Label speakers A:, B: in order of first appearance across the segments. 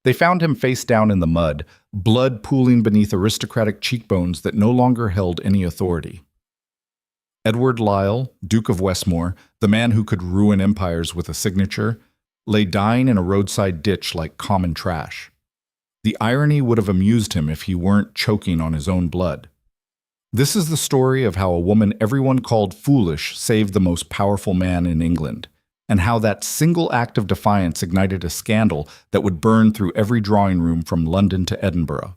A: They found him face down in the mud, blood pooling beneath aristocratic cheekbones that no longer held any authority. Edward Lyle, Duke of Westmore, the man who could ruin empires with a signature, lay dying in a roadside ditch like common trash. The irony would have amused him if he weren't choking on his own blood. This is the story of how a woman everyone called foolish saved the most powerful man in England, and how that single act of defiance ignited a scandal that would burn through every drawing room from London to Edinburgh.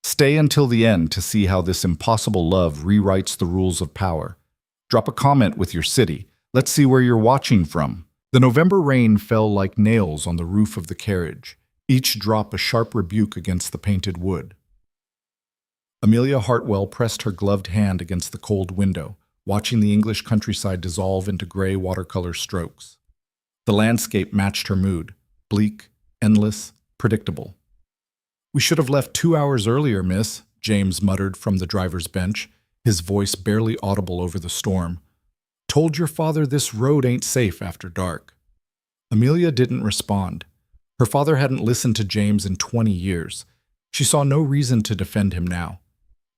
A: Stay until the end to see how this impossible love rewrites the rules of power. Drop a comment with your city. Let's see where you're watching from. The November rain fell like nails on the roof of the carriage, each drop a sharp rebuke against the painted wood. Amelia Hartwell pressed her gloved hand against the cold window, watching the English countryside dissolve into gray watercolor strokes. The landscape matched her mood, bleak, endless, predictable. "We should have left 2 hours earlier, miss," James muttered from the driver's bench, his voice barely audible over the storm. "Told your father this road ain't safe after dark." Amelia didn't respond. Her father hadn't listened to James in 20 years. She saw no reason to defend him now.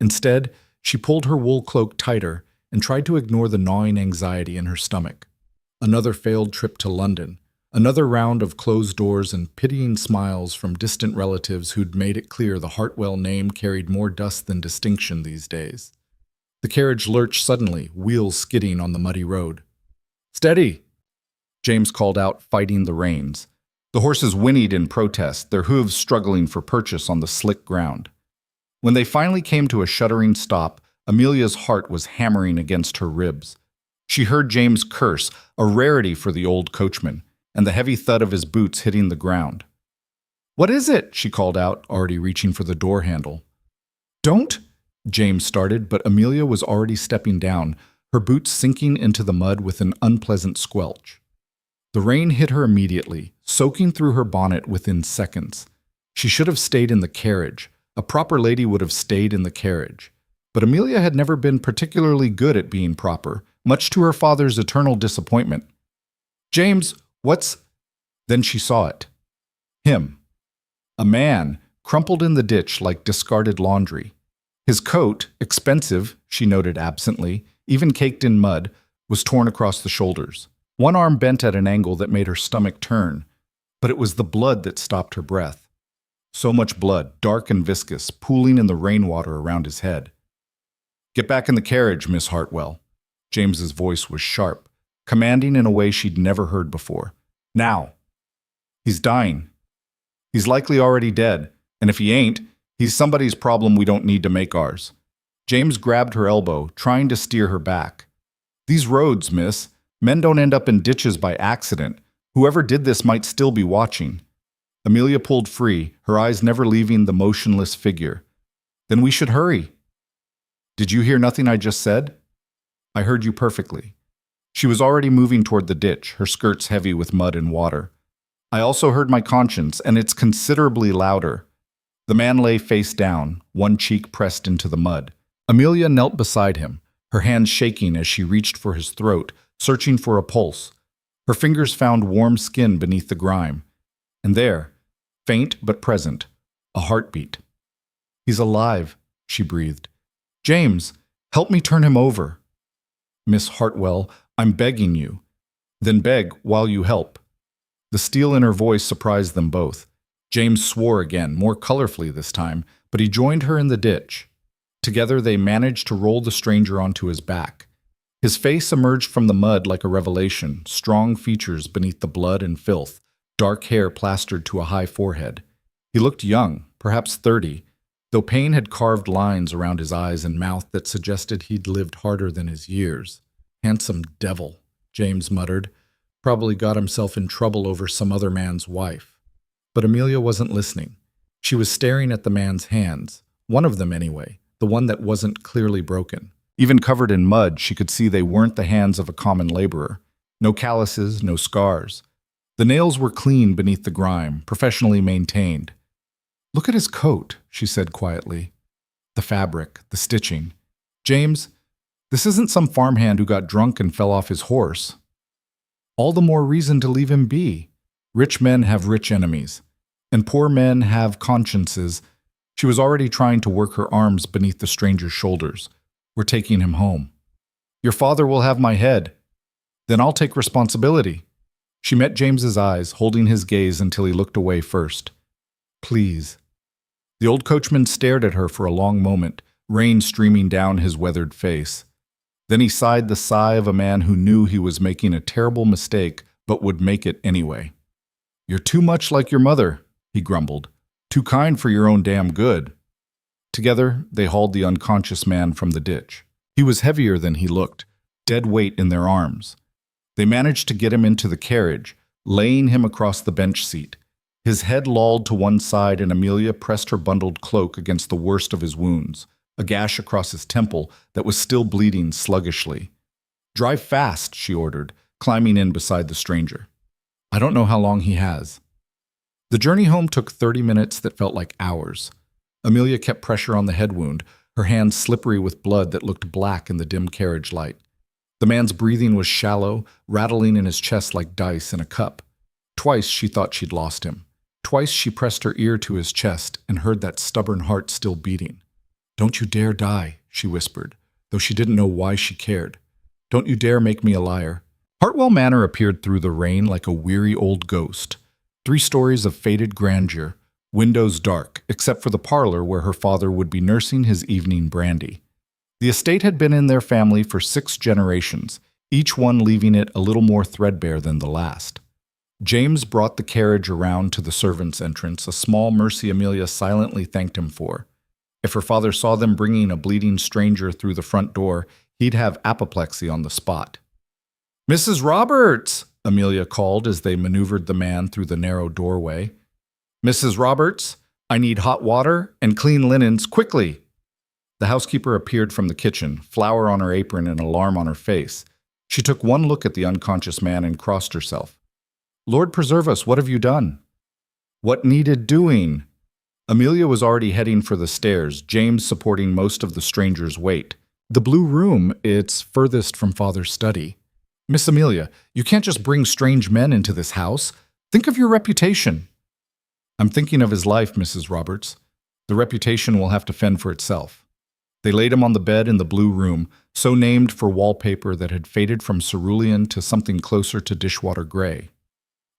A: Instead, she pulled her wool cloak tighter and tried to ignore the gnawing anxiety in her stomach. Another failed trip to London, another round of closed doors and pitying smiles from distant relatives who'd made it clear the Hartwell name carried more dust than distinction these days. The carriage lurched suddenly, wheels skidding on the muddy road. "Steady!" James called out, fighting the reins. The horses whinnied in protest, their hooves struggling for purchase on the slick ground. When they finally came to a shuddering stop, Amelia's heart was hammering against her ribs. She heard James curse, a rarity for the old coachman, and the heavy thud of his boots hitting the ground. "What is it?" she called out, already reaching for the door handle. "Don't!" James started, but Amelia was already stepping down, her boots sinking into the mud with an unpleasant squelch. The rain hit her immediately, soaking through her bonnet within seconds. She should have stayed in the carriage. A proper lady would have stayed in the carriage. But Amelia had never been particularly good at being proper, much to her father's eternal disappointment. "James, what's—" Then she saw it. Him. A man, crumpled in the ditch like discarded laundry. His coat, expensive, she noted absently, even caked in mud, was torn across the shoulders. One arm bent at an angle that made her stomach turn, but it was the blood that stopped her breath. So much blood, dark and viscous, pooling in the rainwater around his head. "Get back in the carriage, Miss Hartwell." James's voice was sharp, commanding in a way she'd never heard before. "Now." "He's dying. He's likely already dead, and if he ain't, he's somebody's problem we don't need to make ours." James grabbed her elbow, trying to steer her back. "These roads, miss, men don't end up in ditches by accident. Whoever did this might still be watching." Amelia pulled free, her eyes never leaving the motionless figure. "Then we should hurry." "Did you hear nothing I just said?" "I heard you perfectly." She was already moving toward the ditch, her skirts heavy with mud and water. "I also heard my conscience, and it's considerably louder." The man lay face down, one cheek pressed into the mud. Amelia knelt beside him, her hands shaking as she reached for his throat, searching for a pulse. Her fingers found warm skin beneath the grime. And there, faint but present, a heartbeat. "He's alive," she breathed. "James, help me turn him over." "Miss Hartwell, I'm begging you." "Then beg while you help." The steel in her voice surprised them both. James swore again, more colorfully this time, but he joined her in the ditch. Together they managed to roll the stranger onto his back. His face emerged from the mud like a revelation, strong features beneath the blood and filth, dark hair plastered to a high forehead. He looked young, perhaps 30, though pain had carved lines around his eyes and mouth that suggested he'd lived harder than his years. "Handsome devil," James muttered. "Probably got himself in trouble over some other man's wife." But Amelia wasn't listening. She was staring at the man's hands, one of them anyway, the one that wasn't clearly broken. Even covered in mud, she could see they weren't the hands of a common laborer. No calluses, no scars. The nails were clean beneath the grime, professionally maintained. "Look at his coat," she said quietly. "The fabric, the stitching. James, this isn't some farmhand who got drunk and fell off his horse. All the more reason to leave him be. Rich men have rich enemies. And poor men have consciences. She was already trying to work her arms beneath the stranger's shoulders. We're taking him home. Your father will have my head. Then I'll take responsibility. She met James's eyes, holding his gaze until he looked away first. Please. The old coachman stared at her for a long moment, rain streaming down his weathered face. Then he sighed the sigh of a man who knew he was making a terrible mistake, but would make it anyway. You're too much like your mother, he grumbled. Too kind for your own damn good. Together, they hauled the unconscious man from the ditch. He was heavier than he looked, dead weight in their arms. They managed to get him into the carriage, laying him across the bench seat. His head lolled to one side and Amelia pressed her bundled cloak against the worst of his wounds, a gash across his temple that was still bleeding sluggishly. Drive fast, she ordered, climbing in beside the stranger. I don't know how long he has. The journey home took 30 minutes that felt like hours. Amelia kept pressure on the head wound, her hands slippery with blood that looked black in the dim carriage light. The man's breathing was shallow, rattling in his chest like dice in a cup. Twice she thought she'd lost him. Twice she pressed her ear to his chest and heard that stubborn heart still beating. Don't you dare die, she whispered, though she didn't know why she cared. Don't you dare make me a liar. Hartwell Manor appeared through the rain like a weary old ghost. 3 stories of faded grandeur, windows dark, except for the parlor where her father would be nursing his evening brandy. The estate had been in their family for 6 generations, each one leaving it a little more threadbare than the last. James brought the carriage around to the servants' entrance, a small mercy Amelia silently thanked him for. If her father saw them bringing a bleeding stranger through the front door, he'd have apoplexy on the spot. Mrs. Roberts, Amelia called as they maneuvered the man through the narrow doorway. Mrs. Roberts, I need hot water and clean linens quickly. The housekeeper appeared from the kitchen, flour on her apron and alarm on her face. She took one look at the unconscious man and crossed herself. Lord preserve us, what have you done? What needed doing? Amelia was already heading for the stairs, James supporting most of the stranger's weight. The blue room, it's furthest from Father's study. Miss Amelia, you can't just bring strange men into this house. Think of your reputation. I'm thinking of his life, Mrs. Roberts. The reputation will have to fend for itself. They laid him on the bed in the blue room, so named for wallpaper that had faded from cerulean to something closer to dishwater gray.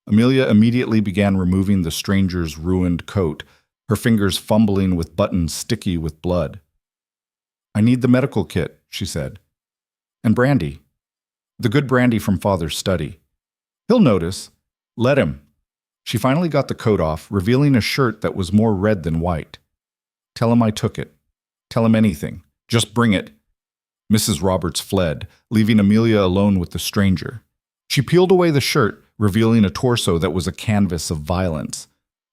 A: Amelia immediately began removing the stranger's ruined coat, her fingers fumbling with buttons sticky with blood. I need the medical kit, she said. And brandy. The good brandy from Father's study. He'll notice. Let him. She finally got the coat off, revealing a shirt that was more red than white. Tell him I took it. Tell him anything. Just bring it. Mrs. Roberts fled, leaving Amelia alone with the stranger. She peeled away the shirt, revealing a torso that was a canvas of violence.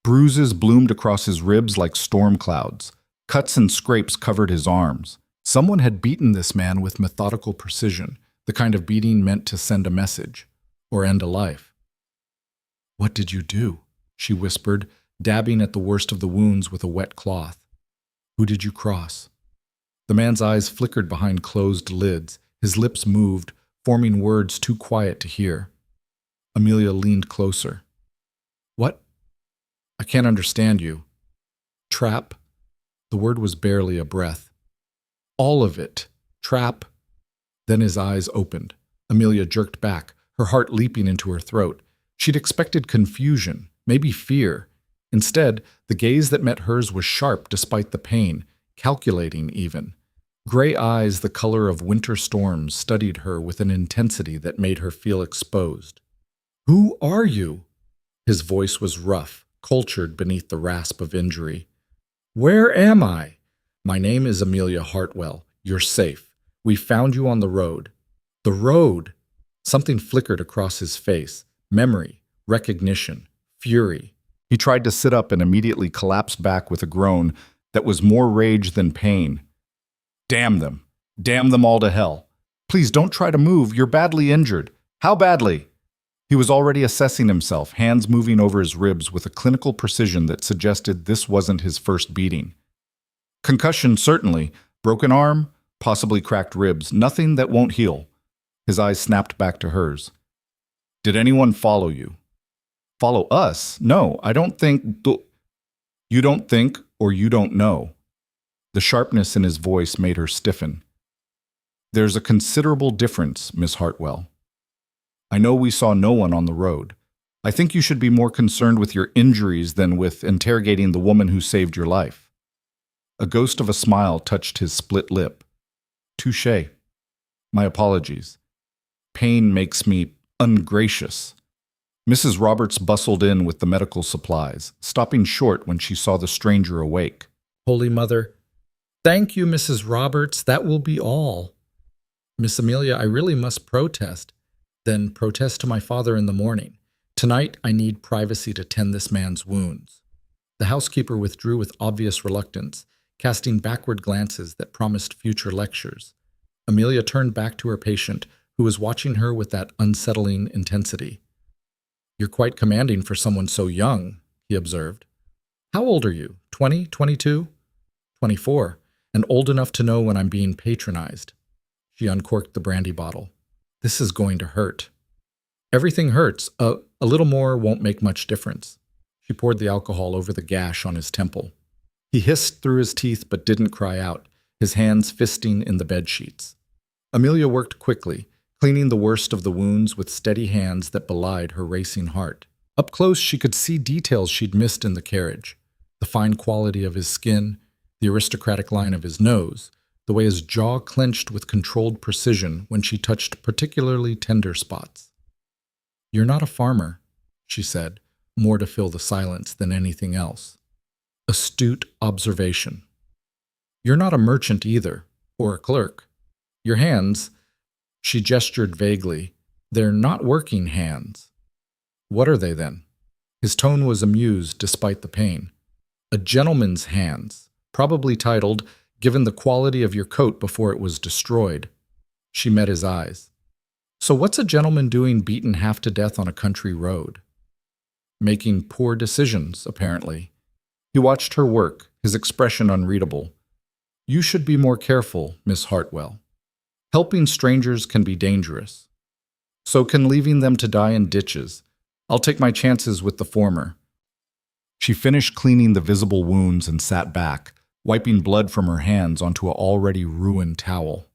A: Bruises bloomed across his ribs like storm clouds. Cuts and scrapes covered his arms. Someone had beaten this man with methodical precision, the kind of beating meant to send a message, or end a life. What did you do? She whispered, dabbing at the worst of the wounds with a wet cloth. Who did you cross? The man's eyes flickered behind closed lids. His lips moved, forming words too quiet to hear. Amelia leaned closer. What? I can't understand you. Trap? The word was barely a breath. All of it. Trap. Then his eyes opened. Amelia jerked back, her heart leaping into her throat. She'd expected confusion, maybe fear. Instead, the gaze that met hers was sharp despite the pain, calculating even. Gray eyes the color of winter storms studied her with an intensity that made her feel exposed. Who are you? His voice was rough, cultured beneath the rasp of injury. Where am I? My name is Amelia Hartwell. You're safe. We found you on the road. The road! Something flickered across his face. Memory, recognition, fury. He tried to sit up and immediately collapsed back with a groan that was more rage than pain. Damn them. Damn them all to hell. Please don't try to move. You're badly injured. How badly? He was already assessing himself, hands moving over his ribs with a clinical precision that suggested this wasn't his first beating. Concussion, certainly. Broken arm, possibly cracked ribs. Nothing that won't heal. His eyes snapped back to hers. Did anyone follow you? Follow us? No, I don't think... You don't think, or you don't know. The sharpness in his voice made her stiffen. There's a considerable difference, Miss Hartwell. I know we saw no one on the road. I think you should be more concerned with your injuries than with interrogating the woman who saved your life. A ghost of a smile touched his split lip. Touché. My apologies. Pain makes me ungracious. Mrs. Roberts bustled in with the medical supplies, stopping short when she saw the stranger awake.
B: Holy Mother, thank you, Mrs. Roberts. That will be all. Miss Amelia, I really must protest. Then protest to my father in the morning. Tonight, I need privacy to tend this man's wounds. The housekeeper withdrew with obvious reluctance, casting backward glances that promised future lectures. Amelia turned back to her patient, who was watching her with that unsettling intensity. You're quite commanding for someone so young, he observed. How old are you? 20, 22? 24, and old enough to know when I'm being patronized. She uncorked the brandy bottle. This is going to hurt. Everything hurts. A little more won't make much difference. She poured the alcohol over the gash on his temple. He hissed through his teeth but didn't cry out, his hands fisting in the bedsheets. Amelia worked quickly, cleaning the worst of the wounds with steady hands that belied her racing heart. Up close, she could see details she'd missed in the carriage. The fine quality of his skin, the aristocratic line of his nose, the way his jaw clenched with controlled precision when she touched particularly tender spots. You're not a farmer, she said, more to fill the silence than anything else. Astute observation. You're not a merchant either, or a clerk. Your hands, she gestured vaguely, they're not working hands. What are they then? His tone was amused despite the pain. A gentleman's hands, probably titled, Given the quality of your coat before it was destroyed. She met his eyes. So what's a gentleman doing beaten half to death on a country road? Making poor decisions, apparently. He watched her work, his expression unreadable. You should be more careful, Miss Hartwell. Helping strangers can be dangerous. So can leaving them to die in ditches. I'll take my chances with the former. She finished cleaning the visible wounds and sat back, wiping blood from her hands onto an already ruined towel.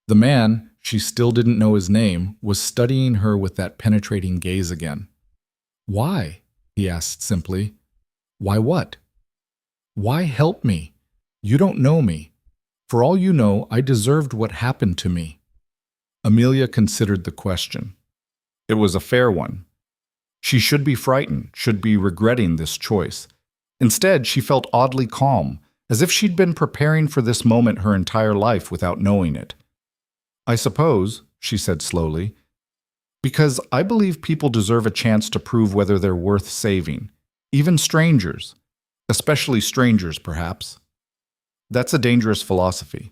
B: The man, she still didn't know his name, was studying her with that penetrating gaze again. Why? He asked simply. Why what? Why help me? You don't know me. For all you know, I deserved what happened to me. Amelia considered the question. It was a fair one. She should be frightened, should be regretting this choice. Instead, she felt oddly calm, as if she'd been preparing for this moment her entire life without knowing it. I suppose, she said slowly, because I believe people deserve a chance to prove whether they're worth saving, even strangers, especially strangers, perhaps. That's a dangerous philosophy.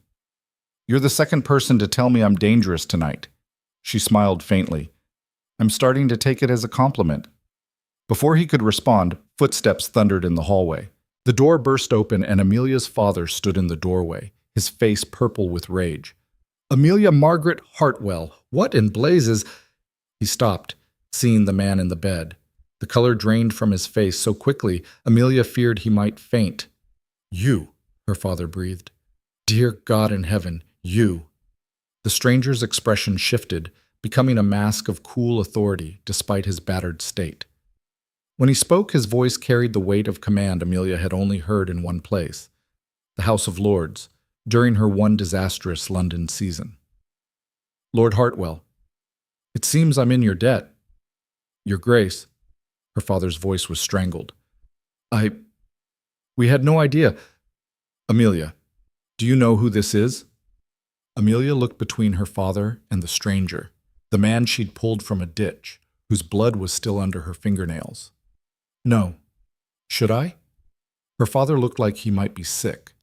B: You're the second person to tell me I'm dangerous tonight. She smiled faintly. I'm starting to take it as a compliment. Before he could respond, footsteps thundered in the hallway. The door burst open and Amelia's father stood in the doorway, his face purple with rage. Amelia Margaret Hartwell, what in blazes? He stopped, seeing the man in the bed. The color drained from his face so quickly, Amelia feared he might faint. You, her father breathed. Dear God in heaven, you. The stranger's expression shifted, becoming a mask of cool authority despite his battered state. When he spoke, his voice carried the weight of command Amelia had only heard in one place, the House of Lords, during her one disastrous London season. Lord Hartwell, it seems I'm in your debt. Your Grace, her father's voice was strangled. We had no idea. Amelia, do you know who this is? Amelia looked between her father and the stranger, the man she'd pulled from a ditch, whose blood was still under her fingernails. No. Should I? Her father looked like he might be sick.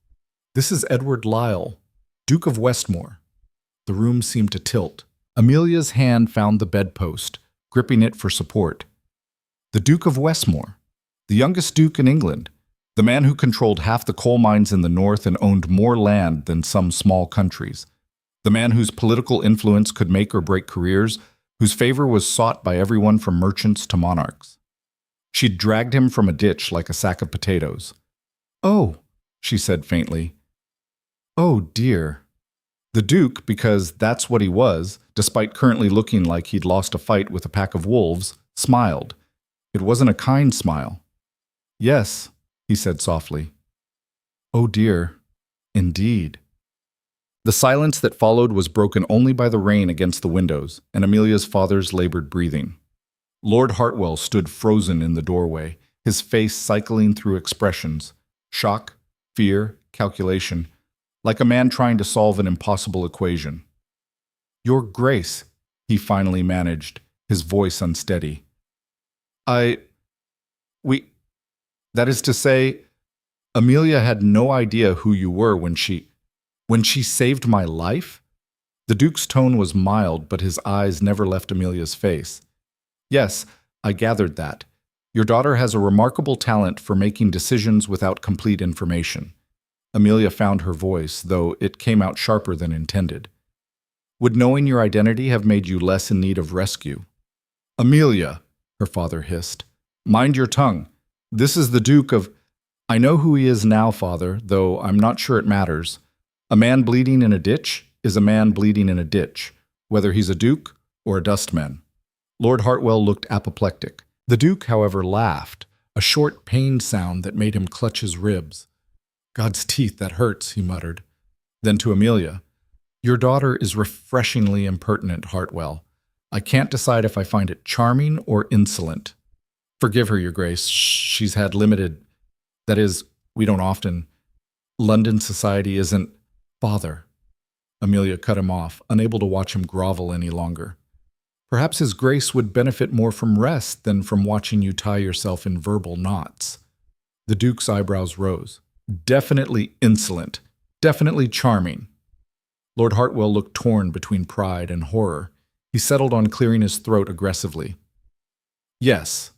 B: This is Edward Lyle, Duke of Westmore. The room seemed to tilt. Amelia's hand found the bedpost, gripping it for support. The Duke of Westmore, the youngest duke in England, the man who controlled half the coal mines in the north and owned more land than some small countries, the man whose political influence could make or break careers, whose favor was sought by everyone from merchants to monarchs. She'd dragged him from a ditch like a sack of potatoes,
A: "Oh," she said faintly. "Oh, dear." The Duke, because that's what he was, despite currently looking like he'd lost a fight with a pack of wolves, smiled. It wasn't a kind smile. "Yes," he said softly. "Oh, dear. Indeed." The silence that followed was broken only by the rain against the windows and Amelia's father's labored breathing. Lord Hartwell stood frozen in the doorway, his face cycling through expressions: shock, fear, calculation, like a man trying to solve an impossible equation. "Your Grace," he finally managed, his voice unsteady. We, that is to say, Amelia had no idea who you were when she saved my life?" The Duke's tone was mild, but his eyes never left Amelia's face. "Yes, I gathered that. Your daughter has a remarkable talent for making decisions without complete information." Amelia found her voice, though it came out sharper than intended. "Would knowing your identity have made you less in need of rescue?" "Amelia," her father hissed, "mind your tongue. This is the Duke of—" "I know who he is now, father, though I'm not sure it matters. A man bleeding in a ditch is a man bleeding in a ditch, whether he's a duke or a dustman." Lord Hartwell looked apoplectic. The Duke, however, laughed, a short pained sound that made him clutch his ribs. "God's teeth, that hurts," he muttered. Then to Amelia, "Your daughter is refreshingly impertinent, Hartwell. I can't decide if I find it charming or insolent. Forgive her, Your Grace. She's had limited— that is, we don't often— London society isn't— Father." Amelia cut him off, unable to watch him grovel any longer. "Perhaps His Grace would benefit more from rest than from watching you tie yourself in verbal knots." The Duke's eyebrows rose. "Definitely insolent. Definitely charming." Lord Hartwell looked torn between pride and horror. He settled on clearing his throat aggressively. "Yes.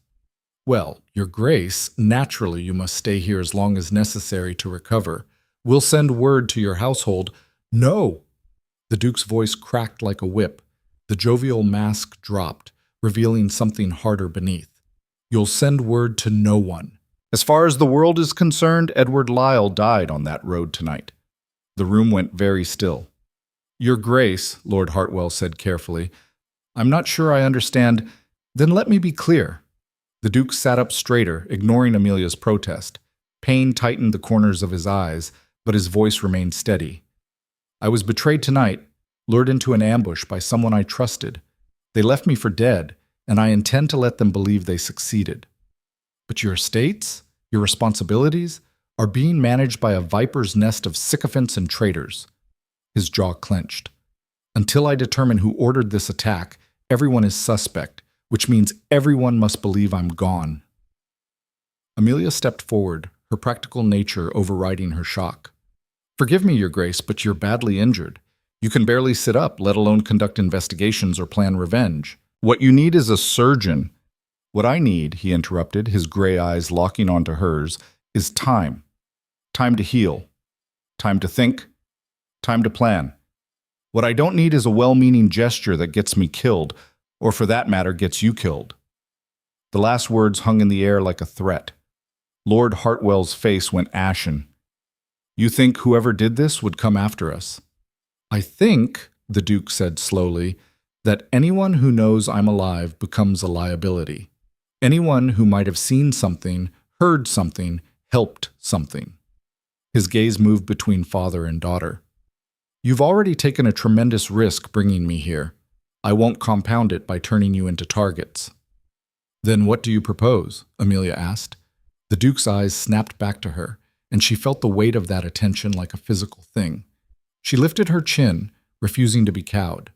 A: Well, Your Grace, naturally you must stay here as long as necessary to recover. We'll send word to your household—" "No!" The Duke's voice cracked like a whip. The jovial mask dropped, revealing something harder beneath. "You'll send word to no one. As far as the world is concerned, Edward Lyle died on that road tonight." The room went very still. "Your Grace," Lord Hartwell said carefully, "I'm not sure I understand—" "Then let me be clear." The Duke sat up straighter, ignoring Amelia's protest. Pain tightened the corners of his eyes, but his voice remained steady. "I was betrayed tonight, lured into an ambush by someone I trusted. They left me for dead, and I intend to let them believe they succeeded. But your estates, your responsibilities, are being managed by a viper's nest of sycophants and traitors." His jaw clenched. "Until I determine who ordered this attack, everyone is suspect, which means everyone must believe I'm gone." Amelia stepped forward, her practical nature overriding her shock. "Forgive me, Your Grace, but you're badly injured. You can barely sit up, let alone conduct investigations or plan revenge. What you need is a surgeon." "What I need," he interrupted, his gray eyes locking onto hers, "is time. Time to heal. Time to think. Time to plan. What I don't need is a well-meaning gesture that gets me killed, or for that matter, gets you killed." The last words hung in the air like a threat. Lord Hartwell's face went ashen. "You think whoever did this would come after us?" "I think," the Duke said slowly, "that anyone who knows I'm alive becomes a liability. Anyone who might have seen something, heard something, helped something." His gaze moved between father and daughter. "You've already taken a tremendous risk bringing me here. I won't compound it by turning you into targets." "Then what do you propose?" Amelia asked. The Duke's eyes snapped back to her, and she felt the weight of that attention like a physical thing. She lifted her chin, refusing to be cowed.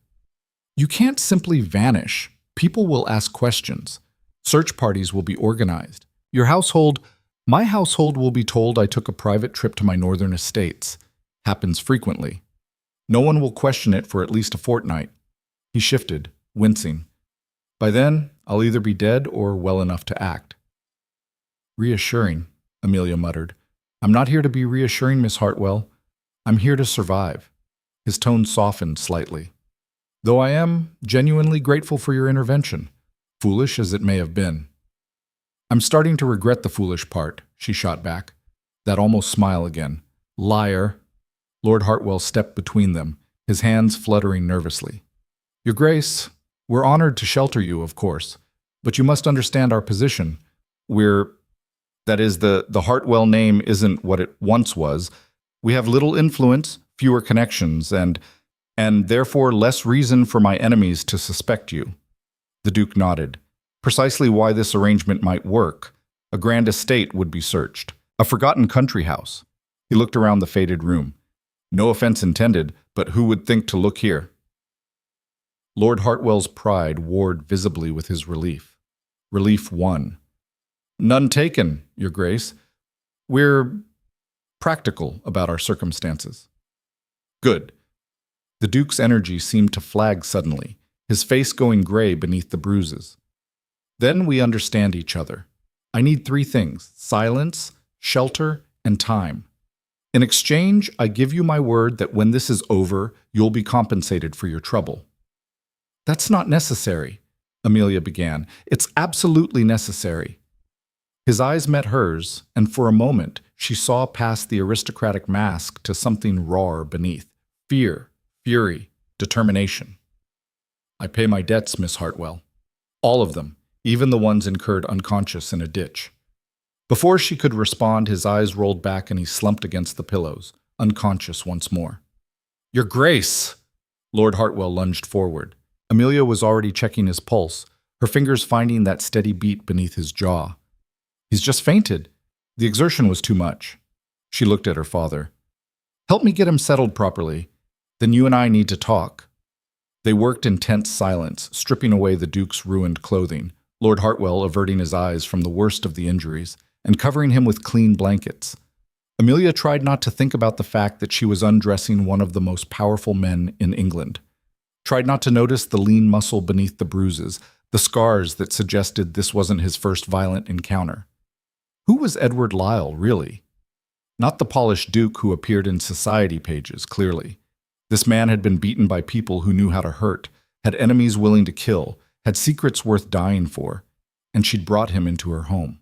A: "You can't simply vanish. People will ask questions. Search parties will be organized. My household will be told I took a private trip to my northern estates. Happens frequently. No one will question it for at least a fortnight." He shifted, wincing. "By then, I'll either be dead or well enough to act." "Reassuring," Amelia muttered. "I'm not here to be reassuring, Miss Hartwell. I'm here to survive." His tone softened slightly. "Though I am genuinely grateful for your intervention, foolish as it may have been." "I'm starting to regret the foolish part," she shot back. That almost smile again. Liar. Lord Hartwell stepped between them, his hands fluttering nervously. Your Grace, we're honored to shelter you, of course, but you must understand our position. That is, the Hartwell name isn't what it once was. We have little influence, fewer connections, and therefore less reason for my enemies to suspect you. The Duke nodded. Precisely why this arrangement might work. A grand estate would be searched. A forgotten country house. He looked around the faded room. No offense intended, but who would think to look here? Lord Hartwell's pride warred visibly with his relief. Relief won. None taken, Your Grace. We're practical about our circumstances. Good. The Duke's energy seemed to flag suddenly, his face going gray beneath the bruises. Then we understand each other. I need 3 things: silence, shelter, and time. In exchange, I give you my word that when this is over, you'll be compensated for your trouble. That's not necessary, Amelia began. It's absolutely necessary. His eyes met hers, and for a moment she saw past the aristocratic mask to something rawer beneath. Fear, fury, determination. I pay my debts, Miss Hartwell. All of them, even the ones incurred unconscious in a ditch. Before she could respond, his eyes rolled back and he slumped against the pillows, unconscious once more. Your Grace! Lord Hartwell lunged forward. Amelia was already checking his pulse, her fingers finding that steady beat beneath his jaw. He's just fainted. The exertion was too much. She looked at her father. Help me get him settled properly. Then you and I need to talk. They worked in tense silence, stripping away the Duke's ruined clothing, Lord Hartwell averting his eyes from the worst of the injuries and covering him with clean blankets. Amelia tried not to think about the fact that she was undressing one of the most powerful men in England. Tried not to notice the lean muscle beneath the bruises, the scars that suggested this wasn't his first violent encounter. Who was Edward Lyle, really? Not the polished Duke who appeared in society pages, clearly. This man had been beaten by people who knew how to hurt, had enemies willing to kill, had secrets worth dying for, and she'd brought him into her home.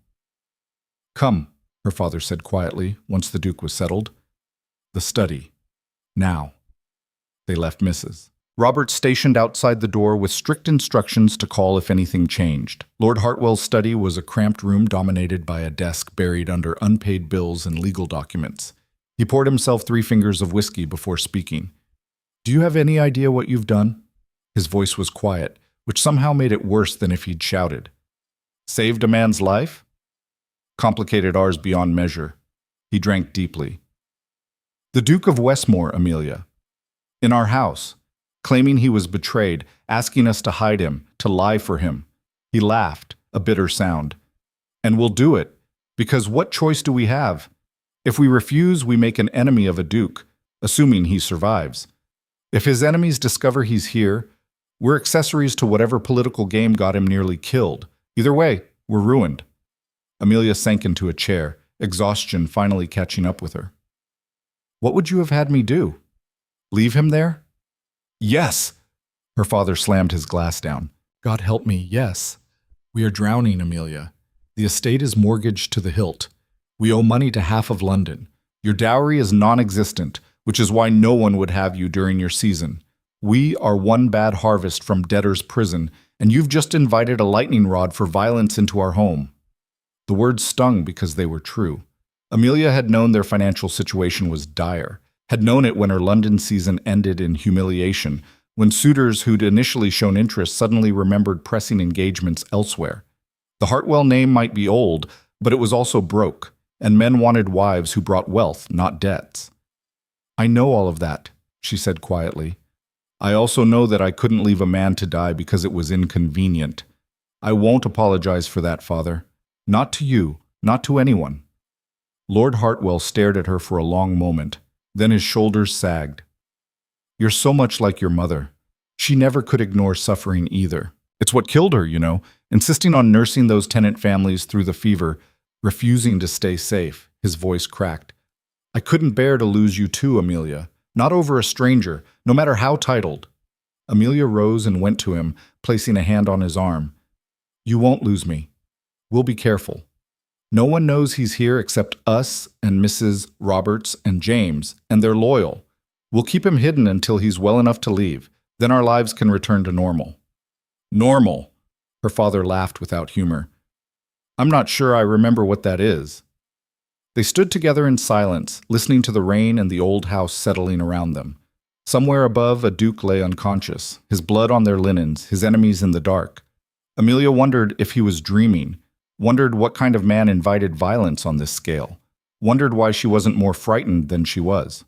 A: Come, her father said quietly, once the Duke was settled. The study. Now. They left Mrs. Roberts stationed outside the door with strict instructions to call if anything changed. Lord Hartwell's study was a cramped room dominated by a desk buried under unpaid bills and legal documents. He poured himself 3 fingers of whiskey before speaking. Do you have any idea what you've done? His voice was quiet, which somehow made it worse than if he'd shouted. Saved a man's life? Complicated ours beyond measure. He drank deeply. The Duke of Westmore, Amelia. In our house. Claiming he was betrayed, asking us to hide him, to lie for him. He laughed, a bitter sound. And we'll do it, because what choice do we have? If we refuse, we make an enemy of a duke, assuming he survives. If his enemies discover he's here, we're accessories to whatever political game got him nearly killed. Either way, we're ruined. Amelia sank into a chair, exhaustion finally catching up with her. What would you have had me do? Leave him there? Yes! Her father slammed his glass down. God help me, yes. We are drowning, Amelia. The estate is mortgaged to the hilt. We owe money to half of London. Your dowry is non-existent, which is why no one would have you during your season. We are one bad harvest from debtor's prison, and you've just invited a lightning rod for violence into our home. The words stung because they were true. Amelia had known their financial situation was dire, had known it when her London season ended in humiliation, when suitors who'd initially shown interest suddenly remembered pressing engagements elsewhere. The Hartwell name might be old, but it was also broke, and men wanted wives who brought wealth, not debts. I know all of that, she said quietly. I also know that I couldn't leave a man to die because it was inconvenient. I won't apologize for that, Father. Not to you, not to anyone. Lord Hartwell stared at her for a long moment. Then his shoulders sagged. You're so much like your mother. She never could ignore suffering either. It's what killed her, insisting on nursing those tenant families through the fever, refusing to stay safe. His voice cracked. I couldn't bear to lose you too, Amelia. Not over a stranger, no matter how titled. Amelia rose and went to him, placing a hand on his arm. You won't lose me. We'll be careful. No one knows he's here except us and Mrs. Roberts and James, and they're loyal. We'll keep him hidden until he's well enough to leave. Then our lives can return to normal." "Normal," her father laughed without humor. "I'm not sure I remember what that is." They stood together in silence, listening to the rain and the old house settling around them. Somewhere above, a duke lay unconscious, his blood on their linens, his enemies in the dark. Amelia wondered if he was dreaming, wondered what kind of man invited violence on this scale, wondered why she wasn't more frightened than she was.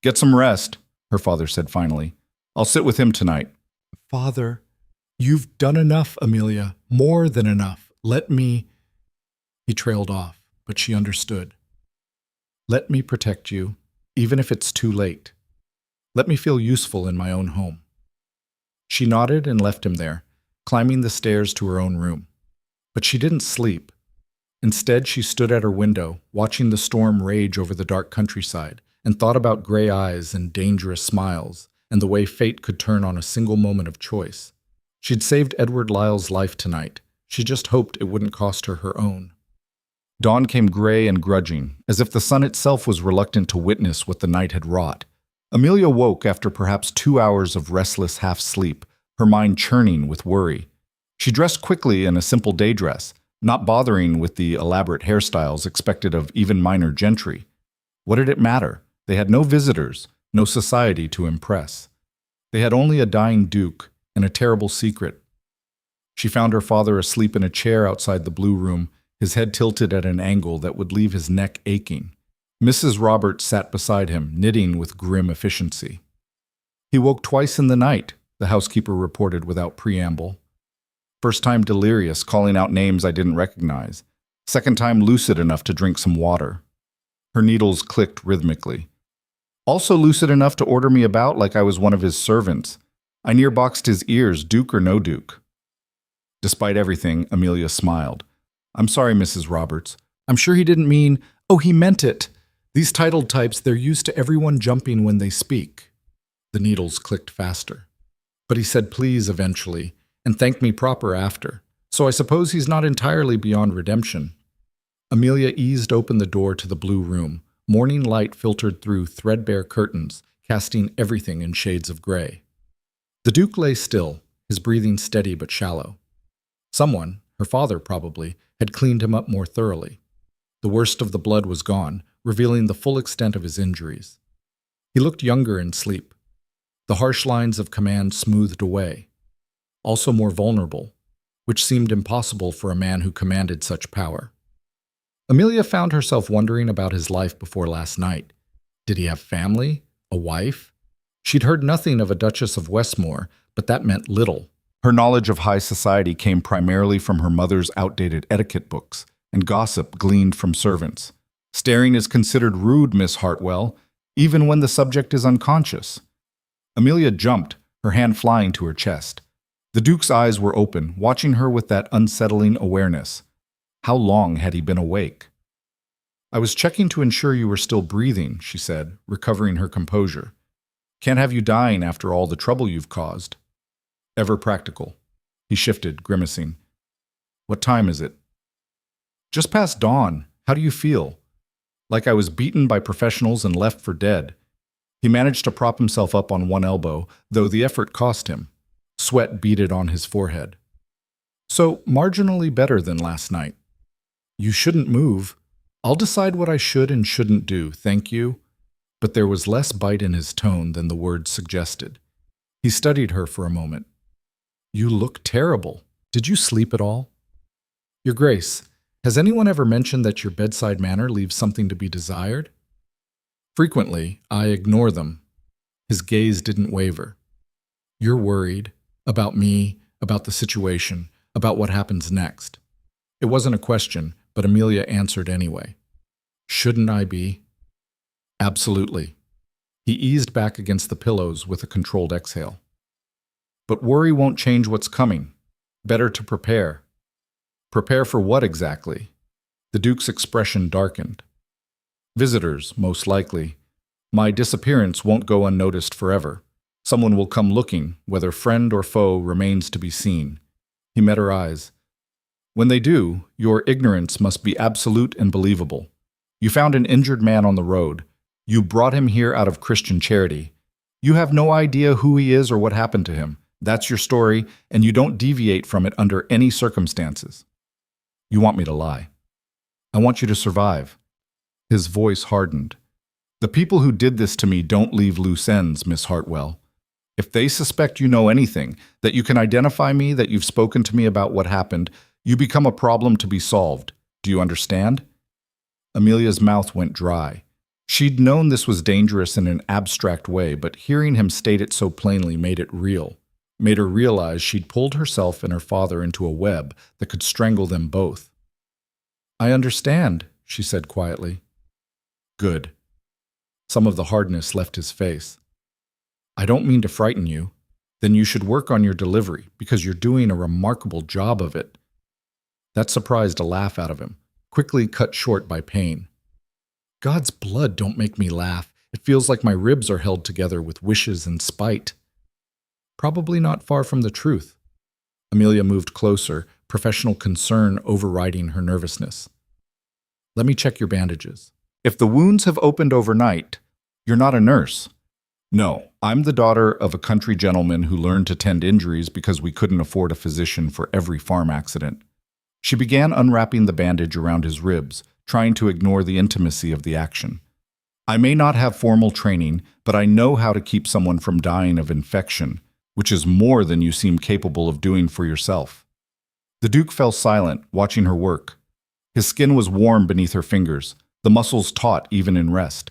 A: "Get some rest," her father said finally. "I'll sit with him tonight."
B: "Father, you've done enough, Amelia, more than enough. Let me—" He trailed off, but she understood. "Let me protect you, even if it's too late. Let me feel useful in my own home." She nodded and left him there, climbing the stairs to her own room. But she didn't sleep. Instead, she stood at her window, watching the storm rage over the dark countryside, and thought about gray eyes and dangerous smiles, and the way fate could turn on a single moment of choice. She'd saved Edward Lyle's life tonight. She just hoped it wouldn't cost her her own. Dawn came gray and grudging, as if the sun itself was reluctant to witness what the night had wrought. Amelia woke after perhaps 2 hours of restless half-sleep, her mind churning with worry. She dressed quickly in a simple day dress, not bothering with the elaborate hairstyles expected of even minor gentry. What did it matter? They had no visitors, no society to impress. They had only a dying duke and a terrible secret. She found her father asleep in a chair outside the blue room, his head tilted at an angle that would leave his neck aching. Mrs. Roberts sat beside him, knitting with grim efficiency. "He woke twice in the night," the housekeeper reported without preamble. "First time delirious, calling out names I didn't recognize. Second time lucid enough to drink some water." Her needles clicked rhythmically. "Also lucid enough to order me about like I was one of his servants. I near boxed his ears, duke or no duke." Despite everything, Amelia smiled. "I'm sorry, Mrs. Roberts. I'm sure he didn't mean—" "Oh, he meant it. These titled types, they're used to everyone jumping when they speak." The needles clicked faster. "But he said please eventually, and thanked me proper after. So I suppose he's not entirely beyond redemption." Amelia eased open the door to the blue room. Morning light filtered through threadbare curtains, casting everything in shades of gray. The Duke lay still, his breathing steady but shallow. Someone, her father probably, had cleaned him up more thoroughly. The worst of the blood was gone, revealing the full extent of his injuries. He looked younger in sleep. The harsh lines of command smoothed away. Also more vulnerable, which seemed impossible for a man who commanded such power. Amelia found herself wondering about his life before last night. Did he have family? A wife? She'd heard nothing of a Duchess of Westmore, but that meant little. Her knowledge of high society came primarily from her mother's outdated etiquette books, and gossip gleaned from servants. Staring is considered rude, Miss Hartwell, even when the subject is unconscious. Amelia jumped, her hand flying to her chest. The Duke's eyes were open, watching her with that unsettling awareness. How long had he been awake? "I was checking to ensure you were still breathing," she said, recovering her composure. "Can't have you dying after all the trouble you've caused." "Ever practical." He shifted, grimacing. "What time is it?" "Just past dawn. How do you feel?" "Like I was beaten by professionals and left for dead." He managed to prop himself up on one elbow, though the effort cost him. Sweat beaded on his forehead. "So, marginally better than last night." "You shouldn't move. I'll decide what I should and shouldn't do, thank you." But there was less bite in his tone than the words suggested. He studied her for a moment. "You look terrible. Did you sleep at all?" "Your Grace, has anyone ever mentioned that your bedside manner leaves something to be desired?" "Frequently, I ignore them." His gaze didn't waver. "You're worried. About me, about the situation, about what happens next." It wasn't a question, but Amelia answered anyway. "Shouldn't I be?" "Absolutely." He eased back against the pillows with a controlled exhale. "But worry won't change what's coming. Better to prepare." "Prepare for what exactly?" The Duke's expression darkened. "Visitors, most likely. My disappearance won't go unnoticed forever. Someone will come looking, whether friend or foe remains to be seen." He met her eyes.
A: When they do, your ignorance must be absolute and believable. You found an injured man on the road. You brought him here out of Christian charity. You have no idea who he is or what happened to him. That's your story, and you don't deviate from it under any circumstances. You want me to lie. I want you to survive. His voice hardened. The people who did this to me don't leave loose ends, Miss Hartwell. If they suspect you know anything, that you can identify me, that you've spoken to me about what happened, you become a problem to be solved. Do you understand? Amelia's mouth went dry. She'd known this was dangerous in an abstract way, but hearing him state it so plainly made it real, made her realize she'd pulled herself and her father into a web that could strangle them both. I understand, she said quietly. Good. Some of the hardness left his face. I don't mean to frighten you. Then you should work on your delivery, because you're doing a remarkable job of it. That surprised a laugh out of him, quickly cut short by pain. God's blood, don't make me laugh. It feels like my ribs are held together with wishes and spite. Probably not far from the truth. Amelia moved closer, professional concern overriding her nervousness. Let me check your bandages. If the wounds have opened overnight, you're not a nurse. No, I'm the daughter of a country gentleman who learned to tend injuries because we couldn't afford a physician for every farm accident. She began unwrapping the bandage around his ribs, trying to ignore the intimacy of the action. I may not have formal training, but I know how to keep someone from dying of infection, which is more than you seem capable of doing for yourself. The Duke fell silent, watching her work. His skin was warm beneath her fingers, the muscles taut even in rest.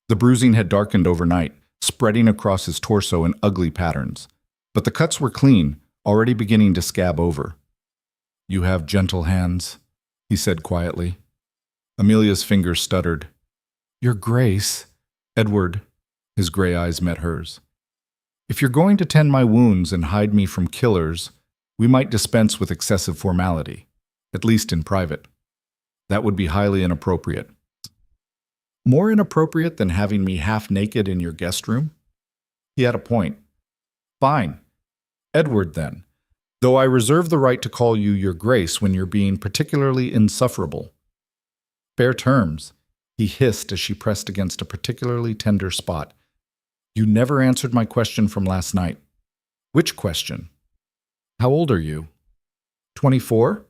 A: The bruising had darkened overnight, spreading across his torso in ugly patterns. But the cuts were clean, already beginning to scab over. You have gentle hands, he said quietly. Amelia's fingers stuttered. Your Grace, Edward, his gray eyes met hers. If you're going to tend my wounds and hide me from killers, we might dispense with excessive formality, at least in private. That would be highly inappropriate. More inappropriate than having me half naked in your guest room? He had a point. Fine. Edward, then. Though I reserve the right to call you your Grace when you're being particularly insufferable. Fair terms, he hissed as she pressed against a particularly tender spot. You never answered my question from last night. Which question? How old are you? 24?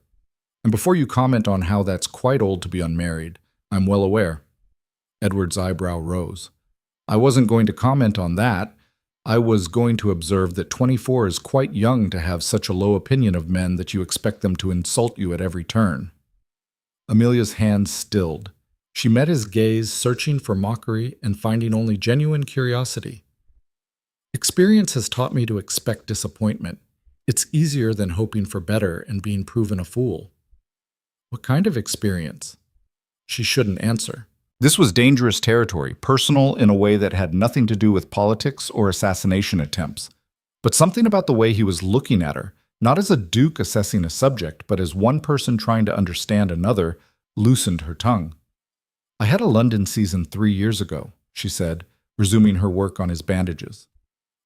A: And before you comment on how that's quite old to be unmarried, I'm well aware. Edward's eyebrow rose. I wasn't going to comment on that. I was going to observe that 24 is quite young to have such a low opinion of men that you expect them to insult you at every turn. Amelia's hands stilled. She met his gaze, searching for mockery and finding only genuine curiosity. Experience has taught me to expect disappointment. It's easier than hoping for better and being proven a fool. What kind of experience? She shouldn't answer. This was dangerous territory, personal in a way that had nothing to do with politics or assassination attempts. But something about the way he was looking at her, not as a duke assessing a subject, but as one person trying to understand another, loosened her tongue. I had a London season 3 years ago, she said, resuming her work on his bandages.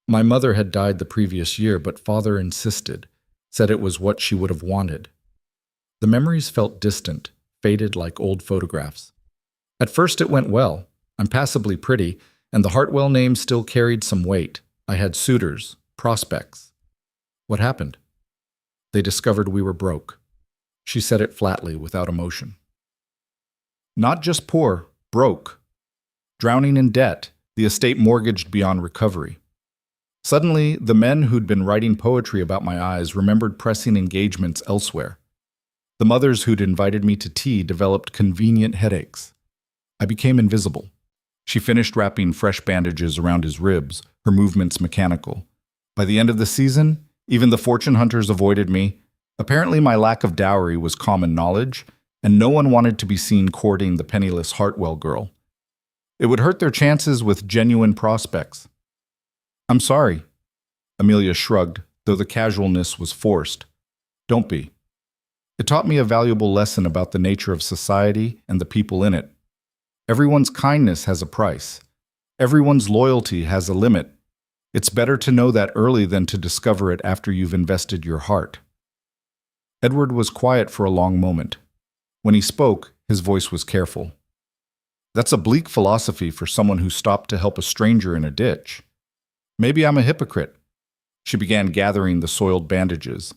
A: My mother had died the previous year, but father insisted, said it was what she would have wanted. The memories felt distant, faded like old photographs. At first it went well. I'm passably pretty, and the Hartwell name still carried some weight. I had suitors, prospects. What happened? They discovered we were broke. She said it flatly, without emotion. Not just poor, broke. Drowning in debt, the estate mortgaged beyond recovery. Suddenly, the men who'd been writing poetry about my eyes remembered pressing engagements elsewhere. The mothers who'd invited me to tea developed convenient headaches. I became invisible. She finished wrapping fresh bandages around his ribs, her movements mechanical. By the end of the season, even the fortune hunters avoided me. Apparently my lack of dowry was common knowledge, and no one wanted to be seen courting the penniless Hartwell girl. It would hurt their chances with genuine prospects. I'm sorry. Amelia shrugged, though the casualness was forced. Don't be. It taught me a valuable lesson about the nature of society and the people in it. Everyone's kindness has a price. Everyone's loyalty has a limit. It's better to know that early than to discover it after you've invested your heart. Edward was quiet for a long moment. When he spoke, his voice was careful. That's a bleak philosophy for someone who stopped to help a stranger in a ditch. Maybe I'm a hypocrite. She began gathering the soiled bandages.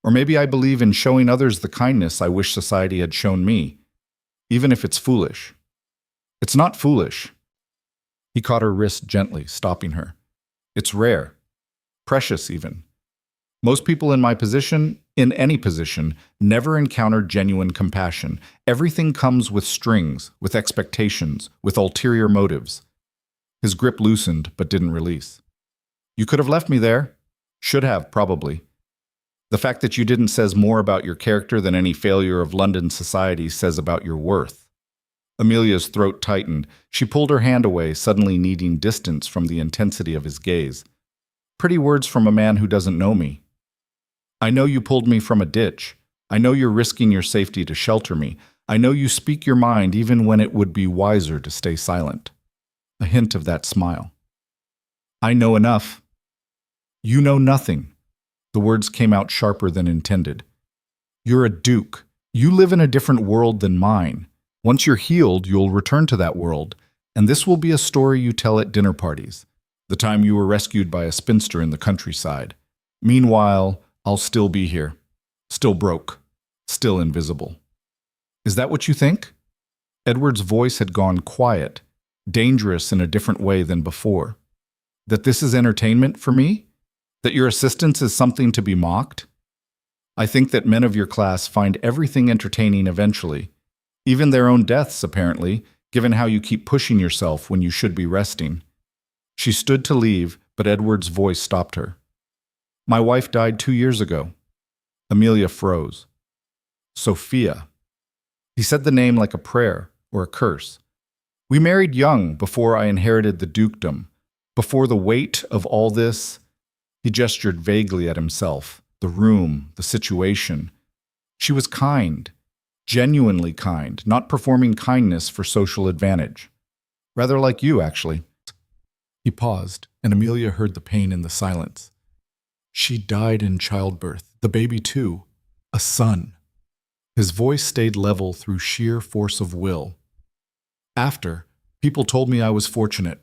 A: Or maybe I believe in showing others the kindness I wish society had shown me, even if it's foolish. It's not foolish. He caught her wrist gently, stopping her. It's rare. Precious, even. Most people in my position, in any position, never encounter genuine compassion. Everything comes with strings, with expectations, with ulterior motives. His grip loosened, but didn't release. You could have left me there. Should have, probably. The fact that you didn't says more about your character than any failure of London society says about your worth. Amelia's throat tightened. She pulled her hand away, suddenly needing distance from the intensity of his gaze. Pretty words from a man who doesn't know me. I know you pulled me from a ditch. I know you're risking your safety to shelter me. I know you speak your mind even when it would be wiser to stay silent. A hint of that smile. I know enough. You know nothing. The words came out sharper than intended. You're a duke. You live in a different world than mine. Once you're healed, you'll return to that world, and this will be a story you tell at dinner parties, the time you were rescued by a spinster in the countryside. Meanwhile, I'll still be here, still broke, still invisible. Is that what you think? Edward's voice had gone quiet, dangerous in a different way than before. That this is entertainment for me? That your assistance is something to be mocked? I think that men of your class find everything entertaining eventually, even their own deaths, apparently, given how you keep pushing yourself when you should be resting. She stood to leave, but Edward's voice stopped her. My wife died 2 years ago. Amelia froze. Sophia. He said the name like a prayer or a curse. We married young, before I inherited the dukedom. Before the weight of all this, he gestured vaguely at himself, the room, the situation. She was kind, genuinely kind, not performing kindness for social advantage. Rather like you, actually. He paused, and Amelia heard the pain in the silence. She died in childbirth, the baby too, a son. His voice stayed level through sheer force of will. After, people told me I was fortunate,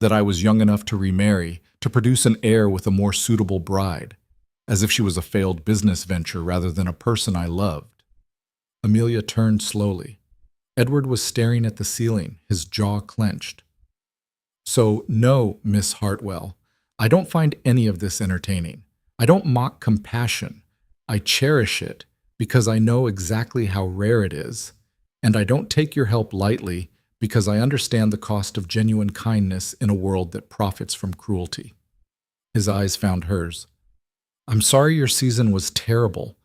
A: that I was young enough to remarry, to produce an heir with a more suitable bride, as if she was a failed business venture rather than a person I loved. Amelia turned slowly. Edward was staring at the ceiling, his jaw clenched. So, no, Miss Hartwell, I don't find any of this entertaining. I don't mock compassion. I cherish it because I know exactly how rare it is, and I don't take your help lightly because I understand the cost of genuine kindness in a world that profits from cruelty. His eyes found hers. I'm sorry your season was terrible.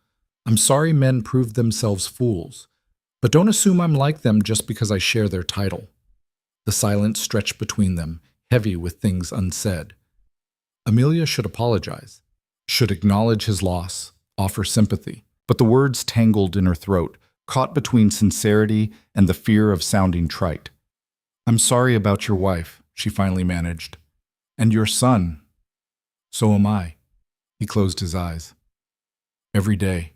A: I'm sorry men proved themselves fools. But don't assume I'm like them just because I share their title. The silence stretched between them, heavy with things unsaid. Amelia should apologize, should acknowledge his loss, offer sympathy. But the words tangled in her throat, caught between sincerity and the fear of sounding trite. I'm sorry about your wife, she finally managed. And your son. So am I. He closed his eyes. Every day.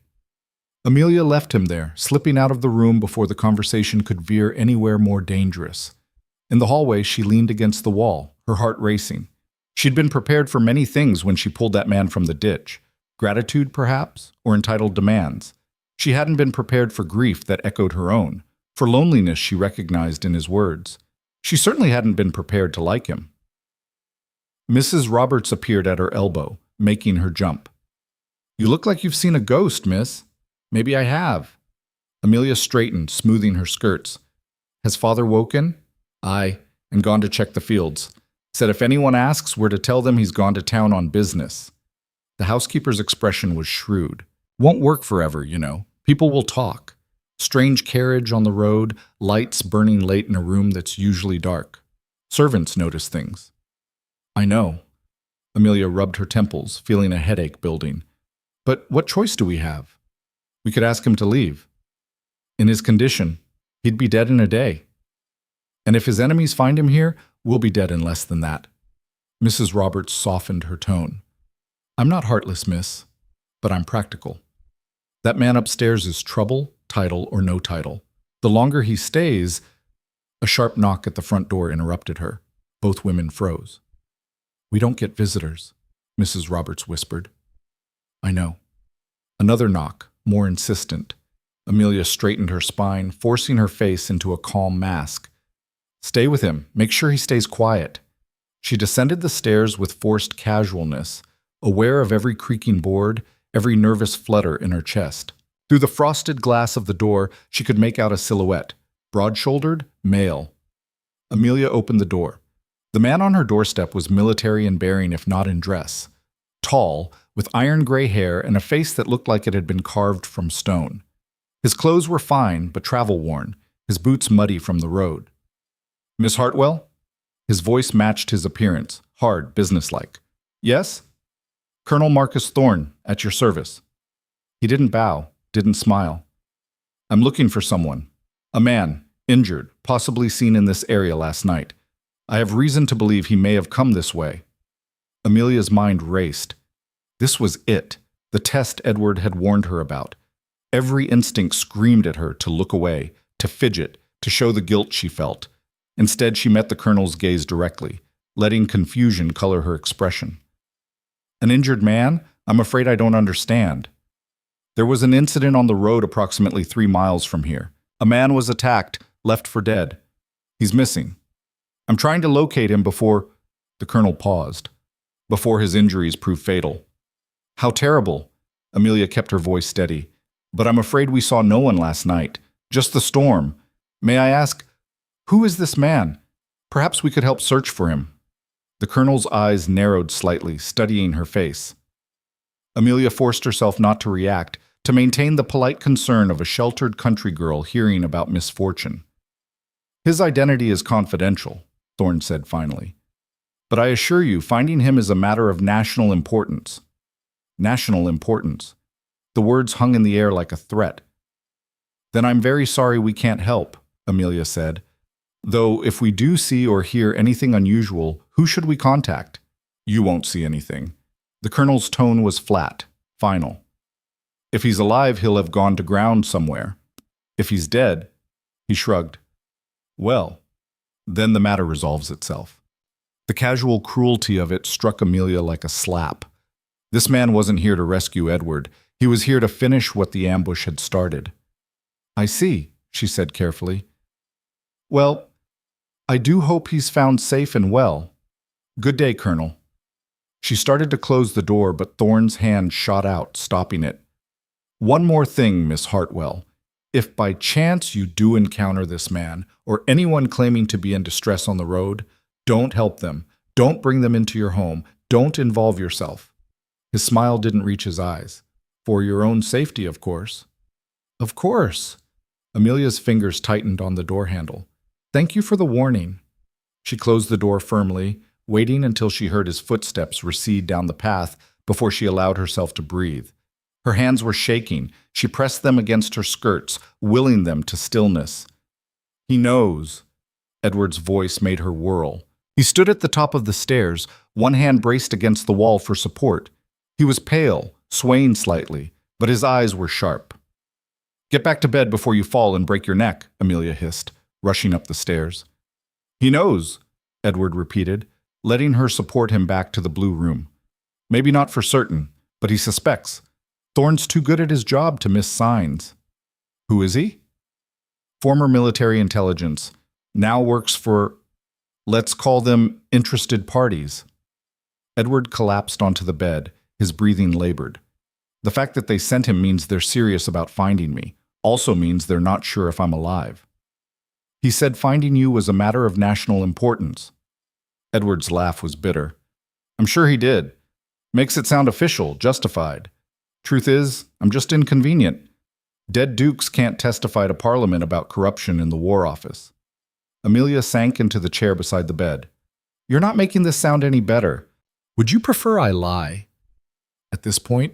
A: Amelia left him there, slipping out of the room before the conversation could veer anywhere more dangerous. In the hallway, she leaned against the wall, her heart racing. She'd been prepared for many things when she pulled that man from the ditch. Gratitude, perhaps, or entitled demands. She hadn't been prepared for grief that echoed her own, for loneliness she recognized in his words. She certainly hadn't been prepared to like him. Mrs. Roberts appeared at her elbow, making her jump. You look like you've seen a ghost, miss. Maybe I have. Amelia straightened, smoothing her skirts. Has father woken? Aye, and gone to check the fields. Said if anyone asks, we're to tell them he's gone to town on business. The housekeeper's expression was shrewd. Won't work forever, you know. People will talk. Strange carriage on the road, lights burning late in a room that's usually dark. Servants notice things. I know. Amelia rubbed her temples, feeling a headache building. But what choice do we have? We could ask him to leave. In his condition, he'd be dead in a day. And if his enemies find him here, we'll be dead in less than that. Mrs. Roberts softened her tone. I'm not heartless, miss, but I'm practical. That man upstairs is trouble, title, or no title. The longer he stays... A sharp knock at the front door interrupted her. Both women froze. "We don't get visitors," Mrs. Roberts whispered. "I know." Another knock, more insistent. Amelia straightened her spine, forcing her face into a calm mask. "Stay with him. Make sure he stays quiet." She descended the stairs with forced casualness, aware of every creaking board, every nervous flutter in her chest. Through the frosted glass of the door, she could make out a silhouette. Broad-shouldered, male. Amelia opened the door. The man on her doorstep was military in bearing if not in dress. Tall, with iron gray hair and a face that looked like it had been carved from stone. His clothes were fine, but travel-worn, his boots muddy from the road. "Miss Hartwell?" His voice matched his appearance, hard, businesslike. "Yes?" "Colonel Marcus Thorne, at your service." He didn't bow, didn't smile. "I'm looking for someone. A man, injured, possibly seen in this area last night. I have reason to believe he may have come this way." Amelia's mind raced. This was it, the test Edward had warned her about. Every instinct screamed at her to look away, to fidget, to show the guilt she felt. Instead, she met the colonel's gaze directly, letting confusion color her expression. "An injured man? I'm afraid I don't understand." "There was an incident on the road approximately 3 miles from here. A man was attacked, left for dead. He's missing. I'm trying to locate him before..." The colonel paused. "Before his injuries prove fatal." "How terrible." Amelia kept her voice steady. "But I'm afraid we saw no one last night. Just the storm. May I ask, who is this man? Perhaps we could help search for him." The colonel's eyes narrowed slightly, studying her face. Amelia forced herself not to react, to maintain the polite concern of a sheltered country girl hearing about misfortune. "His identity is confidential," Thorne said finally. "But I assure you, finding him is a matter of national importance." National importance. The words hung in the air like a threat. "Then I'm very sorry we can't help," Amelia said. "Though if we do see or hear anything unusual, who should we contact?" "You won't see anything." The colonel's tone was flat, final. "If he's alive, he'll have gone to ground somewhere. If he's dead..." He shrugged. "Well, then the matter resolves itself." The casual cruelty of it struck Amelia like a slap. This man wasn't here to rescue Edward. He was here to finish what the ambush had started. "I see," she said carefully. "Well, I do hope he's found safe and well. Good day, Colonel." She started to close the door, but Thorne's hand shot out, stopping it. "One more thing, Miss Hartwell. If by chance you do encounter this man, or anyone claiming to be in distress on the road, don't help them. Don't bring them into your home. Don't involve yourself." His smile didn't reach his eyes. "For your own safety, of course." "Of course." Amelia's fingers tightened on the door handle. "Thank you for the warning." She closed the door firmly, waiting until she heard his footsteps recede down the path before she allowed herself to breathe. Her hands were shaking. She pressed them against her skirts, willing them to stillness. "He knows." Edward's voice made her whirl. He stood at the top of the stairs, one hand braced against the wall for support. He was pale, swaying slightly, but his eyes were sharp. "Get back to bed before you fall and break your neck," Amelia hissed, rushing up the stairs. "He knows," Edward repeated, letting her support him back to the blue room. "Maybe not for certain, but he suspects. Thorne's too good at his job to miss signs." "Who is he?" "Former military intelligence. Now works for, let's call them interested parties." Edward collapsed onto the bed, his breathing labored. "The fact that they sent him means they're serious about finding me. Also means they're not sure if I'm alive." "He said finding you was a matter of national importance." Edward's laugh was bitter. "I'm sure he did. Makes it sound official, justified. Truth is, I'm just inconvenient. Dead dukes can't testify to Parliament about corruption in the War Office." Amelia sank into the chair beside the bed. "You're not making this sound any better. Would you prefer I lie?" At this point,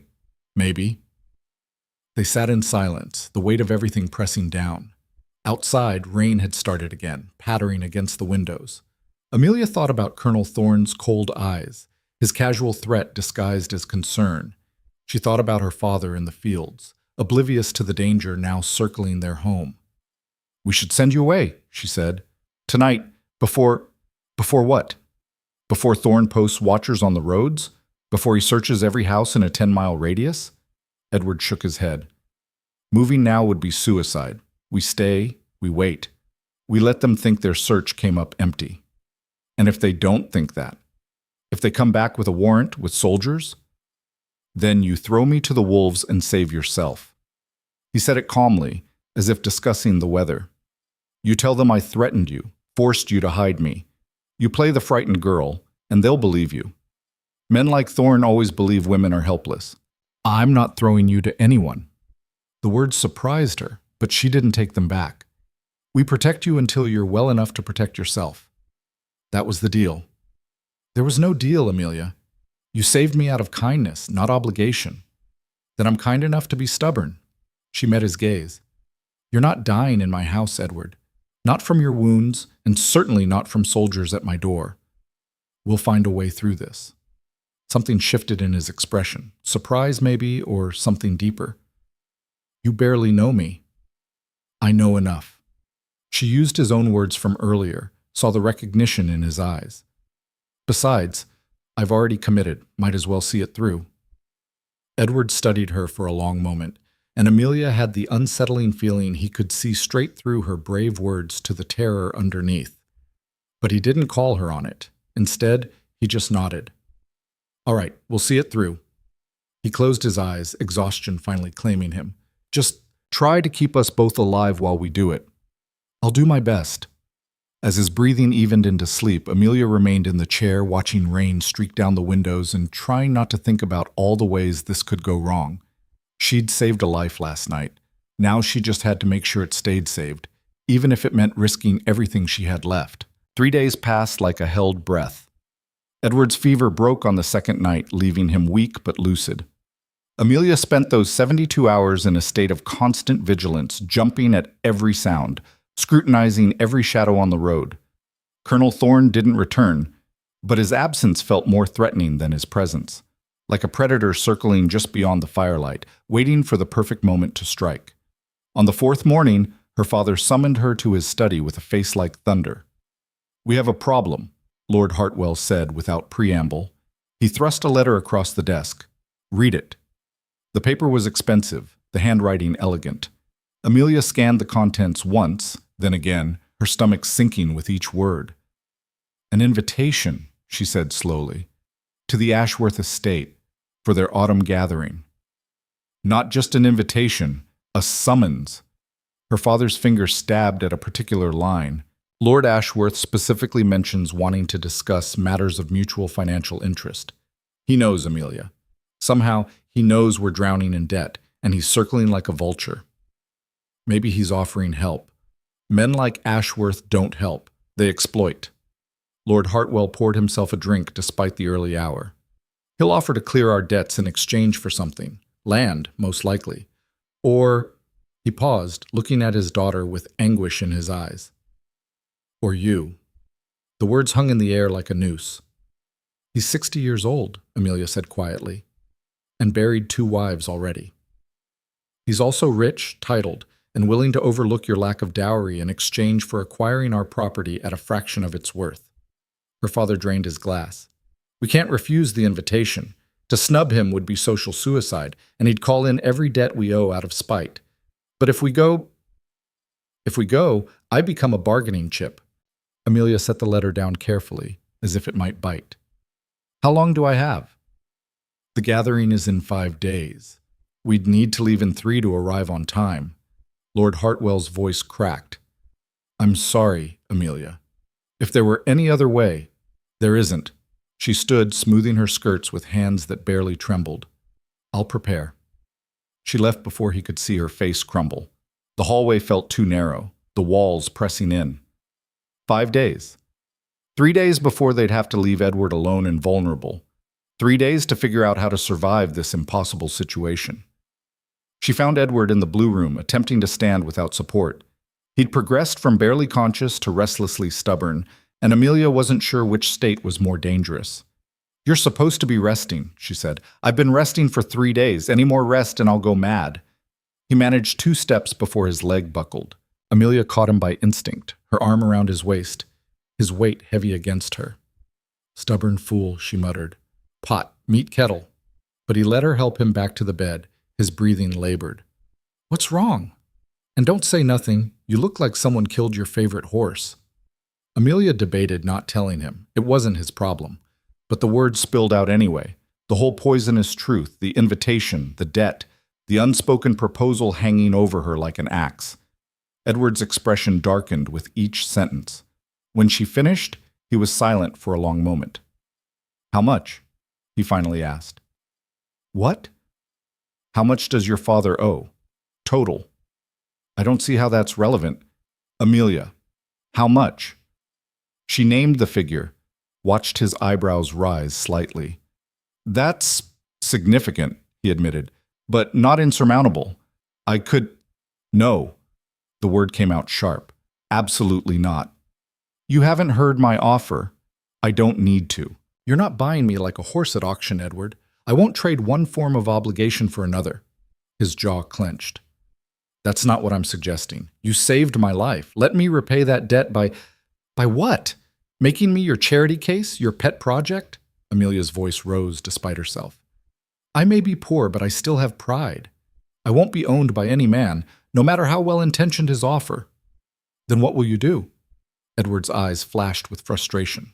A: maybe. They sat in silence, the weight of everything pressing down. Outside, rain had started again, pattering against the windows. Amelia thought about Colonel Thorne's cold eyes, his casual threat disguised as concern. She thought about her father in the fields, oblivious to the danger now circling their home. "We should send you away," she said. "Tonight, before what? Before Thorne posts watchers on the roads? Before he searches every house in a 10-mile radius?" Edward shook his head. "Moving now would be suicide. We stay, we wait. We let them think their search came up empty. And if they don't think that, if they come back with a warrant, with soldiers, then you throw me to the wolves and save yourself." He said it calmly, as if discussing the weather. "You tell them I threatened you, forced you to hide me. You play the frightened girl, and they'll believe you. Men like Thorne always believe women are helpless. I'm not throwing you to anyone." The words surprised her, but she didn't take them back. "We protect you until you're well enough to protect yourself." That was the deal. "There was no deal, Amelia. You saved me out of kindness, not obligation. Then I'm kind enough to be stubborn." She met his gaze. "You're not dying in my house, Edward. Not from your wounds, and certainly not from soldiers at my door. We'll find a way through this." Something shifted in his expression. Surprise, maybe, or something deeper. "You barely know me." "I know enough." She used his own words from earlier, saw the recognition in his eyes. "Besides, I've already committed, might as well see it through." Edward studied her for a long moment, and Amelia had the unsettling feeling he could see straight through her brave words to the terror underneath. But he didn't call her on it. Instead, he just nodded. "All right, we'll see it through." He closed his eyes, exhaustion finally claiming him. "Just try to keep us both alive while we do it." "I'll do my best." As his breathing evened into sleep, Amelia remained in the chair, watching rain streak down the windows and trying not to think about all the ways this could go wrong. She'd saved a life last night. Now she just had to make sure it stayed saved, even if it meant risking everything she had left. 3 days passed like a held breath. Edward's fever broke on the second night, leaving him weak but lucid. Amelia spent those 72 hours in a state of constant vigilance, jumping at every sound, scrutinizing every shadow on the road. Colonel Thorne didn't return, but his absence felt more threatening than his presence, like a predator circling just beyond the firelight, waiting for the perfect moment to strike. On the fourth morning, her father summoned her to his study with a face like thunder. "We have a problem," Lord Hartwell said without preamble. He thrust a letter across the desk. "Read it." The paper was expensive, the handwriting elegant. Amelia scanned the contents once, then again, her stomach sinking with each word. "An invitation," she said slowly, "to the Ashworth estate for their autumn gathering. Not just an invitation, a summons." Her father's finger stabbed at a particular line. "Lord Ashworth specifically mentions wanting to discuss matters of mutual financial interest. He knows, Amelia. Somehow, he knows we're drowning in debt, and he's circling like a vulture. Maybe he's offering help. Men like Ashworth don't help. They exploit." Lord Hartwell poured himself a drink despite the early hour. "He'll offer to clear our debts in exchange for something. Land, most likely. Or," he paused, looking at his daughter with anguish in his eyes. "Or you." The words hung in the air like a noose. "He's 60 years old," Amelia said quietly, "and buried 2 wives already. He's also rich, titled, and willing to overlook your lack of dowry in exchange for acquiring our property at a fraction of its worth." Her father drained his glass. "We can't refuse the invitation. To snub him would be social suicide, and he'd call in every debt we owe out of spite. But if we go, I become a bargaining chip." Amelia set the letter down carefully, as if it might bite. "How long do I have?" "The gathering is in 5 days. We'd need to leave in 3 to arrive on time." Lord Hartwell's voice cracked. "I'm sorry, Amelia. If there were any other way—" "There isn't." She stood, smoothing her skirts with hands that barely trembled. "I'll prepare." She left before he could see her face crumble. The hallway felt too narrow, the walls pressing in. 5 days. 3 days before they'd have to leave Edward alone and vulnerable. 3 days to figure out how to survive this impossible situation. She found Edward in the blue room, attempting to stand without support. He'd progressed from barely conscious to restlessly stubborn, and Amelia wasn't sure which state was more dangerous. "You're supposed to be resting," she said. "I've been resting for 3 days. Any more rest and I'll go mad." He managed 2 steps before his leg buckled. Amelia caught him by instinct, her arm around his waist, his weight heavy against her. "Stubborn fool," she muttered. "Pot, meet kettle." But he let her help him back to the bed, his breathing labored. "What's wrong? And don't say nothing. You look like someone killed your favorite horse." Amelia debated not telling him. It wasn't his problem. But the words spilled out anyway. The whole poisonous truth, the invitation, the debt, the unspoken proposal hanging over her like an axe. Edward's expression darkened with each sentence. When she finished, he was silent for a long moment. "How much?" he finally asked. "What?" "How much does your father owe? Total." "I don't see how that's relevant." "Amelia, how much?" She named the figure, watched his eyebrows rise slightly. "That's significant," he admitted, "but not insurmountable. I could—" "No." The word came out sharp. "Absolutely not. You haven't heard my offer. I don't need to." "You're not buying me like a horse at auction, Edward. I won't trade one form of obligation for another." His jaw clenched. "That's not what I'm suggesting. You saved my life. Let me repay that debt by what? Making me your charity case, your pet project?" Amelia's voice rose despite herself. "I may be poor, but I still have pride. I won't be owned by any man, no matter how well-intentioned his offer." "Then what will you do?" Edward's eyes flashed with frustration.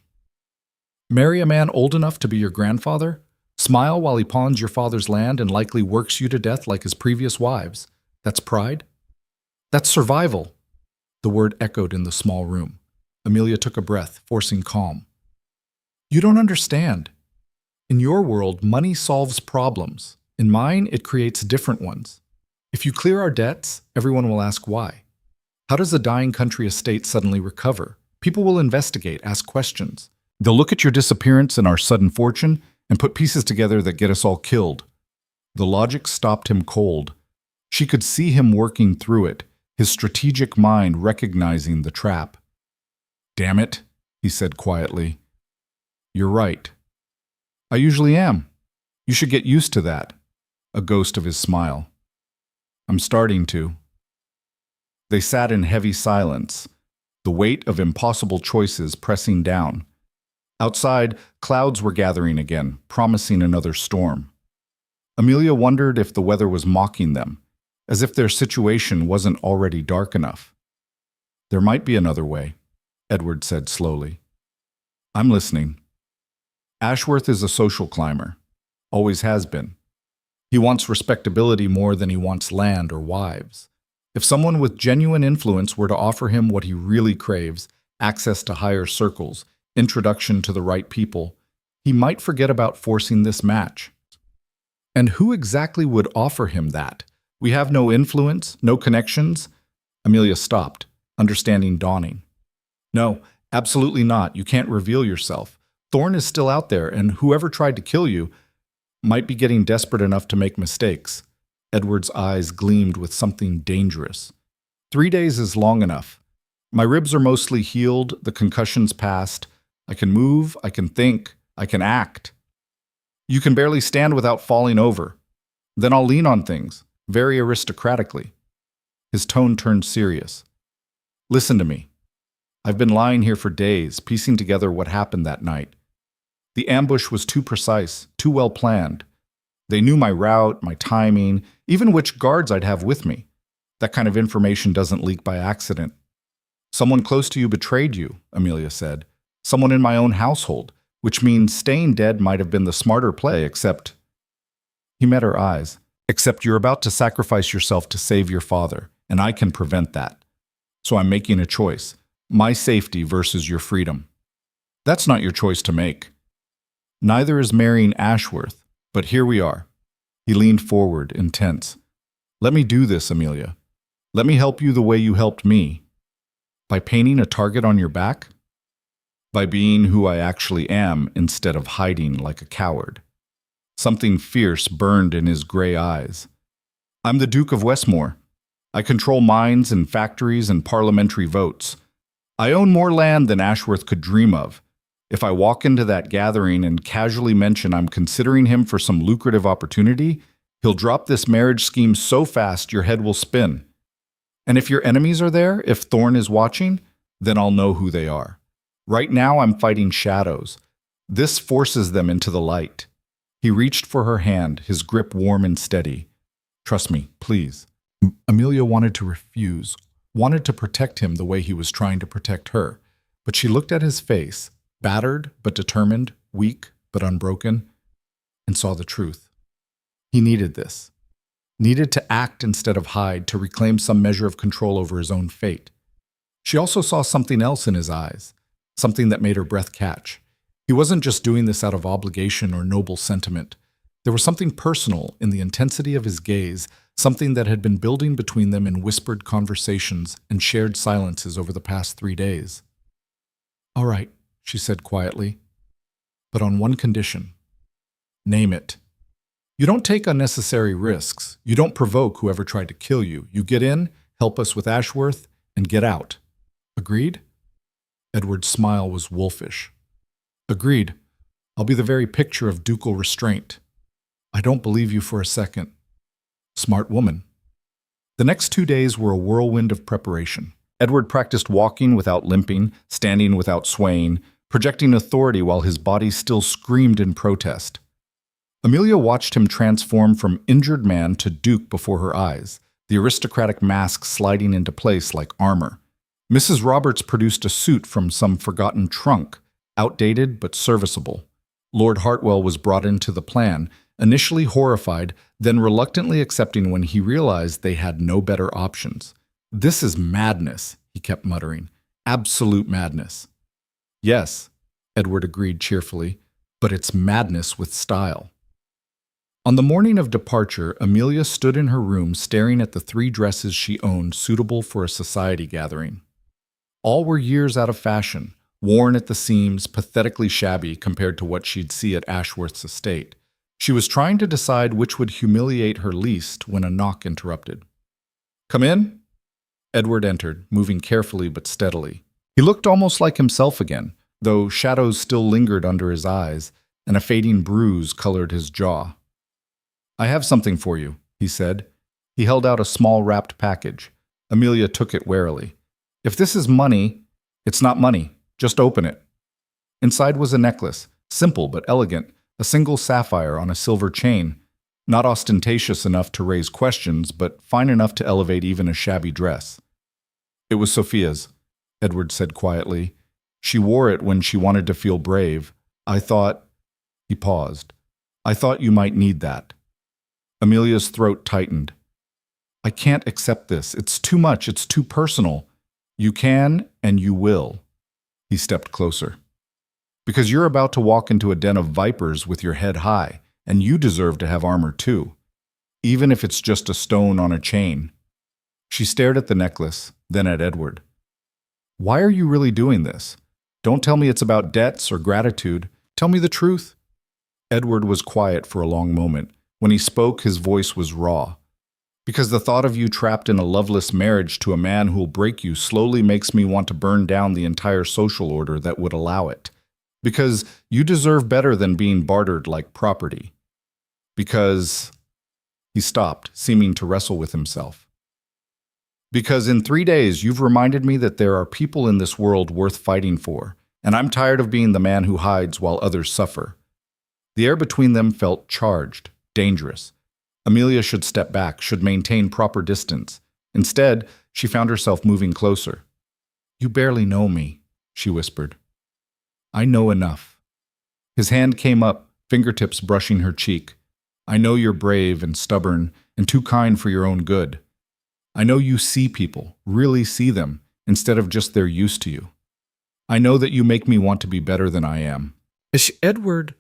A: "Marry a man old enough to be your grandfather? Smile while he pawns your father's land and likely works you to death like his previous wives? That's pride? That's survival." The word echoed in the small room. Amelia took a breath, forcing calm. "You don't understand. In your world, money solves problems. In mine, it creates different ones. If you clear our debts, everyone will ask why. How does a dying country estate suddenly recover? People will investigate, ask questions. They'll look at your disappearance and our sudden fortune and put pieces together that get us all killed." The logic stopped him cold. She could see him working through it, his strategic mind recognizing the trap. "Damn it," he said quietly. "You're right. I usually am. You should get used to that." A ghost of his smile. "I'm starting to." They sat in heavy silence, the weight of impossible choices pressing down. Outside, clouds were gathering again, promising another storm. Amelia wondered if the weather was mocking them, as if their situation wasn't already dark enough. "There might be another way," Edward said slowly. "I'm listening." "Ashworth is a social climber. Always has been. He wants respectability more than he wants land or wives. If someone with genuine influence were to offer him what he really craves, access to higher circles, introduction to the right people, he might forget about forcing this match." "And who exactly would offer him that? We have no influence, no connections?" Amelia stopped, understanding dawning. "No, absolutely not. You can't reveal yourself. Thorn is still out there, and whoever tried to kill you might be getting desperate enough to make mistakes." Edward's eyes gleamed with something dangerous. 3 days is long enough. My ribs are mostly healed, the concussion's passed. I can move, I can think, I can act. You can barely stand without falling over. Then I'll lean on things, very aristocratically. His tone turned serious. "Listen to me. I've been lying here for days, piecing together what happened that night. The ambush was too precise, too well planned. They knew my route, my timing, even which guards I'd have with me. That kind of information doesn't leak by accident. Someone close to you betrayed you," Amelia said. "Someone in my own household, which means staying dead might have been the smarter play, except—" He met her eyes. "Except you're about to sacrifice yourself to save your father, and I can prevent that. So I'm making a choice. My safety versus your freedom. That's not your choice to make. Neither is marrying Ashworth, but here we are." He leaned forward, intense. "Let me do this, Amelia. Let me help you the way you helped me. By painting a target on your back? By being who I actually am instead of hiding like a coward." Something fierce burned in his gray eyes. "I'm the Duke of Westmore. I control mines and factories and parliamentary votes. I own more land than Ashworth could dream of. If I walk into that gathering and casually mention I'm considering him for some lucrative opportunity, He'll drop this marriage scheme so fast your head will spin. And if your enemies are there, if Thorne is watching, then I'll know who they are. Right now I'm fighting shadows. This forces them into the light." He reached for her hand, his grip warm and steady. "Trust me, please." Amelia wanted to refuse, wanted to protect him the way he was trying to protect her. But she looked at his face, battered but determined, weak but unbroken, and saw the truth. He needed this. Needed to act instead of hide, to reclaim some measure of control over his own fate. She also saw something else in his eyes, something that made her breath catch. He wasn't just doing this out of obligation or noble sentiment. There was something personal in the intensity of his gaze, something that had been building between them in whispered conversations and shared silences over the past 3 days. "All right," she said quietly, "but on one condition. Name it. You don't take unnecessary risks. You don't provoke whoever tried to kill you. You get in, help us with Ashworth, and get out. Agreed?" Edward's smile was wolfish. "Agreed. I'll be the very picture of ducal restraint." "I don't believe you for a second." "Smart woman." The next 2 days were a whirlwind of preparation. Edward practiced walking without limping, standing without swaying, projecting authority while his body still screamed in protest. Amelia watched him transform from injured man to duke before her eyes, the aristocratic mask sliding into place like armor. Mrs. Roberts produced a suit from some forgotten trunk, outdated but serviceable. Lord Hartwell was brought into the plan, initially horrified, then reluctantly accepting when he realized they had no better options. "This is madness," he kept muttering. "Absolute madness." "Yes," Edward agreed cheerfully, "but it's madness with style." On the morning of departure, Amelia stood in her room staring at the 3 dresses she owned suitable for a society gathering. All were years out of fashion, worn at the seams, pathetically shabby compared to what she'd see at Ashworth's estate. She was trying to decide which would humiliate her least when a knock interrupted. "Come in?" Edward entered, moving carefully but steadily. He looked almost like himself again, though shadows still lingered under his eyes, and a fading bruise colored his jaw. "I have something for you," he said. He held out a small wrapped package. Amelia took it warily. "If this is money, it's not money. Just open it." Inside was a necklace, simple but elegant, a single sapphire on a silver chain, not ostentatious enough to raise questions, but fine enough to elevate even a shabby dress. "It was Sophia's," Edward said quietly. "She wore it when she wanted to feel brave. I thought—" He paused. "I thought you might need that." Amelia's throat tightened. "I can't accept this. It's too much. It's too personal." "You can, and you will." He stepped closer. "Because you're about to walk into a den of vipers with your head high, and you deserve to have armor too, even if it's just a stone on a chain." She stared at the necklace, then at Edward. "Why are you really doing this? Don't tell me it's about debts or gratitude. Tell me the truth." Edward was quiet for a long moment. When he spoke, his voice was raw. "Because the thought of you trapped in a loveless marriage to a man who'll break you slowly makes me want to burn down the entire social order that would allow it. Because you deserve better than being bartered like property. Because—" He stopped, seeming to wrestle with himself. "Because in 3 days you've reminded me that there are people in this world worth fighting for, and I'm tired of being the man who hides while others suffer." The air between them felt charged, dangerous. Amelia should step back, should maintain proper distance. Instead, she found herself moving closer. "You barely know me," she whispered. "I know enough." His hand came up, fingertips brushing her cheek. "I know you're brave and stubborn and too kind for your own good. I know you see people, really see them, instead of just they're used to you. I know that you make me want to be better than I am." Edward,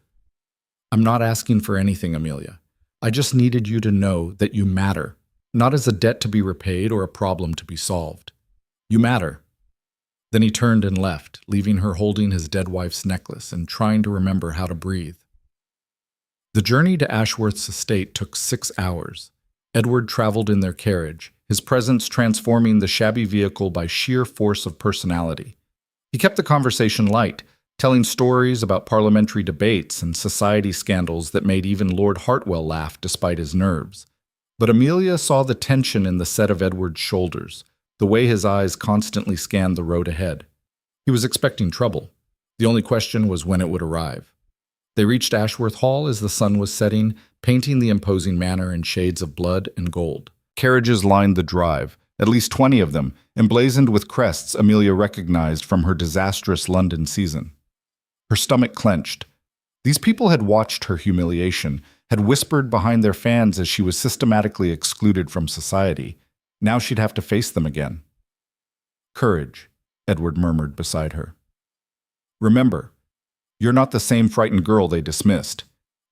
A: "I'm not asking for anything, Amelia. I just needed you to know that you matter, not as a debt to be repaid or a problem to be solved. You matter." Then he turned and left, leaving her holding his dead wife's necklace and trying to remember how to breathe. The journey to Ashworth's estate took 6 hours. Edward traveled in their carriage, his presence transforming the shabby vehicle by sheer force of personality. He kept the conversation light, telling stories about parliamentary debates and society scandals that made even Lord Hartwell laugh despite his nerves. But Amelia saw the tension in the set of Edward's shoulders, the way his eyes constantly scanned the road ahead. He was expecting trouble. The only question was when it would arrive. They reached Ashworth Hall as the sun was setting, painting the imposing manor in shades of blood and gold. Carriages lined the drive, at least 20 of them, emblazoned with crests Amelia recognized from her disastrous London season. Her stomach clenched. These people had watched her humiliation, had whispered behind their fans as she was systematically excluded from society. Now she'd have to face them again. "Courage," Edward murmured beside her. "Remember, you're not the same frightened girl they dismissed.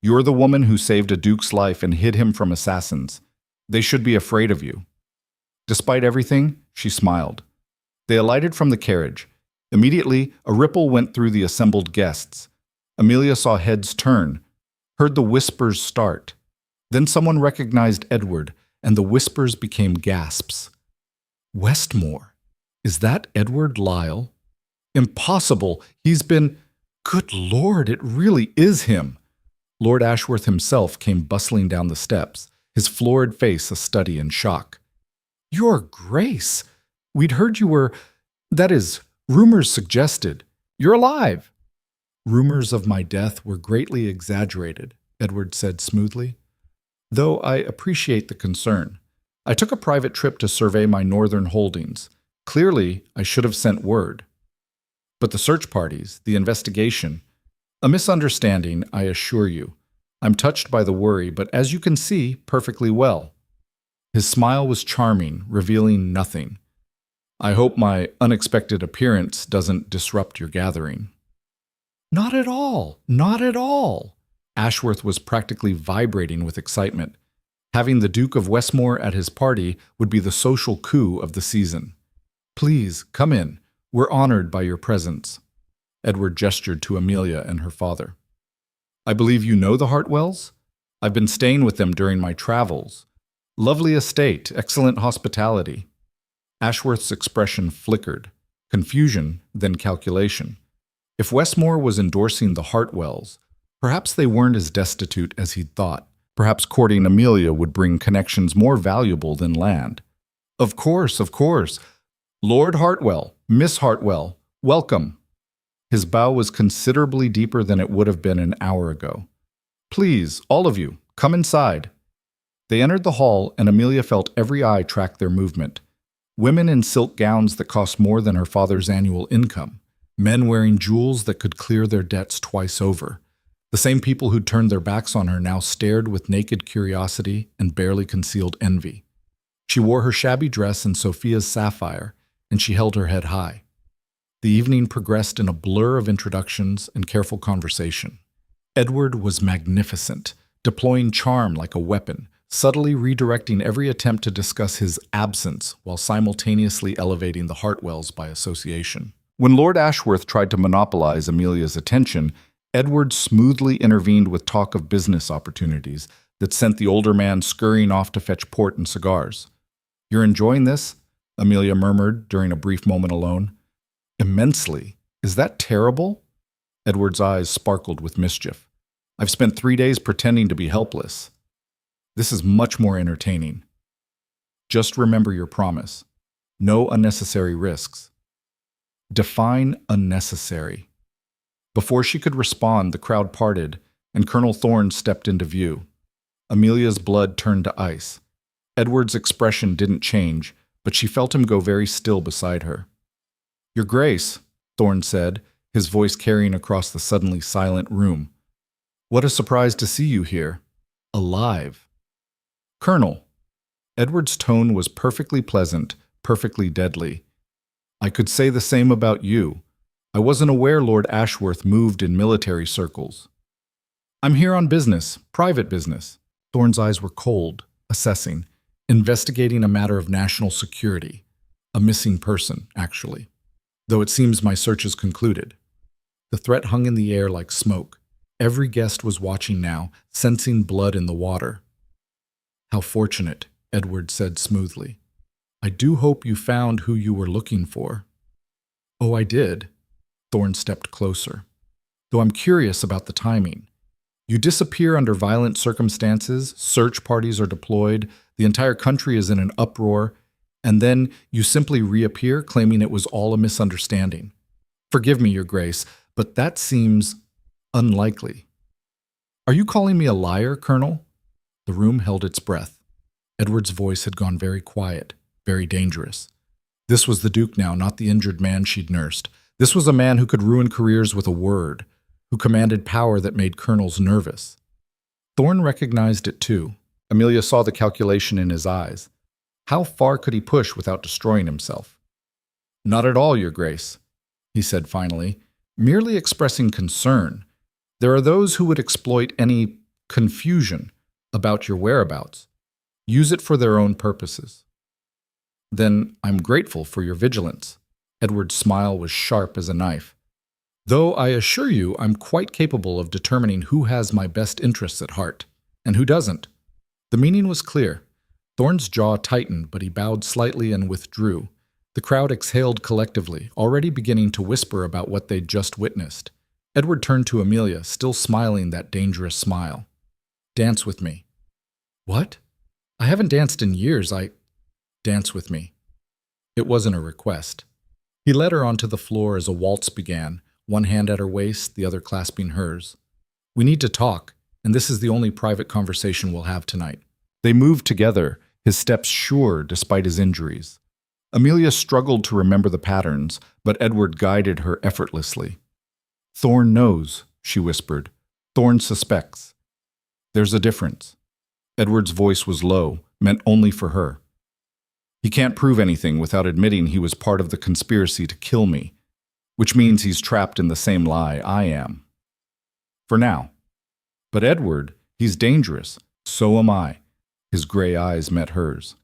A: You're the woman who saved a duke's life and hid him from assassins. They should be afraid of you." Despite everything, she smiled. They alighted from the carriage. Immediately, a ripple went through the assembled guests. Amelia saw heads turn, heard the whispers start. Then someone recognized Edward, and the whispers became gasps. "Westmore? Is that Edward Lyle? Impossible! He's been— Good Lord, it really is him!" Lord Ashworth himself came bustling down the steps, his florid face a study in shock. "Your Grace! We'd heard you were— that is, rumors suggested. You're alive!" "Rumors of my death were greatly exaggerated," Edward said smoothly. "Though I appreciate the concern. I took a private trip to survey my northern holdings. Clearly, I should have sent word. But the search parties, the investigation— a misunderstanding, I assure you. I'm touched by the worry, but as you can see, perfectly well." His smile was charming, revealing nothing. "I hope my unexpected appearance doesn't disrupt your gathering." "Not at all, not at all." Ashworth was practically vibrating with excitement. Having the Duke of Westmore at his party would be the social coup of the season. "Please, come in. We're honored by your presence." Edward gestured to Amelia and her father. "I believe you know the Hartwells? I've been staying with them during my travels. Lovely estate, excellent hospitality." Ashworth's expression flickered. Confusion, then calculation. If Westmore was endorsing the Hartwells, perhaps they weren't as destitute as he'd thought. Perhaps courting Amelia would bring connections more valuable than land. Of course, of course. "Lord Hartwell, Miss Hartwell, welcome." His bow was considerably deeper than it would have been an hour ago. "Please, all of you, come inside." They entered the hall, and Amelia felt every eye track their movement. Women in silk gowns that cost more than her father's annual income. Men wearing jewels that could clear their debts twice over. The same people who'd turned their backs on her now stared with naked curiosity and barely concealed envy. She wore her shabby dress in Sophia's sapphire, and she held her head high. The evening progressed in a blur of introductions and careful conversation. Edward was magnificent, deploying charm like a weapon, subtly redirecting every attempt to discuss his absence while simultaneously elevating the Hartwells by association. When Lord Ashworth tried to monopolize Amelia's attention, Edward smoothly intervened with talk of business opportunities that sent the older man scurrying off to fetch port and cigars. "You're enjoying this?" Amelia murmured during a brief moment alone. "Immensely. Is that terrible?" Edward's eyes sparkled with mischief. "I've spent 3 days pretending to be helpless. This is much more entertaining. Just remember your promise. No unnecessary risks." Define unnecessary. Before she could respond, the crowd parted, and Colonel Thorne stepped into view. Amelia's blood turned to ice. Edward's expression didn't change, but she felt him go very still beside her. "Your Grace," Thorne said, his voice carrying across the suddenly silent room. "What a surprise to see you here. Alive." "Colonel." Edward's tone was perfectly pleasant, perfectly deadly. "I could say the same about you. I wasn't aware Lord Ashworth moved in military circles." "I'm here on business, private business." Thorne's eyes were cold, assessing, investigating a matter of national security. A missing person, actually. Though it seems my search is concluded. The threat hung in the air like smoke. Every guest was watching now, sensing blood in the water. "How fortunate," Edward said smoothly. "I do hope you found who you were looking for." "Oh, I did." Thorne stepped closer. though I'm curious about the timing. You disappear under violent circumstances, search parties are deployed, the entire country is in an uproar, and then you simply reappear claiming it was all a misunderstanding. Forgive me, Your Grace, but that seems unlikely. Are you calling me a liar, Colonel? The room held its breath. Edward's voice had gone very quiet, very dangerous. This was the Duke now, not the injured man she'd nursed. This was a man who could ruin careers with a word, who commanded power that made colonels nervous. Thorne recognized it too. Amelia saw the calculation in his eyes. How far could he push without destroying himself? Not at all, Your Grace, he said finally, merely expressing concern. There are those who would exploit any confusion about your whereabouts, use it for their own purposes. Then I'm grateful for your vigilance. Edward's smile was sharp as a knife. Though I assure you I'm quite capable of determining who has my best interests at heart, and who doesn't. The meaning was clear. Thorne's jaw tightened, but he bowed slightly and withdrew. The crowd exhaled collectively, already beginning to whisper about what they'd just witnessed. Edward turned to Amelia, still smiling that dangerous smile. Dance with me. What? I haven't danced in years. Dance with me. It wasn't a request. He led her onto the floor as a waltz began, one hand at her waist, the other clasping hers. We need to talk, and this is the only private conversation we'll have tonight. They moved together, his steps sure despite his injuries. Amelia struggled to remember the patterns, but Edward guided her effortlessly. Thorne knows, she whispered. Thorne suspects. There's a difference. Edward's voice was low, meant only for her. He can't prove anything without admitting he was part of the conspiracy to kill me, which means he's trapped in the same lie I am. For now. But Edward, he's dangerous. So am I. His gray eyes met hers.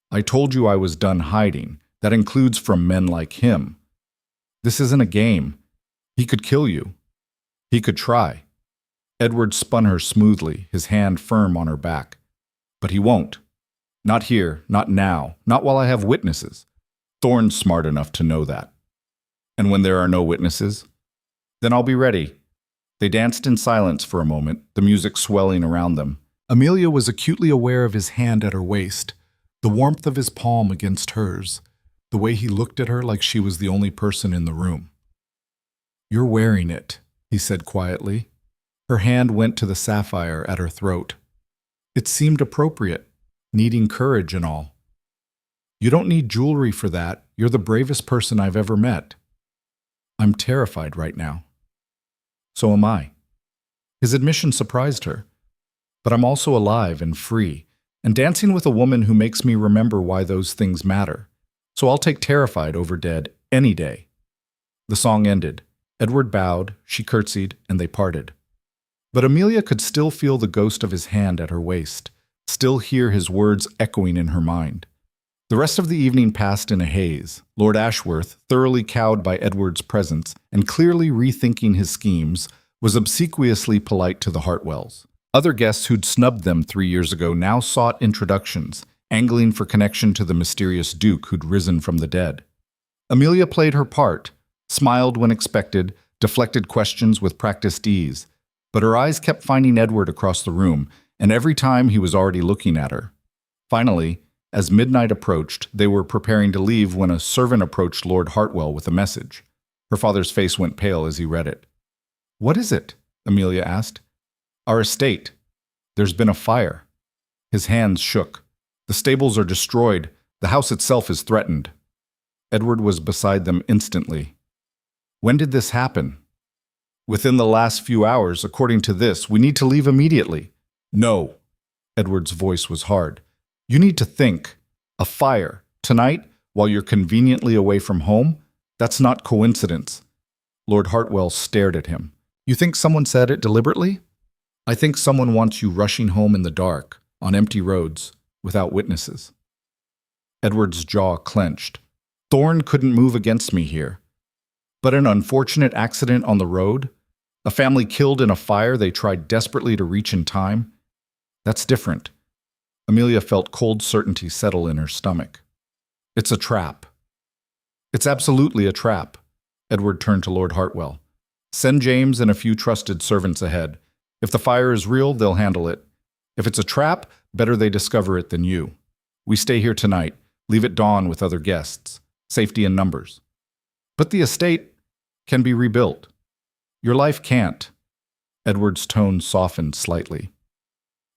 A: I told you I was done hiding. That includes from men like him. This isn't a game. He could kill you. He could try. Edward spun her smoothly, his hand firm on her back. But he won't. Not here, not now, not while I have witnesses. Thorne's smart enough to know that. And when there are no witnesses, then I'll be ready. They danced in silence for a moment, the music swelling around them. Amelia was acutely aware of his hand at her waist, the warmth of his palm against hers, the way he looked at her like she was the only person in the room. You're wearing it, he said quietly. Her hand went to the sapphire at her throat. It seemed appropriate, needing courage and all. You don't need jewelry for that. You're the bravest person I've ever met. I'm terrified right now. So am I. His admission surprised her. But I'm also alive and free, and dancing with a woman who makes me remember why those things matter. So I'll take terrified over dead any day. The song ended. Edward bowed, she curtsied, and they parted. But Amelia could still feel the ghost of his hand at her waist, still hear his words echoing in her mind. The rest of the evening passed in a haze. Lord Ashworth, thoroughly cowed by Edward's presence and clearly rethinking his schemes, was obsequiously polite to the Hartwells. Other guests who'd snubbed them 3 years ago now sought introductions, angling for connection to the mysterious Duke who'd risen from the dead. Amelia played her part, smiled when expected, deflected questions with practiced ease, but her eyes kept finding Edward across the room, and every time he was already looking at her. Finally, as midnight approached, they were preparing to leave when a servant approached Lord Hartwell with a message. Her father's face went pale as he read it. What is it? Amelia asked. Our estate. There's been a fire. His hands shook. The stables are destroyed. The house itself is threatened. Edward was beside them instantly. When did this happen? Within the last few hours, according to this. We need to leave immediately. No. Edward's voice was hard. You need to think. A fire. Tonight, while you're conveniently away from home? That's not coincidence. Lord Hartwell stared at him. You think someone said it deliberately? I think someone wants you rushing home in the dark, on empty roads, without witnesses. Edward's jaw clenched. Thorne couldn't move against me here. But an unfortunate accident on the road? A family killed in a fire they tried desperately to reach in time? That's different. Amelia felt cold certainty settle in her stomach. It's a trap. It's absolutely a trap. Edward turned to Lord Hartwell. Send James and a few trusted servants ahead. If the fire is real, they'll handle it. If it's a trap, better they discover it than you. We stay here tonight, leave at dawn with other guests. Safety in numbers. But the estate can be rebuilt. Your life can't. Edward's tone softened slightly.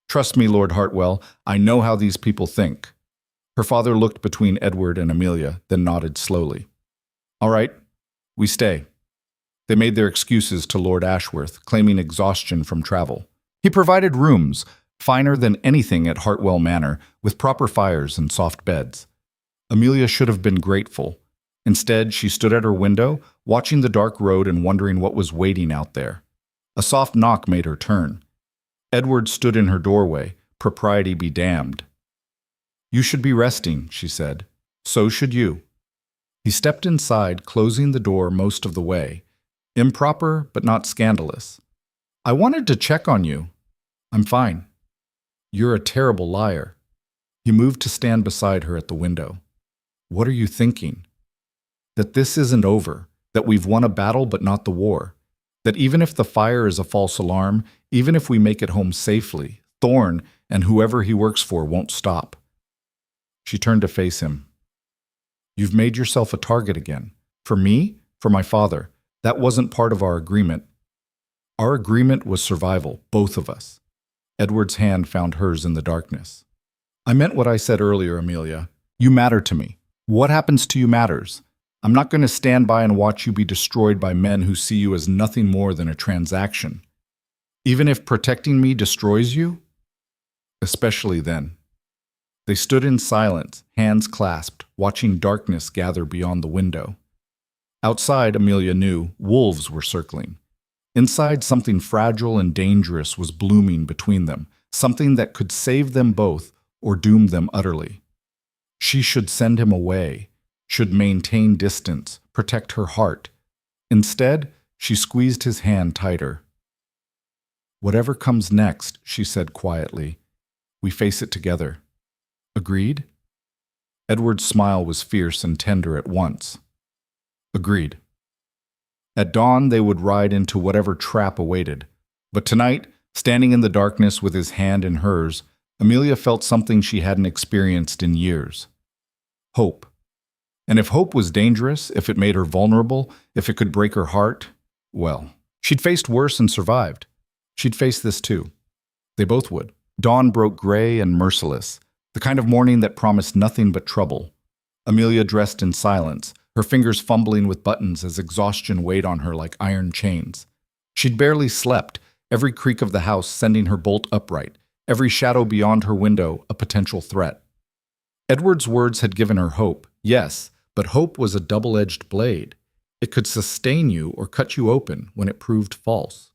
A: Trust me, Lord Hartwell, I know how these people think. Her father looked between Edward and Amelia, then nodded slowly. All right, we stay. They made their excuses to Lord Ashworth, claiming exhaustion from travel. He provided rooms, finer than anything at Hartwell Manor, with proper fires and soft beds. Amelia should have been grateful. Instead, she stood at her window, watching the dark road and wondering what was waiting out there. A soft knock made her turn. Edward stood in her doorway, propriety be damned. You should be resting, she said. So should you. He stepped inside, closing the door most of the way. Improper, but not scandalous. I wanted to check on you. I'm fine. You're a terrible liar. He moved to stand beside her at the window. What are you thinking? That this isn't over, that we've won a battle but not the war, that even if the fire is a false alarm, even if we make it home safely, Thorne and whoever he works for won't stop. She turned to face him. You've made yourself a target again. For me, for my father. That wasn't part of our agreement. Our agreement was survival, both of us. Edward's hand found hers in the darkness. I meant what I said earlier, Amelia. You matter to me. What happens to you matters. I'm not going to stand by and watch you be destroyed by men who see you as nothing more than a transaction. Even if protecting me destroys you? Especially then. They stood in silence, hands clasped, watching darkness gather beyond the window. Outside, Amelia knew, wolves were circling. Inside, something fragile and dangerous was blooming between them, something that could save them both or doom them utterly. She should send him away, should maintain distance, protect her heart. Instead, she squeezed his hand tighter. Whatever comes next, she said quietly, we face it together. Agreed? Edward's smile was fierce and tender at once. Agreed. At dawn, they would ride into whatever trap awaited. But tonight, standing in the darkness with his hand in hers, Amelia felt something she hadn't experienced in years. Hope. And if hope was dangerous, if it made her vulnerable, if it could break her heart, well, she'd faced worse and survived. She'd face this too. They both would. Dawn broke gray and merciless, the kind of morning that promised nothing but trouble. Amelia dressed in silence, her fingers fumbling with buttons as exhaustion weighed on her like iron chains. She'd barely slept, every creak of the house sending her bolt upright, every shadow beyond her window a potential threat. Edward's words had given her hope, yes, but hope was a double-edged blade. It could sustain you or cut you open when it proved false.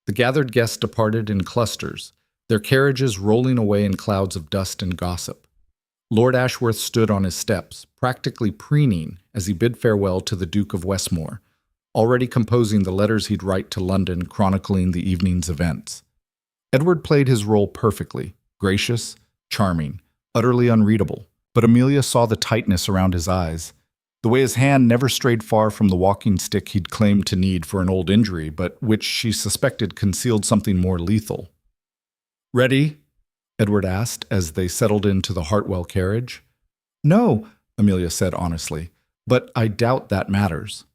A: The gathered guests departed in clusters, their carriages rolling away in clouds of dust and gossip. Lord Ashworth stood on his steps, practically preening as he bid farewell to the Duke of Westmore, already composing the letters he'd write to London chronicling the evening's events. Edward played his role perfectly, gracious, charming, utterly unreadable, but Amelia saw the tightness around his eyes, the way his hand never strayed far from the walking stick he'd claimed to need for an old injury, but which she suspected concealed something more lethal. Ready? Edward asked as they settled into the Hartwell carriage. No, Amelia said honestly, but I doubt that matters.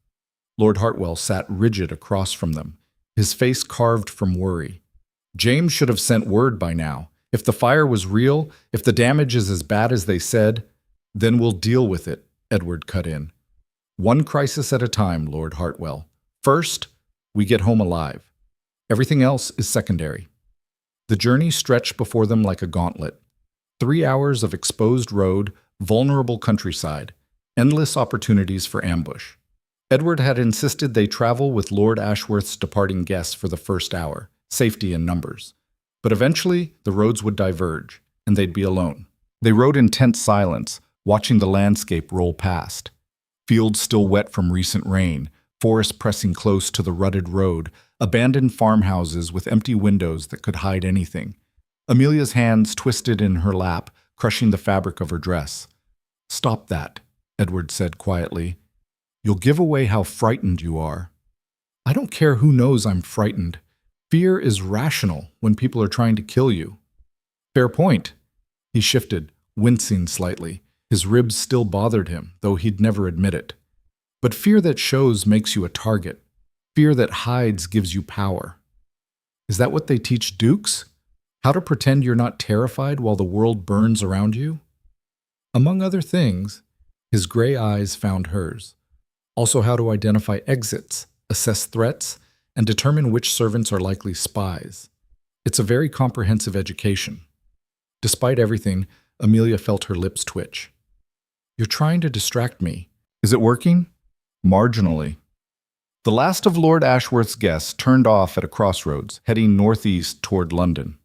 A: Lord Hartwell sat rigid across from them, his face carved from worry. James should have sent word by now. If the fire was real, if the damage is as bad as they said, then we'll deal with it, Edward cut in. One crisis at a time, Lord Hartwell. First, we get home alive. Everything else is secondary. The journey stretched before them like a gauntlet. 3 hours of exposed road, vulnerable countryside, endless opportunities for ambush. Edward had insisted they travel with Lord Ashworth's departing guests for the first hour, safety in numbers. But eventually, the roads would diverge, and they'd be alone. They rode in tense silence, watching the landscape roll past. Fields still wet from recent rain, forests pressing close to the rutted road, abandoned farmhouses with empty windows that could hide anything. Amelia's hands twisted in her lap, crushing the fabric of her dress. Stop that, Edward said quietly. You'll give away how frightened you are. I don't care who knows I'm frightened. Fear is rational when people are trying to kill you. Fair point. He shifted, wincing slightly. His ribs still bothered him, though he'd never admit it. But fear that shows makes you a target. Fear that hides gives you power. Is that what they teach dukes? How to pretend you're not terrified while the world burns around you? Among other things, his gray eyes found hers. Also how to identify exits, assess threats, and determine which servants are likely spies. It's a very comprehensive education. Despite everything, Amelia felt her lips twitch. You're trying to distract me. Is it working? Marginally. The last of Lord Ashworth's guests turned off at a crossroads, heading northeast toward London.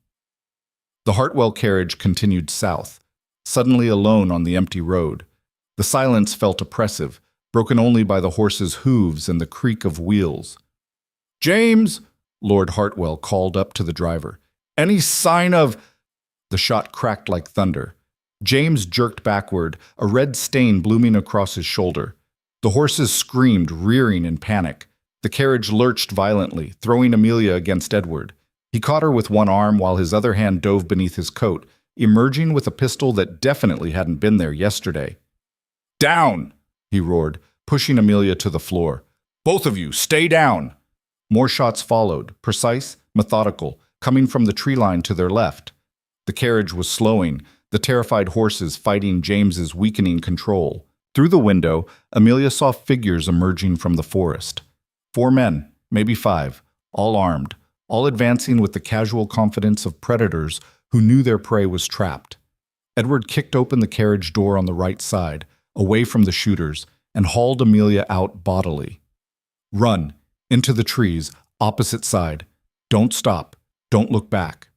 A: The Hartwell carriage continued south, suddenly alone on the empty road. The silence felt oppressive, broken only by the horse's hooves and the creak of wheels. "James!" Lord Hartwell called up to the driver. "Any sign of—" The shot cracked like thunder. James jerked backward, a red stain blooming across his shoulder. The horses screamed, rearing in panic. The carriage lurched violently, throwing Amelia against Edward. He caught her with one arm while his other hand dove beneath his coat, emerging with a pistol that definitely hadn't been there yesterday. "Down!" he roared, pushing Amelia to the floor. "Both of you, stay down!" More shots followed, precise, methodical, coming from the tree line to their left. The carriage was slowing, the terrified horses fighting James's weakening control. Through the window, Amelia saw figures emerging from the forest. 4 men, maybe 5, all armed, all advancing with the casual confidence of predators who knew their prey was trapped. Edward kicked open the carriage door on the right side, away from the shooters, and hauled Amelia out bodily. "Run, into the trees, opposite side. Don't stop, don't look back."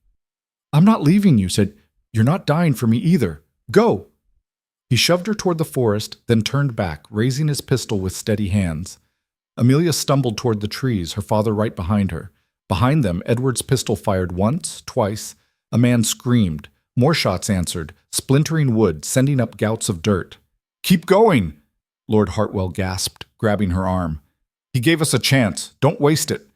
A: "I'm not leaving you," said. "You're not dying for me either. Go!" He shoved her toward the forest, then turned back, raising his pistol with steady hands. Amelia stumbled toward the trees, her father right behind her. Behind them, Edward's pistol fired once, twice. A man screamed. More shots answered, splintering wood, sending up gouts of dirt. "Keep going!" Lord Hartwell gasped, grabbing her arm. "He gave us a chance. Don't waste it."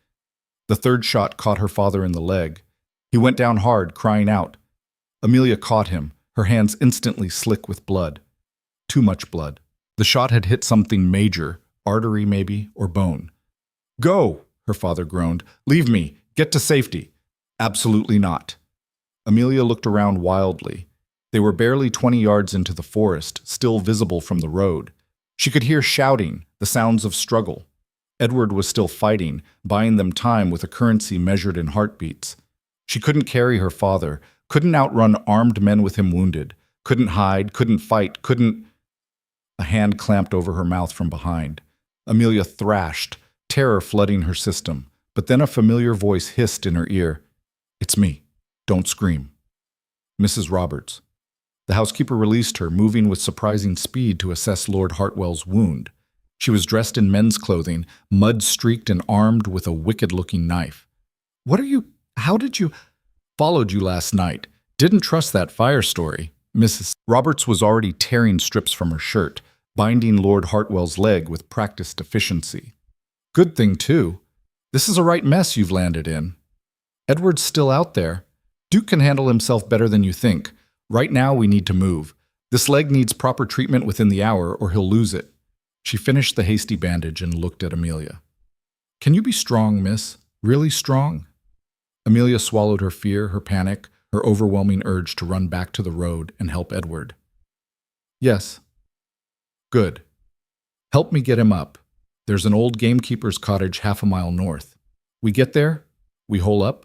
A: The third shot caught her father in the leg. He went down hard, crying out. Amelia caught him, her hands instantly slick with blood. Too much blood. The shot had hit something major, artery maybe, or bone. "Go!" her father groaned. "Leave me. Get to safety." "Absolutely not." Amelia looked around wildly. They were barely 20 yards into the forest, still visible from the road. She could hear shouting, the sounds of struggle. Edward was still fighting, buying them time with a currency measured in heartbeats. She couldn't carry her father, couldn't outrun armed men with him wounded, couldn't hide, couldn't fight, couldn't— A hand clamped over her mouth from behind. Amelia thrashed, terror flooding her system, but then a familiar voice hissed in her ear. "It's me. Don't scream." Mrs. Roberts. The housekeeper released her, moving with surprising speed to assess Lord Hartwell's wound. She was dressed in men's clothing, mud-streaked and armed with a wicked-looking knife. How did you— "Followed you last night. Didn't trust that fire story." Mrs. Roberts was already tearing strips from her shirt, binding Lord Hartwell's leg with practiced efficiency. "Good thing, too. This is a right mess you've landed in. Edward's still out there. Duke can handle himself better than you think. Right now we need to move. This leg needs proper treatment within the hour or he'll lose it." She finished the hasty bandage and looked at Amelia. "Can you be strong, miss? Really strong?" Amelia swallowed her fear, her panic, her overwhelming urge to run back to the road and help Edward. "Yes." "Good. Help me get him up. There's an old gamekeeper's cottage half a mile north. We get there, we hole up,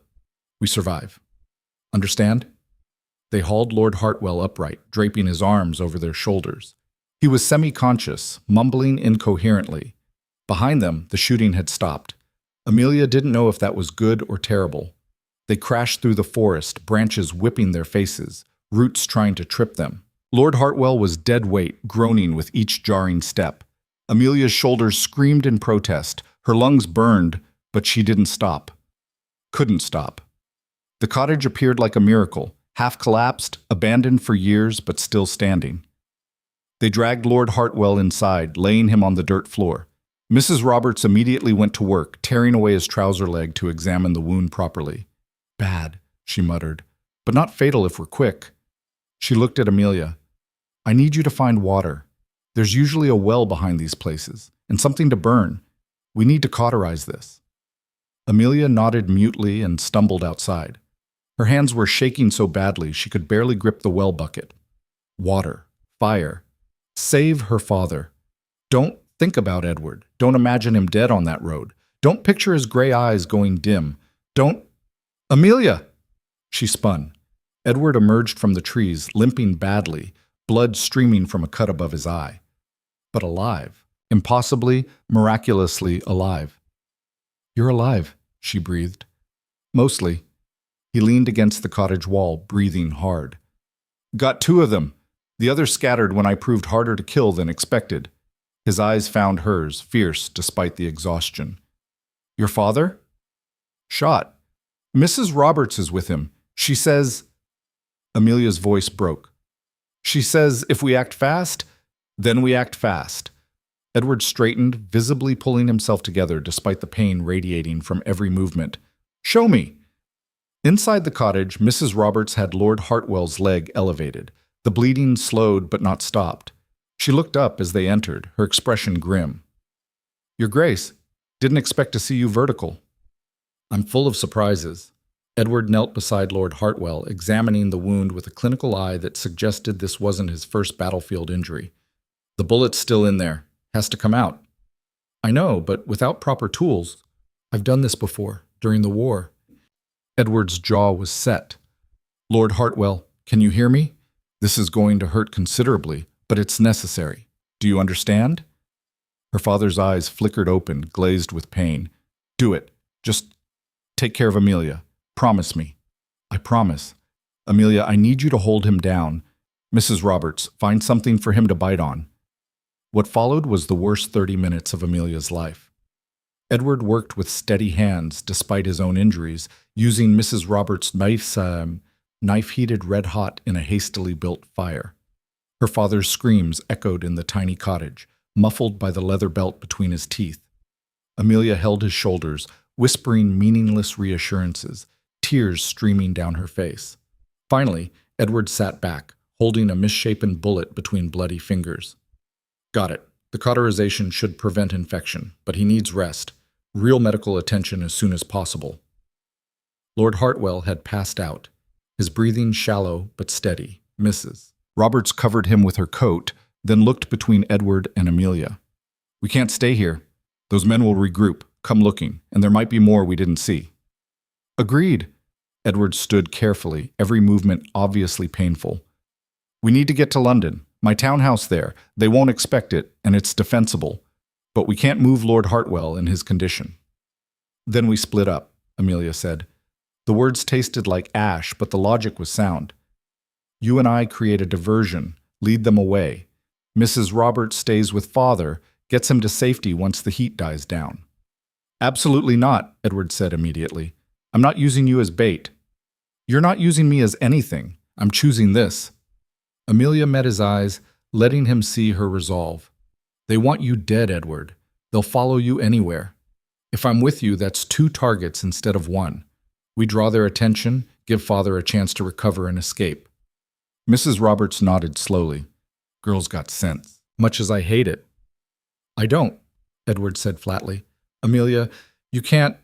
A: we survive. Understand?" They hauled Lord Hartwell upright, draping his arms over their shoulders. He was semi-conscious, mumbling incoherently. Behind them, the shooting had stopped. Amelia didn't know if that was good or terrible. They crashed through the forest, branches whipping their faces, roots trying to trip them. Lord Hartwell was dead weight, groaning with each jarring step. Amelia's shoulders screamed in protest. Her lungs burned, but she didn't stop. Couldn't stop. The cottage appeared like a miracle, half collapsed, abandoned for years, but still standing. They dragged Lord Hartwell inside, laying him on the dirt floor. Mrs. Roberts immediately went to work, tearing away his trouser leg to examine the wound properly. Bad, she muttered, but not fatal if we're quick. She looked at Amelia. I need you to find water. There's usually a well behind these places, and something to burn. We need to cauterize this. Amelia nodded mutely and stumbled outside. Her hands were shaking so badly she could barely grip the well bucket. Water. Fire. Save her father. Don't think about Edward. Don't imagine him dead on that road. Don't picture his gray eyes going dim. Don't... Amelia! She spun. Edward emerged from the trees, limping badly, blood streaming from a cut above his eye. But alive. Impossibly, miraculously alive. You're alive, she breathed. Mostly. He leaned against the cottage wall, breathing hard. Got 2 of them. The other scattered when I proved harder to kill than expected. His eyes found hers, fierce despite the exhaustion. Your father? Shot. Mrs. Roberts is with him. She says... Amelia's voice broke. She says if we act fast, then we act fast. Edward straightened, visibly pulling himself together despite the pain radiating from every movement. Show me! Inside the cottage, Mrs. Roberts had Lord Hartwell's leg elevated. The bleeding slowed but not stopped. She looked up as they entered, her expression grim. Your Grace, didn't expect to see you vertical. I'm full of surprises. Edward knelt beside Lord Hartwell, examining the wound with a clinical eye that suggested this wasn't his first battlefield injury. The bullet's still in there. Has to come out. I know, but without proper tools. I've done this before, during the war. Edward's jaw was set. Lord Hartwell, can you hear me? This is going to hurt considerably, but it's necessary. Do you understand? Her father's eyes flickered open, glazed with pain. Do it. Just take care of Amelia. Promise me. I promise. Amelia, I need you to hold him down. Mrs. Roberts, find something for him to bite on. What followed was the worst 30 minutes of Amelia's life. Edward worked with steady hands, despite his own injuries, using Mrs. Roberts' knife heated red hot in a hastily built fire. Her father's screams echoed in the tiny cottage, muffled by the leather belt between his teeth. Amelia held his shoulders, whispering meaningless reassurances, tears streaming down her face. Finally, Edward sat back, holding a misshapen bullet between bloody fingers. Got it. The cauterization should prevent infection, but he needs rest. Real medical attention as soon as possible. Lord Hartwell had passed out, his breathing shallow but steady. Mrs. Roberts covered him with her coat, then looked between Edward and Amelia. We can't stay here. Those men will regroup, come looking, and there might be more we didn't see. Agreed. Edward stood carefully, every movement obviously painful. We need to get to London. My townhouse there. They won't expect it, and it's defensible. But we can't move Lord Hartwell in his condition. Then we split up, Amelia said. The words tasted like ash, but the logic was sound. You and I create a diversion, lead them away. Mrs. Roberts stays with father, gets him to safety once the heat dies down. Absolutely not, Edward said immediately. I'm not using you as bait. You're not using me as anything. I'm choosing this. Amelia met his eyes, letting him see her resolve. They want you dead, Edward. They'll follow you anywhere. If I'm with you, that's 2 targets instead of 1. We draw their attention, give father a chance to recover and escape. Mrs. Roberts nodded slowly. Girl's got sense. Much as I hate it. I don't, Edward said flatly. Amelia, you can't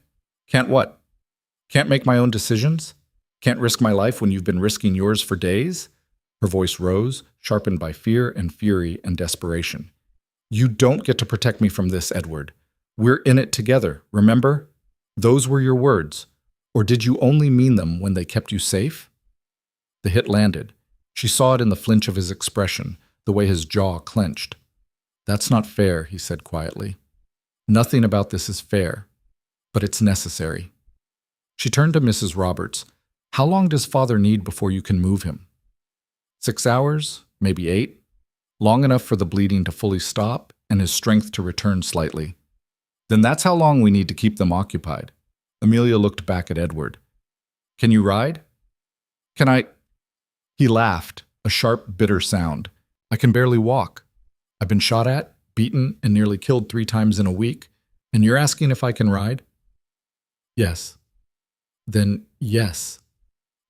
A: what? Can't make my own decisions? Can't risk my life when you've been risking yours for days? Her voice rose, sharpened by fear and fury and desperation. You don't get to protect me from this, Edward. We're in it together, remember? Those were your words. Or did you only mean them when they kept you safe? The hit landed. She saw it in the flinch of his expression, the way his jaw clenched. That's not fair, he said quietly. Nothing about this is fair, but it's necessary. She turned to Mrs. Roberts. How long does father need before you can move him? 6 hours, maybe 8. Long enough for the bleeding to fully stop and his strength to return slightly. Then that's how long we need to keep them occupied. Amelia looked back at Edward. Can you ride? Can I? He laughed, a sharp, bitter sound. I can barely walk. I've been shot at,
B: beaten and nearly killed 3 times in a week, and you're asking if I can ride? Yes. Then yes,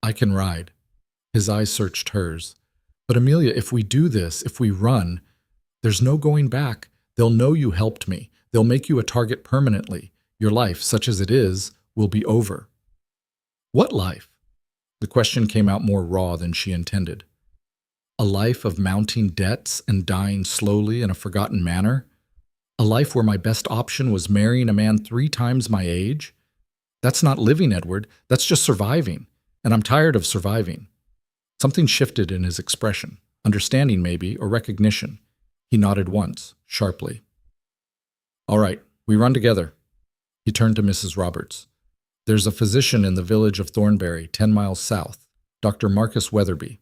B: I can ride. His eyes searched hers. But Amelia, if we do this, if we run, there's no going back. They'll know you helped me. They'll make you a target permanently. Your life, such as it is, will be over. What life? The question came out more raw than she intended. A life of mounting debts and dying slowly in a forgotten manner? A life where my best option was marrying a man 3 times my age? That's not living, Edward. That's just surviving. And I'm tired of surviving. Something shifted in his expression. Understanding, maybe, or recognition. He nodded once, sharply. All right, we run together. He turned to Mrs. Roberts. There's a physician in the village of Thornbury, 10 miles south, Dr. Marcus Weatherby.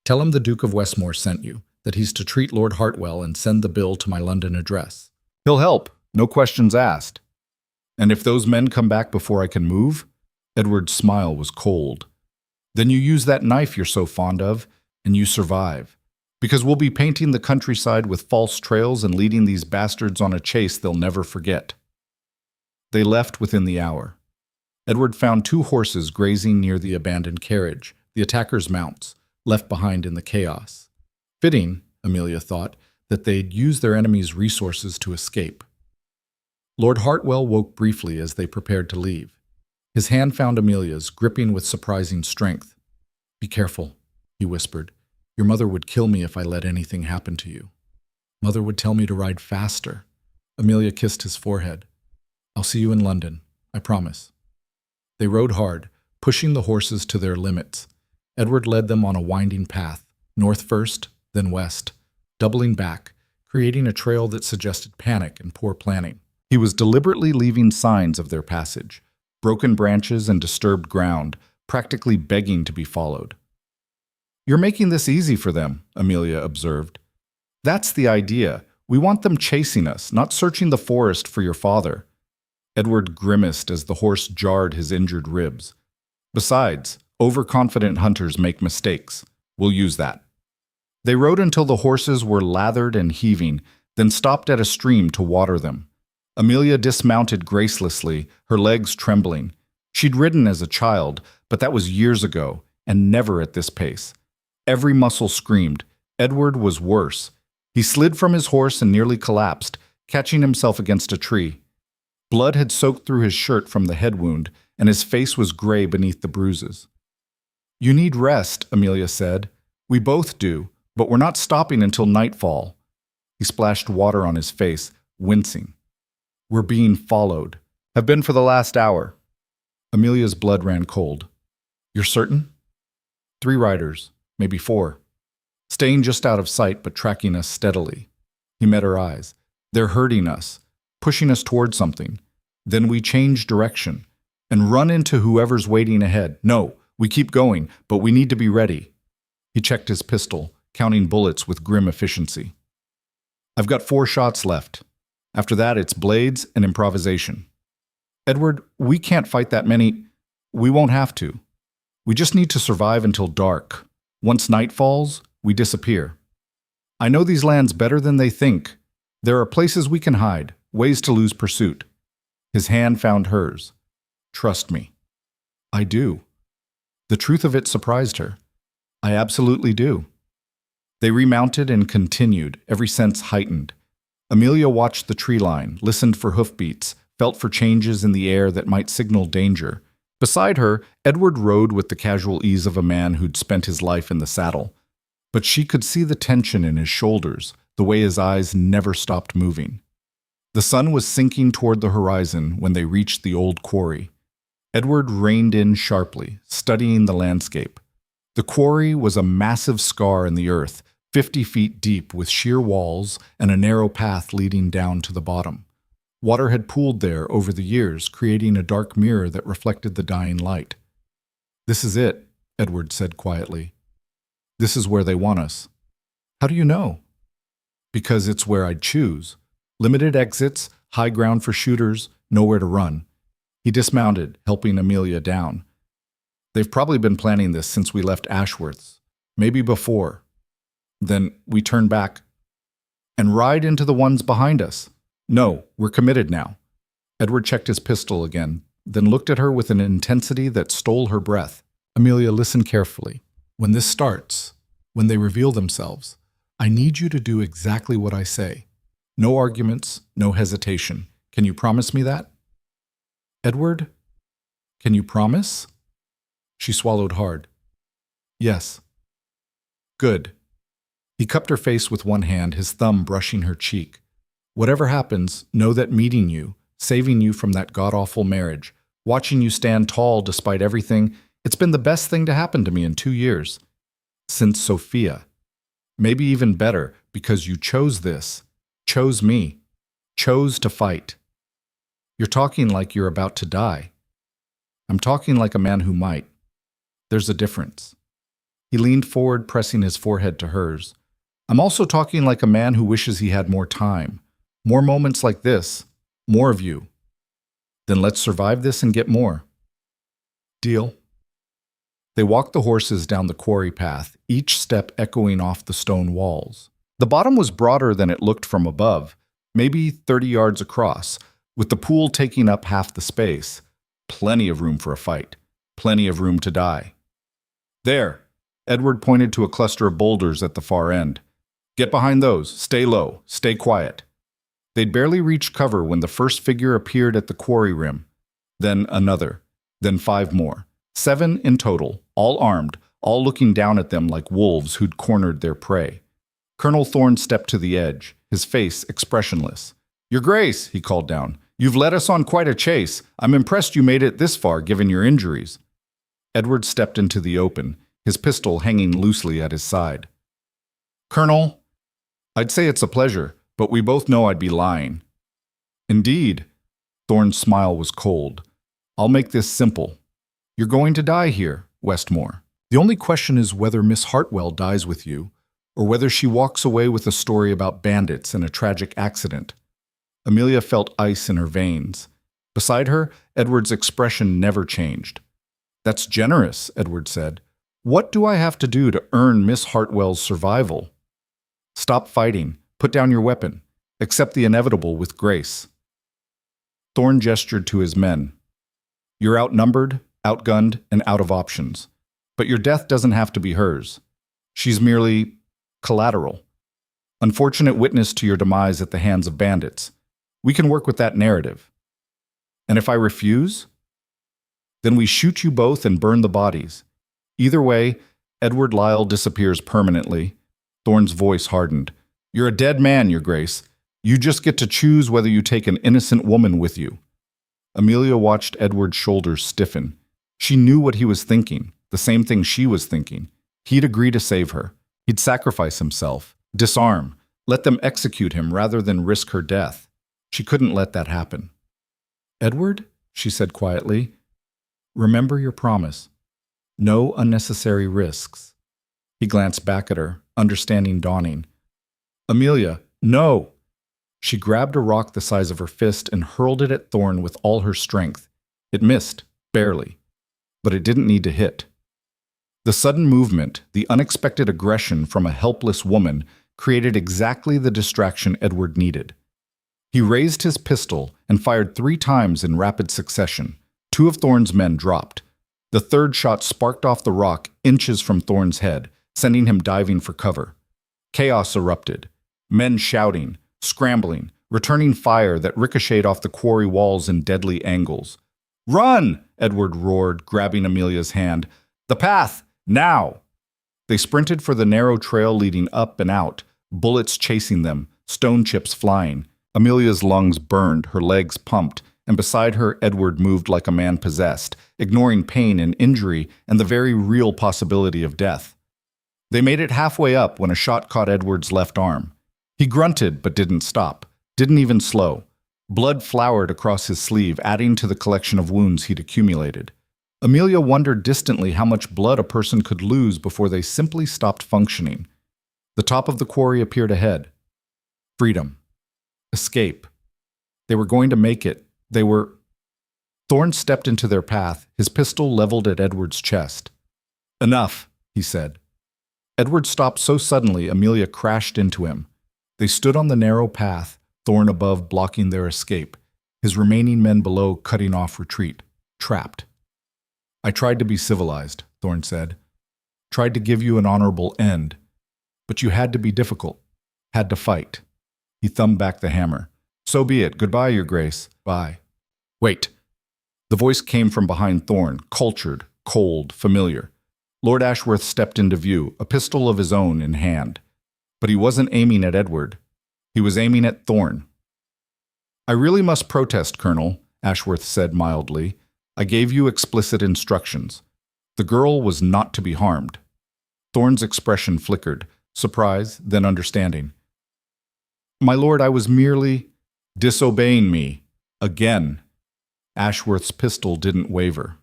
B: Tell him the Duke of Westmore sent you, that he's to treat Lord Hartwell and send the bill to my London address.
A: He'll help, no questions asked. And if those men come back before I can move? Edward's smile was cold. Then you use that knife you're so fond of, and you survive. Because we'll be painting the countryside with false trails and leading these bastards on a chase they'll never forget. They left within the hour. Edward found 2 horses grazing near the abandoned carriage, the attackers' mounts, left behind in the chaos. Fitting, Amelia thought, that they'd use their enemies' resources to escape. Lord Hartwell woke briefly as they prepared to leave. His hand found Amelia's, gripping with surprising strength. Be careful, he whispered. Your mother would kill me if I let anything happen to you. Mother would tell me to ride faster. Amelia kissed his forehead. I'll see you in London, I promise. They rode hard, pushing the horses to their limits. Edward led them on a winding path, north first, then west, doubling back, creating a trail that suggested panic and poor planning. He was deliberately leaving signs of their passage, broken branches and disturbed ground, practically begging to be followed. You're making this easy for them, Amelia observed. That's the idea. We want them chasing us, not searching the forest for your father. Edward grimaced as the horse jarred his injured ribs. Besides, overconfident hunters make mistakes. We'll use that. They rode until the horses were lathered and heaving, then stopped at a stream to water them. Amelia dismounted gracelessly, her legs trembling. She'd ridden as a child, but that was years ago, and never at this pace. Every muscle screamed. Edward was worse. He slid from his horse and nearly collapsed, catching himself against a tree. Blood had soaked through his shirt from the head wound, and his face was gray beneath the bruises. You need rest, Amelia said. We both do, but we're not stopping until nightfall. He splashed water on his face, wincing. We're being followed. Have been for the last hour. Amelia's blood ran cold. You're certain? 3 riders, maybe 4. Staying just out of sight but tracking us steadily. He met her eyes. They're hurting us, pushing us toward something. Then we change direction and run into whoever's waiting ahead. No, we keep going, but we need to be ready. He checked his pistol, counting bullets with grim efficiency. I've got 4 shots left. After that, it's blades and improvisation. Edward, we can't fight that many. We won't have to. We just need to survive until dark. Once night falls, we disappear. I know these lands better than they think. There are places we can hide, ways to lose pursuit. His hand found hers. Trust me. I do. The truth of it surprised her. I absolutely do. They remounted and continued, every sense heightened. Amelia watched the tree line, listened for hoofbeats, felt for changes in the air that might signal danger. Beside her, Edward rode with the casual ease of a man who'd spent his life in the saddle. But she could see the tension in his shoulders, the way his eyes never stopped moving. The sun was sinking toward the horizon when they reached the old quarry. Edward reined in sharply, studying the landscape. The quarry was a massive scar in the earth, 50 feet deep with sheer walls and a narrow path leading down to the bottom. Water had pooled there over the years, creating a dark mirror that reflected the dying light. This is it, Edward said quietly. This is where they want us. How do you know? Because it's where I'd choose. Limited exits, high ground for shooters, nowhere to run. He dismounted, helping Amelia down. They've probably been planning this since we left Ashworth's, maybe before. Then we turned back. And ride into the ones behind us. No, we're committed now. Edward checked his pistol again, then looked at her with an intensity that stole her breath. Amelia, listen carefully. When this starts, when they reveal themselves, I need you to do exactly what I say. No arguments, no hesitation. Can you promise me that? Edward, can you promise? She swallowed hard. Yes. Good. He cupped her face with one hand, his thumb brushing her cheek. Whatever happens, know that meeting you, saving you from that god-awful marriage, watching you stand tall despite everything, it's been the best thing to happen to me in 2 years. Since Sophia. Maybe even better, because you chose this, chose me, chose to fight. You're talking like you're about to die. I'm talking like a man who might. There's a difference. He leaned forward, pressing his forehead to hers. I'm also talking like a man who wishes he had more time, more moments like this, more of you. Then let's survive this and get more. Deal? They walked the horses down the quarry path, each step echoing off the stone walls. The bottom was broader than it looked from above, maybe 30 yards across, with the pool taking up half the space. Plenty of room for a fight, plenty of room to die. There, Edward pointed to a cluster of boulders at the far end. Get behind those, stay low, stay quiet. They'd barely reached cover when the first figure appeared at the quarry rim. Then another, then 5 more. 7 in total, all armed, all looking down at them like wolves who'd cornered their prey. Colonel Thorne stepped to the edge, his face expressionless. Your Grace, he called down, you've led us on quite a chase. I'm impressed you made it this far given your injuries. Edward stepped into the open, his pistol hanging loosely at his side. Colonel, I'd say it's a pleasure, but we both know I'd be lying. Indeed. Thorne's smile was cold. I'll make this simple. You're going to die here, Westmore. The only question is whether Miss Hartwell dies with you, or whether she walks away with a story about bandits and a tragic accident. Amelia felt ice in her veins. Beside her, Edward's expression never changed. That's generous, Edward said. What do I have to do to earn Miss Hartwell's survival? Stop fighting. Put down your weapon. Accept the inevitable with grace. Thorne gestured to his men. You're outnumbered, outgunned, and out of options. But your death doesn't have to be hers. She's merely collateral. Unfortunate witness to your demise at the hands of bandits. We can work with that narrative. And if I refuse? Then we shoot you both and burn the bodies. Either way, Edward Lyle disappears permanently. Thorne's voice hardened. You're a dead man, Your Grace. You just get to choose whether you take an innocent woman with you. Amelia watched Edward's shoulders stiffen. She knew what he was thinking, the same thing she was thinking. He'd agree to save her. He'd sacrifice himself, disarm, let them execute him rather than risk her death. She couldn't let that happen. Edward, she said quietly, remember your promise. No unnecessary risks. He glanced back at her, understanding dawning. Amelia, no! She grabbed a rock the size of her fist and hurled it at Thorne with all her strength. It missed, barely. But it didn't need to hit. The sudden movement, the unexpected aggression from a helpless woman, created exactly the distraction Edward needed. He raised his pistol and fired 3 times in rapid succession. 2 of Thorne's men dropped. The third shot sparked off the rock inches from Thorne's head, sending him diving for cover. Chaos erupted. Men shouting, scrambling, returning fire that ricocheted off the quarry walls in deadly angles. Run! Edward roared, grabbing Amelia's hand. The path! Now! They sprinted for the narrow trail leading up and out, bullets chasing them, stone chips flying. Amelia's lungs burned, her legs pumped, and beside her Edward moved like a man possessed, ignoring pain and injury and the very real possibility of death. They made it halfway up when a shot caught Edward's left arm. He grunted but didn't stop, didn't even slow. Blood flowered across his sleeve, adding to the collection of wounds he'd accumulated. Amelia wondered distantly how much blood a person could lose before they simply stopped functioning. The top of the quarry appeared ahead. Freedom. Escape. They were going to make it. They were... Thorne stepped into their path, his pistol leveled at Edward's chest. Enough, he said. Edward stopped so suddenly Amelia crashed into him. They stood on the narrow path, Thorn above blocking their escape, his remaining men below cutting off retreat, trapped. I tried to be civilized, Thorn said. Tried to give you an honorable end. But you had to be difficult. Had to fight. He thumbed back the hammer. So be it. Goodbye, Your Grace. Bye. Wait. The voice came from behind Thorn, cultured, cold, familiar. Lord Ashworth stepped into view, a pistol of his own in hand. But he wasn't aiming at Edward. He was aiming at Thorn. I really must protest, Colonel, Ashworth said mildly. I gave you explicit instructions. The girl was not to be harmed. Thorn's expression flickered, surprise, then understanding. My lord, I was merely disobeying me. Again. Ashworth's pistol didn't waver.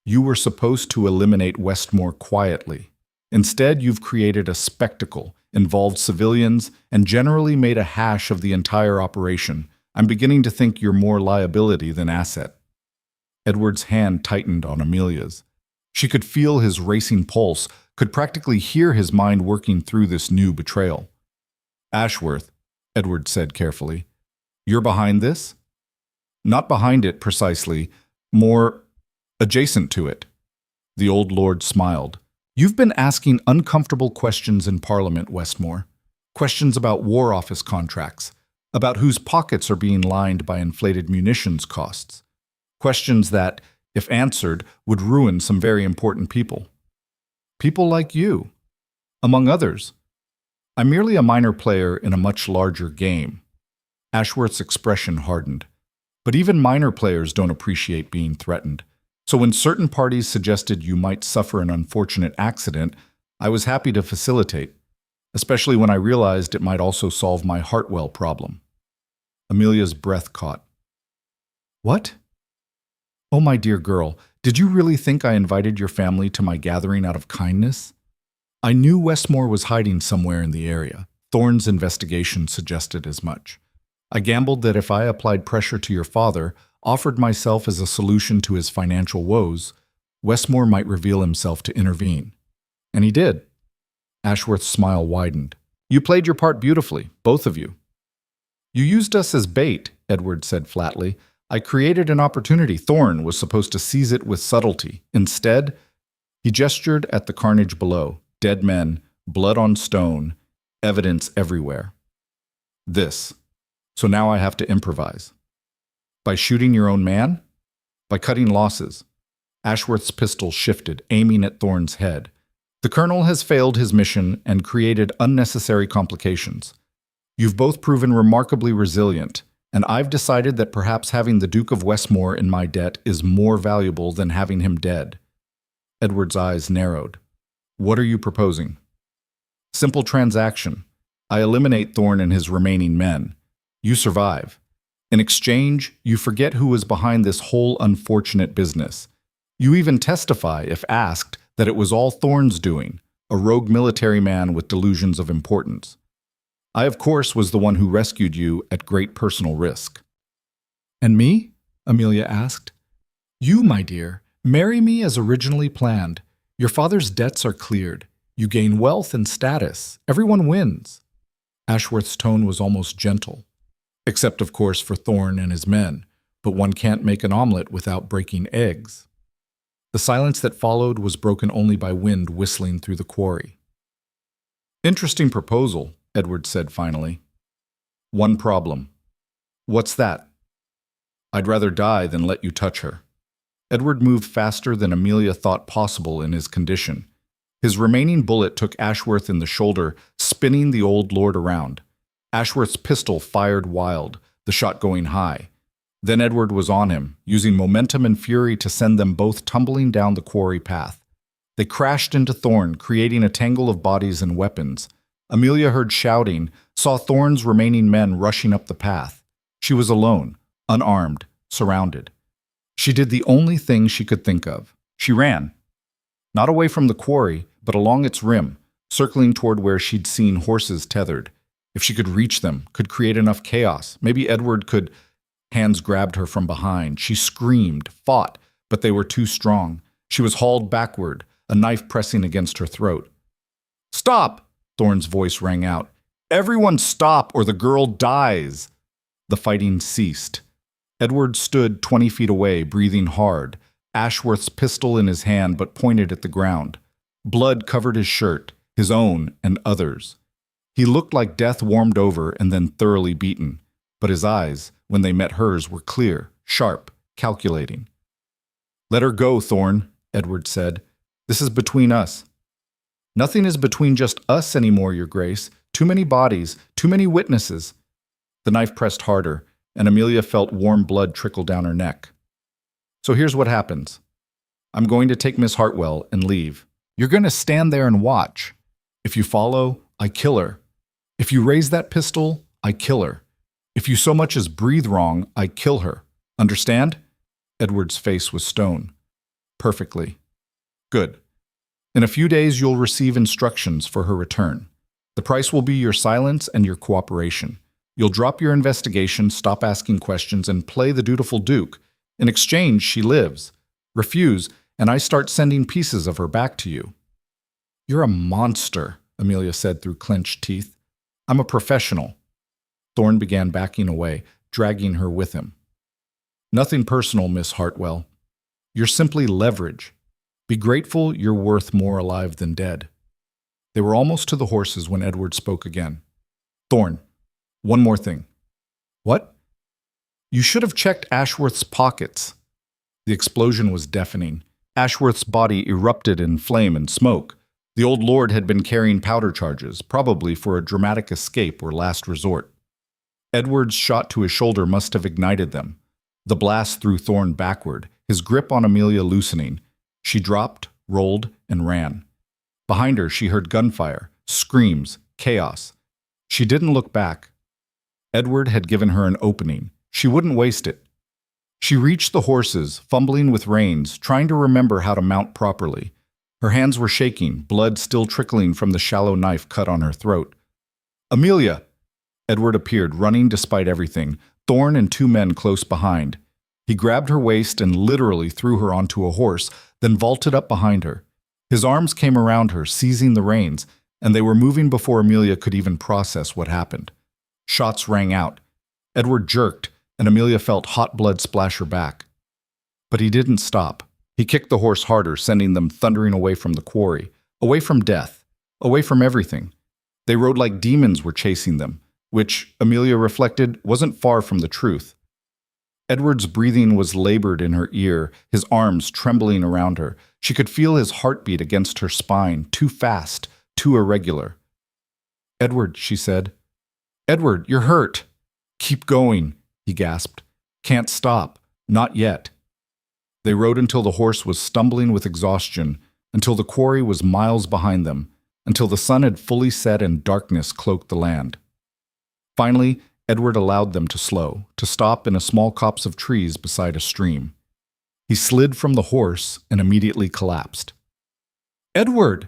A: You were supposed to eliminate Westmore quietly. Instead, you've created a spectacle, involved civilians, and generally made a hash of the entire operation. I'm beginning to think you're more liability than asset. Edward's hand tightened on Amelia's. She could feel his racing pulse, could practically hear his mind working through this new betrayal. Ashworth, Edward said carefully, you're behind this? Not behind it precisely, more adjacent to it. The old lord smiled. You've been asking uncomfortable questions in Parliament, Westmore. Questions about War Office contracts, about whose pockets are being lined by inflated munitions costs. Questions that, if answered, would ruin some very important people. People like you, among others. I'm merely a minor player in a much larger game. Ashworth's expression hardened. But even minor players don't appreciate being threatened. So when certain parties suggested you might suffer an unfortunate accident, I was happy to facilitate, especially when I realized it might also solve my Hartwell problem. Amelia's breath caught. What? Oh, my dear girl, did you really think I invited your family to my gathering out of kindness? I knew Westmore was hiding somewhere in the area. Thorn's investigation suggested as much. I gambled that if I applied pressure to your father, offered myself as a solution to his financial woes, Westmore might reveal himself to intervene. And he did. Ashworth's smile widened. You played your part beautifully, both of you. You used us as bait, Edward said flatly. I created an opportunity. Thorn was supposed to seize it with subtlety. Instead, he gestured at the carnage below. Dead men, blood on stone, evidence everywhere. This. So now I have to improvise. By shooting your own man? By cutting losses. Ashworth's pistol shifted, aiming at Thorn's head. The colonel has failed his mission and created unnecessary complications. You've both proven remarkably resilient, and I've decided that perhaps having the Duke of Westmore in my debt is more valuable than having him dead. Edward's eyes narrowed. What are you proposing? Simple transaction. I eliminate Thorn and his remaining men. You survive. In exchange, you forget who was behind this whole unfortunate business. You even testify, if asked, that it was all Thorn's doing, a rogue military man with delusions of importance. I, of course, was the one who rescued you at great personal risk. And me? Amelia asked. You, my dear, marry me as originally planned. Your father's debts are cleared. You gain wealth and status. Everyone wins. Ashworth's tone was almost gentle. Except, of course, for Thorn and his men, but one can't make an omelet without breaking eggs. The silence that followed was broken only by wind whistling through the quarry. Interesting proposal, Edward said finally. One problem. What's that? I'd rather die than let you touch her. Edward moved faster than Amelia thought possible in his condition. His remaining bullet took Ashworth in the shoulder, spinning the old lord around. Ashworth's pistol fired wild, the shot going high. Then Edward was on him, using momentum and fury to send them both tumbling down the quarry path. They crashed into Thorn, creating a tangle of bodies and weapons. Amelia heard shouting, saw Thorn's remaining men rushing up the path. She was alone, unarmed, surrounded. She did the only thing she could think of. She ran. Not away from the quarry, but along its rim, circling toward where she'd seen horses tethered. If she could reach them, could create enough chaos, maybe Edward could... Hands grabbed her from behind. She screamed, fought, but they were too strong. She was hauled backward, a knife pressing against her throat. Stop! Thorn's voice rang out. Everyone stop or the girl dies! The fighting ceased. Edward stood 20 feet away, breathing hard, Ashworth's pistol in his hand but pointed at the ground. Blood covered his shirt, his own and others. He looked like death warmed over and then thoroughly beaten, but his eyes, when they met hers, were clear, sharp, calculating. "Let her go, Thorne," Edward said. "This is between us." "Nothing is between just us anymore, Your Grace. Too many bodies, too many witnesses." The knife pressed harder, and Amelia felt warm blood trickle down her neck. "So here's what happens. I'm going to take Miss Hartwell and leave. You're going to stand there and watch. If you follow, I kill her. If you raise that pistol, I kill her. If you so much as breathe wrong, I kill her. Understand?" Edward's face was stone. "Perfectly." "Good. In a few days, you'll receive instructions for her return. The price will be your silence and your cooperation. You'll drop your investigation, stop asking questions, and play the dutiful Duke. In exchange, she lives. Refuse, and I start sending pieces of her back to you." "You're a monster," Amelia said through clenched teeth. "I'm a professional." Thorne began backing away, dragging her with him. "Nothing personal, Miss Hartwell. You're simply leverage. Be grateful you're worth more alive than dead." They were almost to the horses when Edward spoke again. "Thorne, one more thing." "What?" "You should have checked Ashworth's pockets." The explosion was deafening. Ashworth's body erupted in flame and smoke. The old lord had been carrying powder charges, probably for a dramatic escape or last resort. Edward's shot to his shoulder must have ignited them. The blast threw Thorne backward, his grip on Amelia loosening. She dropped, rolled, and ran. Behind her, she heard gunfire, screams, chaos. She didn't look back. Edward had given her an opening. She wouldn't waste it. She reached the horses, fumbling with reins, trying to remember how to mount properly. Her hands were shaking, blood still trickling from the shallow knife cut on her throat. "Amelia!" Edward appeared, running despite everything, Thorne and two men close behind. He grabbed her waist and literally threw her onto a horse, then vaulted up behind her. His arms came around her, seizing the reins, and they were moving before Amelia could even process what happened. Shots rang out. Edward jerked, and Amelia felt hot blood splash her back. But he didn't stop. He kicked the horse harder, sending them thundering away from the quarry, away from death, away from everything. They rode like demons were chasing them, which, Amelia reflected, wasn't far from the truth. Edward's breathing was labored in her ear, his arms trembling around her. She could feel his heartbeat against her spine, too fast, too irregular. "Edward," she said. "Edward, you're hurt." "Keep going," he gasped. "Can't stop. Not yet." They rode until the horse was stumbling with exhaustion, until the quarry was miles behind them, until the sun had fully set and darkness cloaked the land. Finally, Edward allowed them to slow, to stop in a small copse of trees beside a stream. He slid from the horse and immediately collapsed. "Edward!"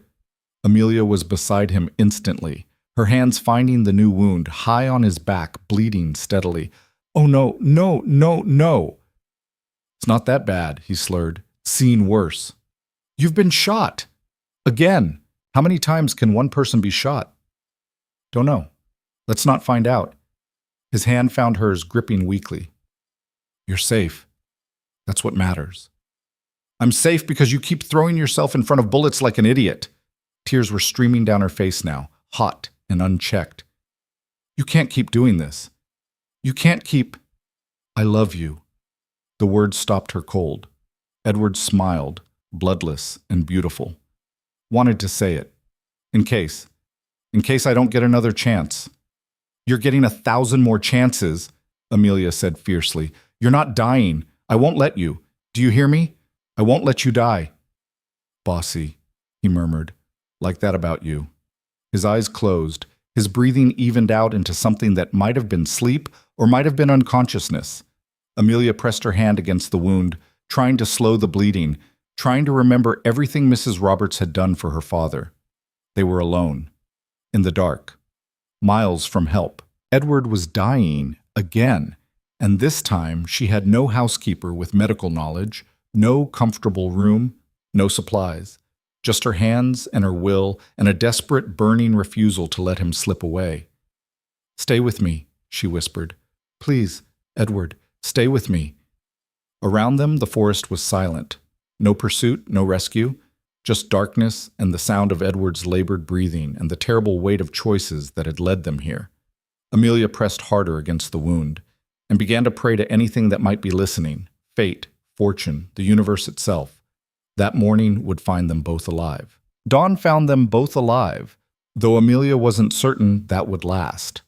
A: Amelia was beside him instantly, her hands finding the new wound, high on his back, bleeding steadily. "Oh no, no, no, no!" "It's not that bad," he slurred. "Seen worse." "You've been shot!" "Again! How many times can one person be shot?" "Don't know. Let's not find out." His hand found hers, gripping weakly. "You're safe. That's what matters." "I'm safe because you keep throwing yourself in front of bullets like an idiot." Tears were streaming down her face now, hot and unchecked. "You can't keep doing this. You can't keep—" "I love you." The words stopped her cold. Edward smiled, bloodless and beautiful. "Wanted to say it. In case I don't get another chance." "You're getting 1,000 more chances," Amelia said fiercely. "You're not dying. I won't let you. Do you hear me? I won't let you die." "Bossy," he murmured, "like that about you." His eyes closed, his breathing evened out into something that might have been sleep or might have been unconsciousness. Amelia pressed her hand against the wound, trying to slow the bleeding, trying to remember everything Mrs. Roberts had done for her father. They were alone, in the dark, miles from help. Edward was dying again, and this time she had no housekeeper with medical knowledge, no comfortable room, no supplies, just her hands and her will and a desperate, burning refusal to let him slip away. Stay with me, she whispered. Please, Edward, stay with me. Around them, the forest was silent. No pursuit, no rescue, just darkness and the sound of Edward's labored breathing and the terrible weight of choices that had led them here. Amelia pressed harder against the wound and began to pray to anything that might be listening, fate, fortune, the universe itself. That morning would find them both alive. Dawn found them both alive, though Amelia wasn't certain that would last.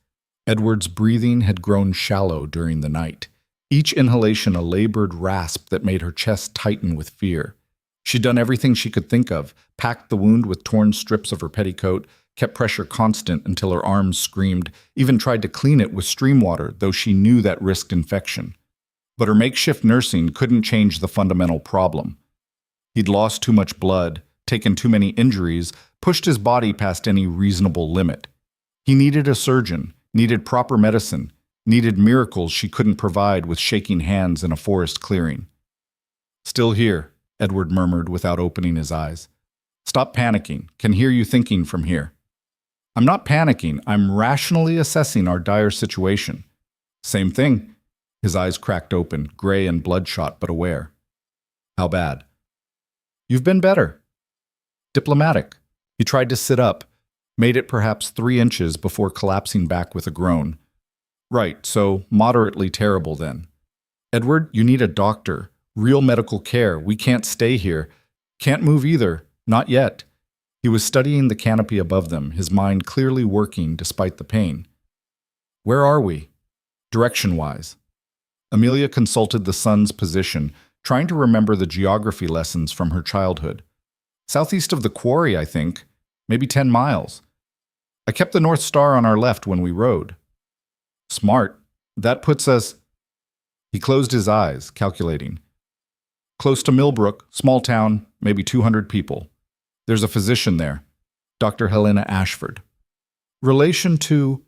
A: Edward's breathing had grown shallow during the night, each inhalation a labored rasp that made her chest tighten with fear. She'd done everything she could think of, packed the wound with torn strips of her petticoat, kept pressure constant until her arms screamed, even tried to clean it with stream water, though she knew that risked infection. But her makeshift nursing couldn't change the fundamental problem. He'd lost too much blood, taken too many injuries, pushed his body past any reasonable limit. He needed a surgeon, needed proper medicine, needed miracles she couldn't provide with shaking hands in a forest clearing. Still here, Edward murmured without opening his eyes. Stop panicking. Can hear you thinking from here. I'm not panicking. I'm rationally assessing our dire situation. Same thing. His eyes cracked open, gray and bloodshot but aware. How bad? You've been better. Diplomatic. He tried to sit up, made it perhaps 3 inches before collapsing back with a groan. Right, so moderately terrible then. Edward, you need a doctor. Real medical care. We can't stay here. Can't move either. Not yet. He was studying the canopy above them, his mind clearly working despite the pain. Where are we? Direction-wise. Amelia consulted the sun's position, trying to remember the geography lessons from her childhood. Southeast of the quarry, I think. Maybe 10 miles. I kept the North Star on our left when we rode. Smart. That puts us... He closed his eyes, calculating. Close to Millbrook, small town, maybe 200 people. There's a physician there, Dr. Helena Ashford. Relation to...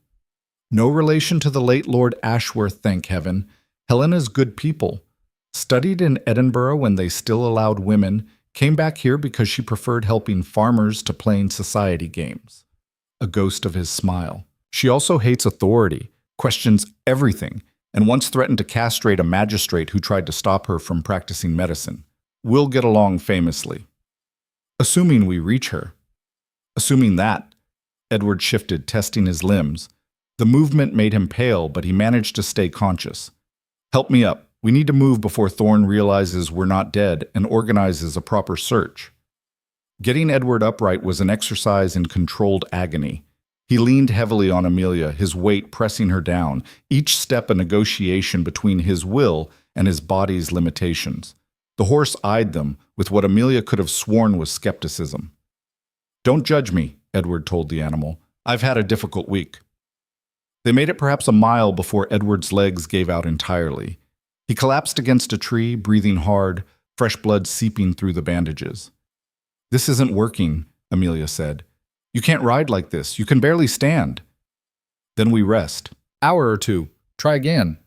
A: No relation to the late Lord Ashworth, thank heaven. Helena's good people. Studied in Edinburgh when they still allowed women, came back here because she preferred helping farmers to playing society games. A ghost of his smile. She also hates authority, questions everything, and once threatened to castrate a magistrate who tried to stop her from practicing medicine. We'll get along famously. Assuming we reach her. Assuming that. Edward shifted, testing his limbs. The movement made him pale, but he managed to stay conscious. Help me up. We need to move before Thorne realizes we're not dead and organizes a proper search. Getting Edward upright was an exercise in controlled agony. He leaned heavily on Amelia, his weight pressing her down, each step a negotiation between his will and his body's limitations. The horse eyed them with what Amelia could have sworn was skepticism. Don't judge me, Edward told the animal. I've had a difficult week. They made it perhaps a mile before Edward's legs gave out entirely. He collapsed against a tree, breathing hard, fresh blood seeping through the bandages. This isn't working, Amelia said. You can't ride like this. You can barely stand. Then we rest. Hour or two. Try again.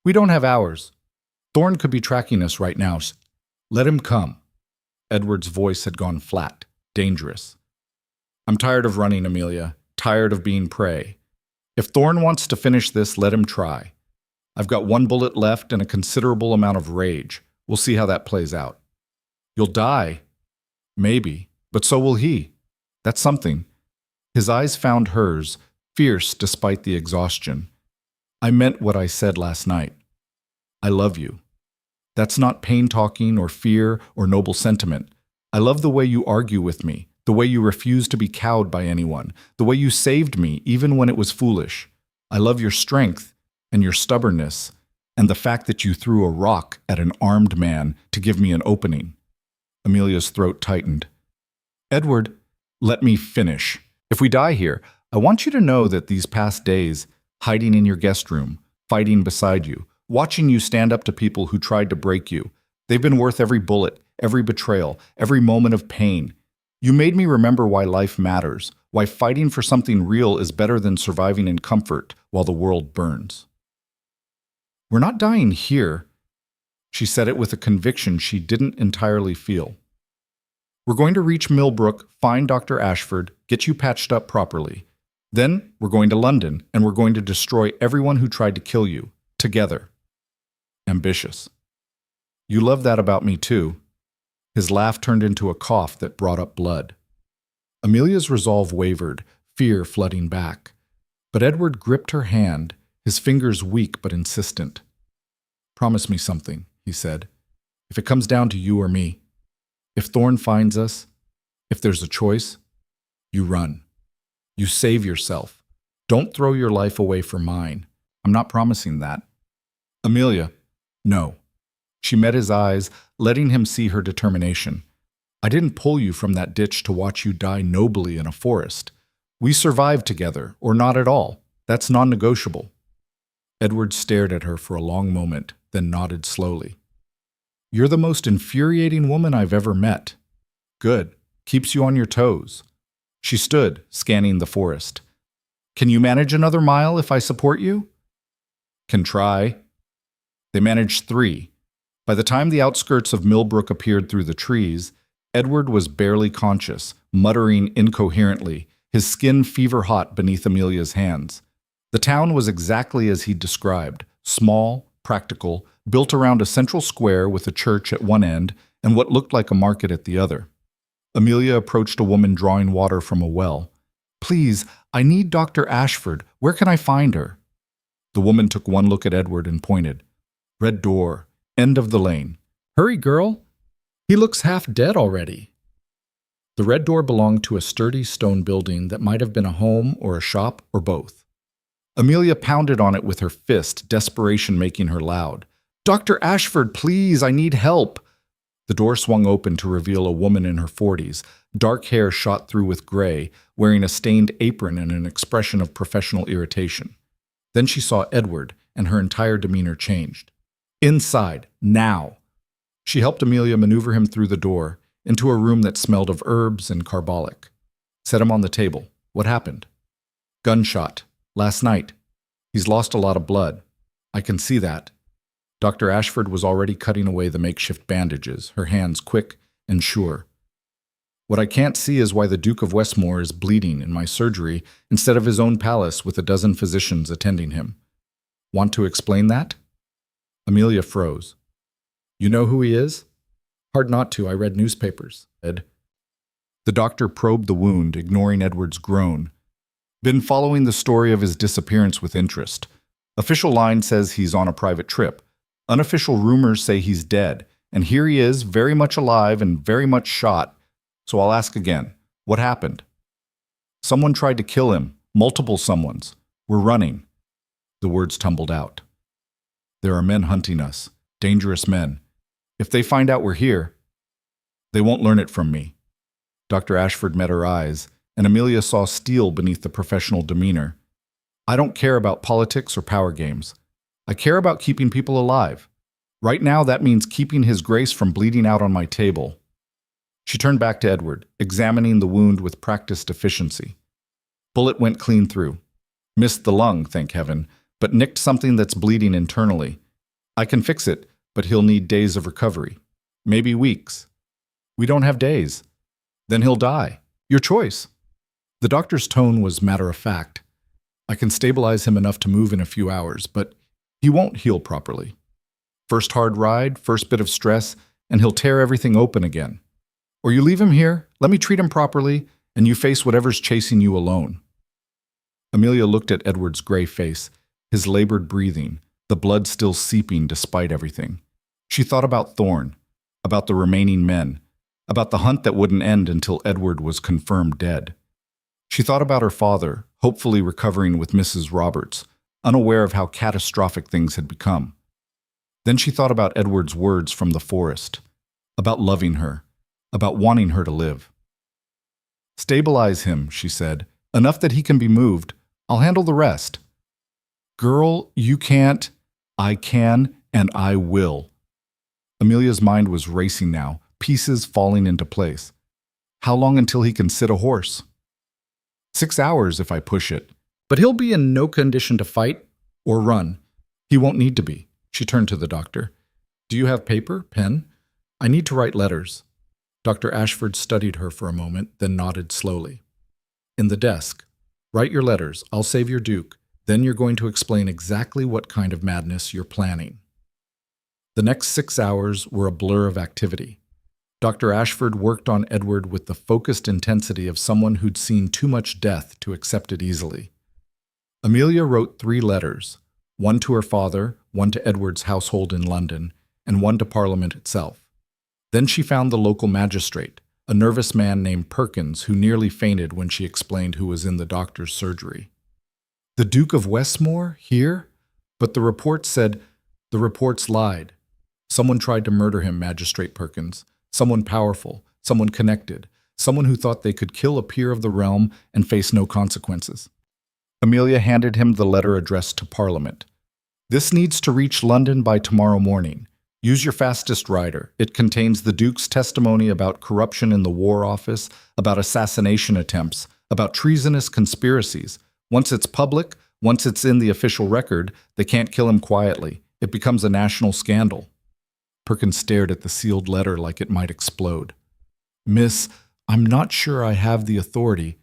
A: We don't have hours. Thorne could be tracking us right now. Let him come. Edward's voice had gone flat, dangerous. I'm tired of running, Amelia. Tired of being prey. If Thorne wants to finish this, let him try. I've got 1 bullet left and a considerable amount of rage. We'll see how that plays out. You'll die. Maybe. But so will he. That's something. His eyes found hers, fierce despite the exhaustion. I meant what I said last night. I love you. That's not pain talking or fear or noble sentiment. I love the way you argue with me, the way you refuse to be cowed by anyone, the way you saved me even when it was foolish. I love your strength and your stubbornness and the fact that you threw a rock at an armed man to give me an opening. Amelia's throat tightened. Edward, let me finish. If we die here, I want you to know that these past days, hiding in your guest room, fighting beside you, watching you stand up to people who tried to break you, they've been worth every bullet, every betrayal, every moment of pain. You made me remember why life matters, why fighting for something real is better than surviving in comfort while the world burns. We're not dying here. She said it with a conviction she didn't entirely feel. We're going to reach Millbrook, find Dr. Ashford, get you patched up properly. Then we're going to London, and we're going to destroy everyone who tried to kill you, together. Ambitious. You love that about me, too. His laugh turned into a cough that brought up blood. Amelia's resolve wavered, fear flooding back. But Edward gripped her hand, his fingers weak but insistent. Promise me something, he said. If it comes down to you or me, if Thorn finds us, if there's a choice, you run. You save yourself. Don't throw your life away for mine. I'm not promising that. Amelia, no. She met his eyes, letting him see her determination. I didn't pull you from that ditch to watch you die nobly in a forest. We survived together, or not at all. That's non-negotiable. Edward stared at her for a long moment, then nodded slowly. You're the most infuriating woman I've ever met. Good. Keeps you on your toes. She stood, scanning the forest. Can you manage another mile if I support you? Can try. They managed 3. By the time the outskirts of Millbrook appeared through the trees, Edward was barely conscious, muttering incoherently, his skin fever-hot beneath Amelia's hands. The town was exactly as he'd described, small, practical, built around a central square with a church at one end and what looked like a market at the other. Amelia approached a woman drawing water from a well. Please, I need Dr. Ashford. Where can I find her? The woman took one look at Edward and pointed. Red door, end of the lane.
B: Hurry, girl. He looks half dead already. The red door belonged to a sturdy stone building that might have been a home or a shop or both.
A: Amelia pounded on it with her fist, desperation making her loud. Dr. Ashford, please, I need help. The door swung open to reveal a woman in her 40s, dark hair shot through with gray, wearing a stained apron and an expression of professional irritation. Then she saw Edward, and her entire demeanor changed. Inside, now. She helped Amelia maneuver him through the door, into a room that smelled of herbs and carbolic. Set him on the table. What happened? Gunshot. Last night. He's lost a lot of blood. I can see that. Dr. Ashford was already cutting away the makeshift bandages, her hands quick and sure. What I can't see is why the Duke of Westmore is bleeding in my surgery instead of his own palace with a dozen physicians attending him. Want to explain that? Amelia froze. You know who he is? Hard not to, I read newspapers, Ed. The doctor probed the wound, ignoring Edward's groan. Been following the story of his disappearance with interest. Official line says he's on a private trip. Unofficial rumors say he's dead, and here he is, very much alive and very much shot. So I'll ask again, what happened? Someone tried to kill him, multiple someones. We're running. The words tumbled out. There are men hunting us, dangerous men. If they find out we're here, they won't learn it from me. Dr. Ashford met her eyes, and Amelia saw steel beneath the professional demeanor. I don't care about politics or power games. I care about keeping people alive. Right now, that means keeping His Grace from bleeding out on my table. She turned back to Edward, examining the wound with practiced efficiency. Bullet went clean through. Missed the lung, thank heaven, but nicked something that's bleeding internally. I can fix it, but he'll need days of recovery. Maybe weeks. We don't have days. Then he'll die. Your choice. The doctor's tone was matter-of-fact. I can stabilize him enough to move in a few hours, but he won't heal properly. First hard ride, first bit of stress, and he'll tear everything open again. Or you leave him here, let me treat him properly, and you face whatever's chasing you alone. Amelia looked at Edward's gray face, his labored breathing, the blood still seeping despite everything. She thought about Thorn, about the remaining men, about the hunt that wouldn't end until Edward was confirmed dead. She thought about her father, hopefully recovering with Mrs. Roberts, unaware of how catastrophic things had become. Then she thought about Edward's words from the forest, about loving her, about wanting her to live. Stabilize him, she said, enough that he can be moved. I'll handle the rest. Girl, you can't. I can, and I will. Amelia's mind was racing now, pieces falling into place. How long until he can sit a horse? 6 hours if I push it. But he'll be in no condition to fight or run. He won't need to be. She turned to the doctor. Do you have paper, pen? I need to write letters. Dr. Ashford studied her for a moment, then nodded slowly. In the desk. Write your letters. I'll save your Duke. Then you're going to explain exactly what kind of madness you're planning." The next 6 hours were a blur of activity. Dr. Ashford worked on Edward with the focused intensity of someone who'd seen too much death to accept it easily. Amelia wrote 3 letters, one to her father, one to Edward's household in London, and one to Parliament itself. Then she found the local magistrate, a nervous man named Perkins who nearly fainted when she explained who was in the doctor's surgery. "The Duke of Westmore? Here? But the reports said—" "The reports lied. Someone tried to murder him, Magistrate Perkins. Someone powerful, someone connected, someone who thought they could kill a peer of the realm and face no consequences." Amelia handed him the letter addressed to Parliament. "This needs to reach London by tomorrow morning. Use your fastest rider. It contains the Duke's testimony about corruption in the War Office, about assassination attempts, about treasonous conspiracies. Once it's public, once it's in the official record, they can't kill him quietly. It becomes a national scandal." Perkins stared at the sealed letter like it might explode. "Miss, I'm not sure I have the authority."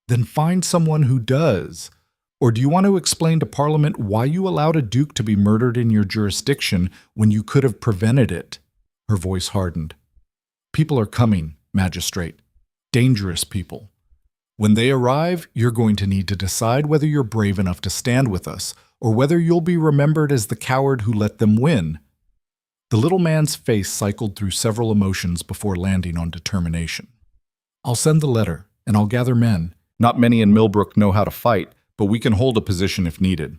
A: "Then find someone who does. Or do you want to explain to Parliament why you allowed a duke to be murdered in your jurisdiction when you could have prevented it?" Her voice hardened. "People are coming, Magistrate. Dangerous people. When they arrive, you're going to need to decide whether you're brave enough to stand with us, or whether you'll be remembered as the coward who let them win." The little man's face cycled through several emotions before landing on determination. "I'll send the letter, and I'll gather men. Not many in Millbrook know how to fight, but we can hold a position if needed.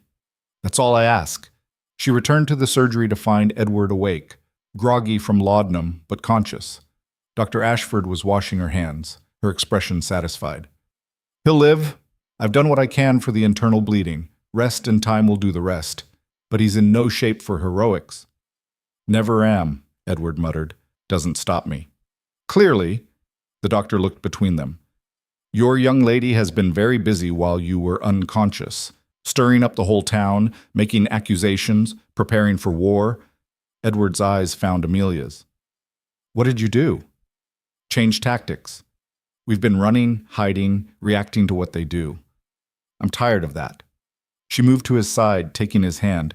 A: That's all I ask." She returned to the surgery to find Edward awake, groggy from laudanum, but conscious. Dr. Ashford was washing her hands, her expression satisfied. "He'll live. I've done what I can for the internal bleeding. Rest and time will do the rest. But he's in no shape for heroics." "Never am," Edward muttered. "Doesn't stop me." "Clearly," the doctor looked between them, "your young lady has been very busy while you were unconscious, stirring up the whole town, making accusations, preparing for war." Edward's eyes found Amelia's. "What did you do?" "Change tactics. We've been running, hiding, reacting to what they do. I'm tired of that." She moved to his side, taking his hand.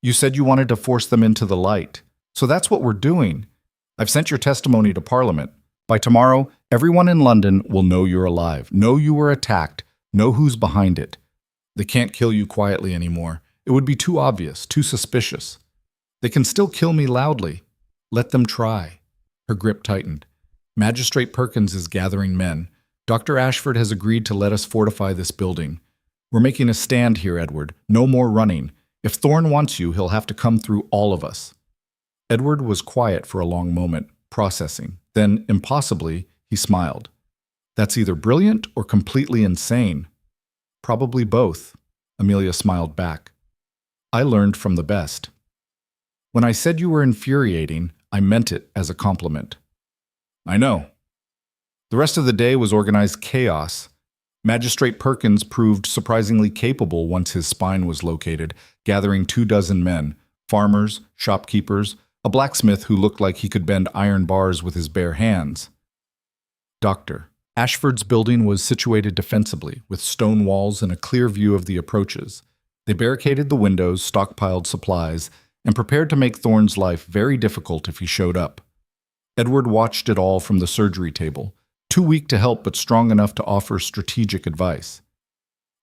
A: "You said you wanted to force them into the light. So that's what we're doing. I've sent your testimony to Parliament. By tomorrow, everyone in London will know you're alive, know you were attacked, know who's behind it. They can't kill you quietly anymore. It would be too obvious, too suspicious. They can still kill me loudly. Let them try." Her grip tightened. "Magistrate Perkins is gathering men. Dr. Ashford has agreed to let us fortify this building. We're making a stand here, Edward. No more running. If Thorne wants you, he'll have to come through all of us." Edward was quiet for a long moment, processing. Then, impossibly, he smiled. "That's either brilliant or completely insane." "Probably both," Amelia smiled back. "I learned from the best. When I said you were infuriating, I meant it as a compliment." "I know." The rest of the day was organized chaos. Magistrate Perkins proved surprisingly capable once his spine was located, gathering 24 men, farmers, shopkeepers, a blacksmith who looked like he could bend iron bars with his bare hands. Dr. Ashford's building was situated defensively, with stone walls and a clear view of the approaches. They barricaded the windows, stockpiled supplies, and prepared to make Thorne's life very difficult if he showed up. Edward watched it all from the surgery table, too weak to help but strong enough to offer strategic advice.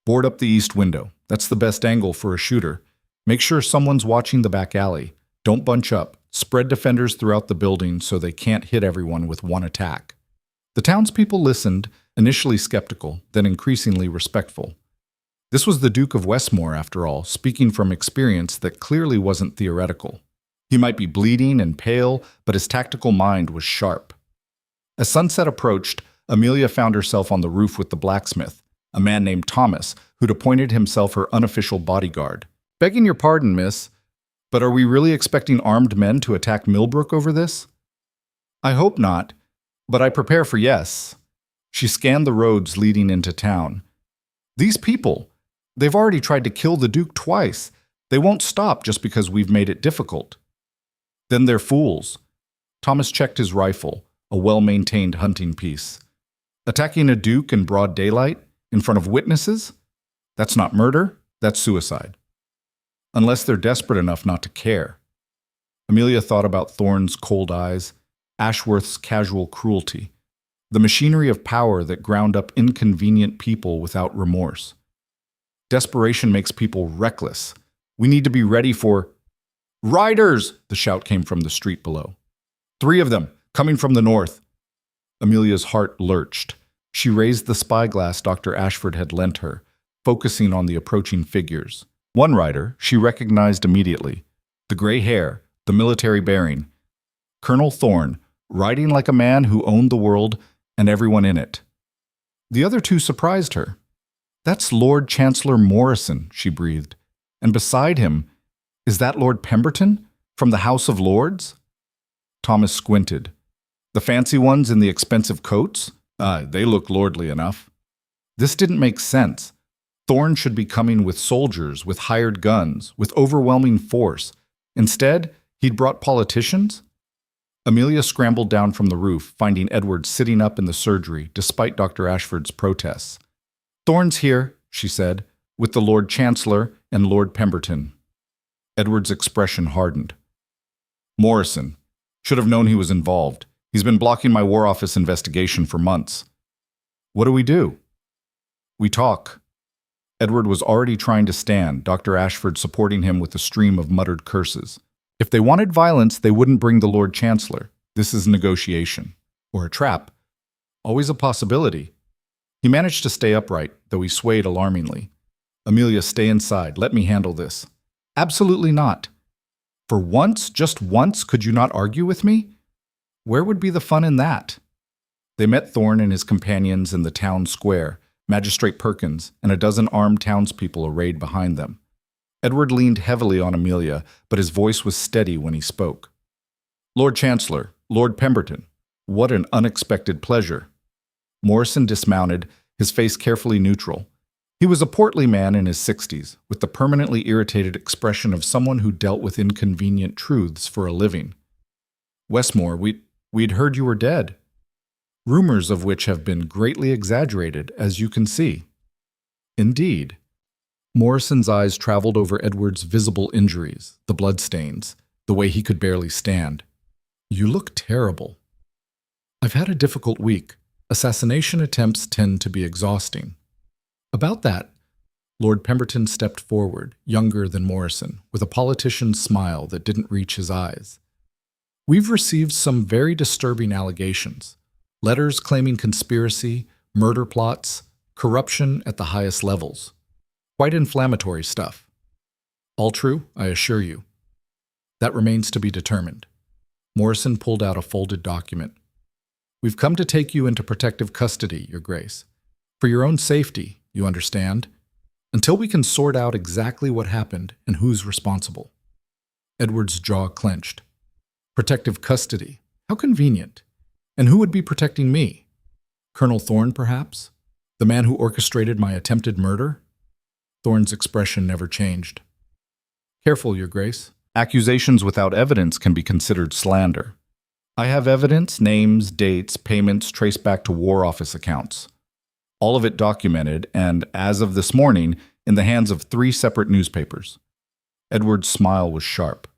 A: "Board up the east window. That's the best angle for a shooter. Make sure someone's watching the back alley. Don't bunch up. Spread defenders throughout the building so they can't hit everyone with one attack." The townspeople listened, initially skeptical, then increasingly respectful. This was the Duke of Westmore, after all, speaking from experience that clearly wasn't theoretical. He might be bleeding and pale, but his tactical mind was sharp. As sunset approached, Amelia found herself on the roof with the blacksmith, a man named Thomas, who'd appointed himself her unofficial bodyguard. "Begging your pardon, miss, but are we really expecting armed men to attack Millbrook over this?" "I hope not, but I prepare for yes." She scanned the roads leading into town. "These people, they've already tried to kill the Duke twice. They won't stop just because we've made it difficult." "Then they're fools." Thomas checked his rifle, a well-maintained hunting piece. "Attacking a Duke in broad daylight, in front of witnesses? That's not murder, that's suicide. Unless they're desperate enough not to care. Amelia thought about Thorne's cold eyes, Ashworth's casual cruelty, the machinery of power that ground up inconvenient people without remorse. Desperation makes people reckless. We need to be ready for... "Riders!" the shout came from the street below. 3 of them, coming from the north. Amelia's heart lurched. She raised the spyglass Dr. Ashford had lent her, focusing on the approaching figures. One rider she recognized immediately. The gray hair, the military bearing. Colonel Thorne, riding like a man who owned the world and everyone in it. The other 2 surprised her. "That's Lord Chancellor Morrison," she breathed. "And beside him, is that Lord Pemberton from the House of Lords?" Thomas squinted. "The fancy ones in the expensive coats? They look lordly enough." This didn't make sense. Thorne should be coming with soldiers, with hired guns, with overwhelming force. Instead, he'd brought politicians? Amelia scrambled down from the roof, finding Edward sitting up in the surgery, despite Dr. Ashford's protests. "Thorne's here," she said, "with the Lord Chancellor and Lord Pemberton." Edward's expression hardened. "Morrison. Should have known he was involved. He's been blocking my War Office investigation for months." "What do we do?" "We talk." Edward was already trying to stand, Dr. Ashford supporting him with a stream of muttered curses. If they wanted violence, they wouldn't bring the Lord Chancellor. This is negotiation. Or a trap. Always a possibility. He managed to stay upright, though he swayed alarmingly. "Amelia, stay inside. Let me handle this." "Absolutely not." "For once, just once, could you not argue with me?" "Where would be the fun in that?" They met Thorne and his companions in the town square, Magistrate Perkins, and a dozen armed townspeople arrayed behind them. Edward leaned heavily on Amelia, but his voice was steady when he spoke. "Lord Chancellor, Lord Pemberton, what an unexpected pleasure." Morrison dismounted, his face carefully neutral. He was a portly man in his 60s, with the permanently irritated expression of someone who dealt with inconvenient truths for a living. "Westmore, we'd heard you were dead. Rumors of which have been greatly exaggerated, as you can see." "Indeed." Morrison's eyes traveled over Edward's visible injuries, the bloodstains, the way he could barely stand. "You look terrible." "I've had a difficult week. Assassination attempts tend to be exhausting." "About that," Lord Pemberton stepped forward, younger than Morrison, with a politician's smile that didn't reach his eyes. "We've received some very disturbing allegations. Letters claiming conspiracy, murder plots, corruption at the highest levels. Quite inflammatory stuff. All true, I assure you." "That remains to be determined." Morrison pulled out a folded document. "We've come to take you into protective custody, Your Grace. For your own safety, you understand, until we can sort out exactly what happened and who's responsible." Edward's jaw clenched. "Protective custody? How convenient. And who would be protecting me? Colonel Thorne, perhaps? The man who orchestrated my attempted murder?" Thorne's expression never changed. "Careful, Your Grace. Accusations without evidence can be considered slander. I have evidence, names, dates, payments traced back to War Office accounts. All of it documented and, as of this morning, in the hands of 3 separate newspapers." Edward's smile was sharp.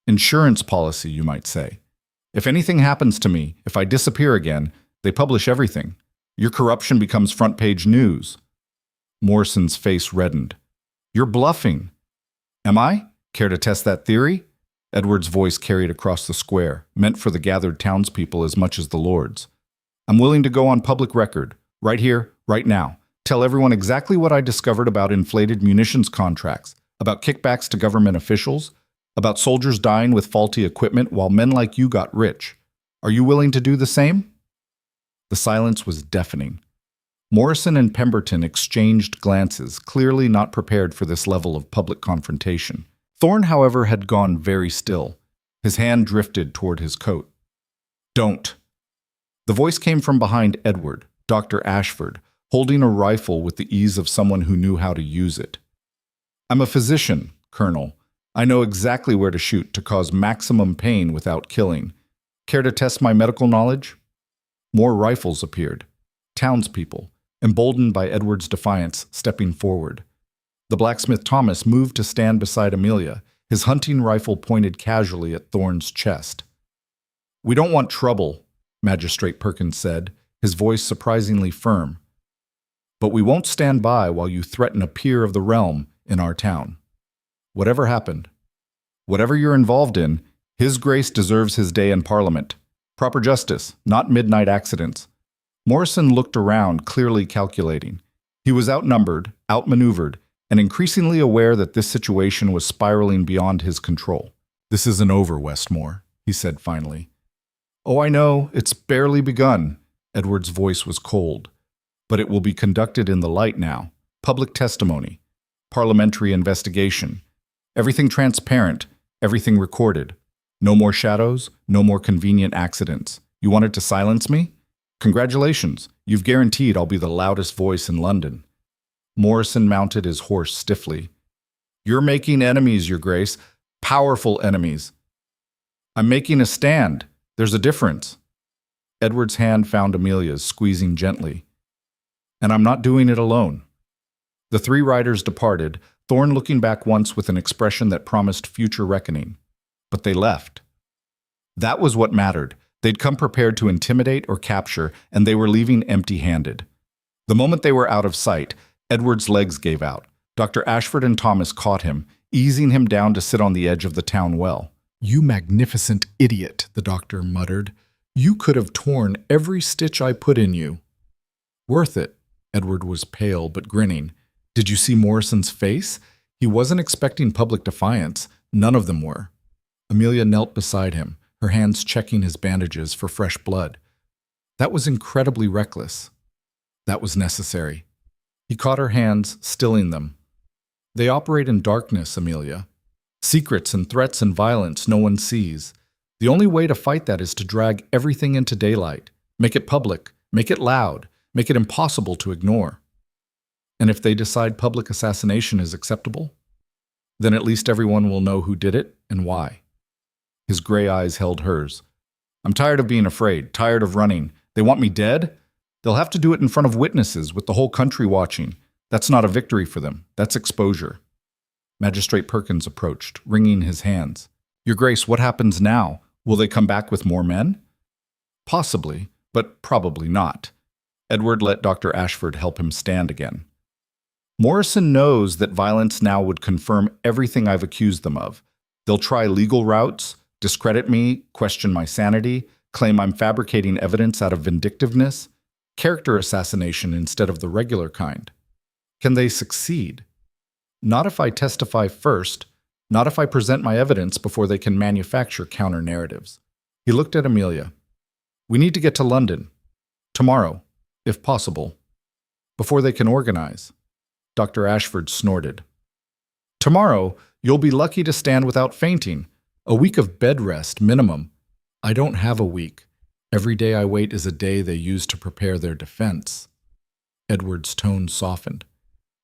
A: "Insurance policy, you might say. If anything happens to me, if I disappear again, they publish everything. Your corruption becomes front-page news." Morrison's face reddened. "You're bluffing." "Am I? Care to test that theory?" Edward's voice carried across the square, meant for the gathered townspeople as much as the lords. "I'm willing to go on public record, right here, right now. Tell everyone exactly what I discovered about inflated munitions contracts, about kickbacks to government officials, about soldiers dying with faulty equipment while men like you got rich. Are you willing to do the same?" The silence was deafening. Morrison and Pemberton exchanged glances, clearly not prepared for this level of public confrontation. Thorne, however, had gone very still. His hand drifted toward his coat. "Don't." The voice came from behind Edward, Dr. Ashford, holding a rifle with the ease of someone who knew how to use it. "I'm a physician, Colonel. I know exactly where to shoot to cause maximum pain without killing. Care to test my medical knowledge?" More rifles appeared. Townspeople, emboldened by Edward's defiance, stepping forward. The blacksmith Thomas moved to stand beside Amelia, his hunting rifle pointed casually at Thorne's chest. "We don't want trouble," Magistrate Perkins said, his voice surprisingly firm. "But we won't stand by while you threaten a peer of the realm in our town. Whatever happened, whatever you're involved in, His Grace deserves his day in Parliament. Proper justice, not midnight accidents." Morrison looked around, clearly calculating. He was outnumbered, outmaneuvered, and increasingly aware that this situation was spiraling beyond his control. "This isn't over, Westmore," he said finally. "Oh, I know, it's barely begun." Edward's voice was cold. "But it will be conducted in the light now. Public testimony, parliamentary investigation. Everything transparent, everything recorded. No more shadows, no more convenient accidents. You wanted to silence me? Congratulations, you've guaranteed I'll be the loudest voice in London." Morrison mounted his horse stiffly. "You're making enemies, Your Grace. Powerful enemies." "I'm making a stand. There's a difference." Edward's hand found Amelia's, squeezing gently. "And I'm not doing it alone." The three riders departed, Thorne looking back once with an expression that promised future reckoning. But they left. That was what mattered. They'd come prepared to intimidate or capture, and they were leaving empty-handed. The moment they were out of sight, Edward's legs gave out. Dr. Ashford and Thomas caught him, easing him down to sit on the edge of the town well. "You magnificent idiot," the doctor muttered. "You could have torn every stitch I put in you." "Worth it." Edward was pale but grinning. "Did you see Morrison's face? He wasn't expecting public defiance. None of them were." Amelia knelt beside him, her hands checking his bandages for fresh blood. "That was incredibly reckless. That was necessary." He caught her hands, stilling them. "They operate in darkness, Amelia. Secrets and threats and violence no one sees. The only way to fight that is to drag everything into daylight, make it public, make it loud, make it impossible to ignore. And if they decide public assassination is acceptable, then at least everyone will know who did it and why." His gray eyes held hers. "I'm tired of being afraid, tired of running. They want me dead? They'll have to do it in front of witnesses with the whole country watching. That's not a victory for them. That's exposure." Magistrate Perkins approached, wringing his hands. "Your Grace, what happens now? Will they come back with more men?" "Possibly, but probably not." Edward let Dr. Ashford help him stand again. "Morrison knows that violence now would confirm everything I've accused them of. They'll try legal routes, discredit me, question my sanity, claim I'm fabricating evidence out of vindictiveness, character assassination instead of the regular kind. Can they succeed? Not if I testify first, not if I present my evidence before they can manufacture counter-narratives." He looked at Amelia. "We need to get to London. Tomorrow, if possible. Before they can organize." Dr. Ashford snorted. "Tomorrow, you'll be lucky to stand without fainting. A week of bed rest, minimum." "I don't have a week. Every day I wait is a day they use to prepare their defense." Edward's tone softened.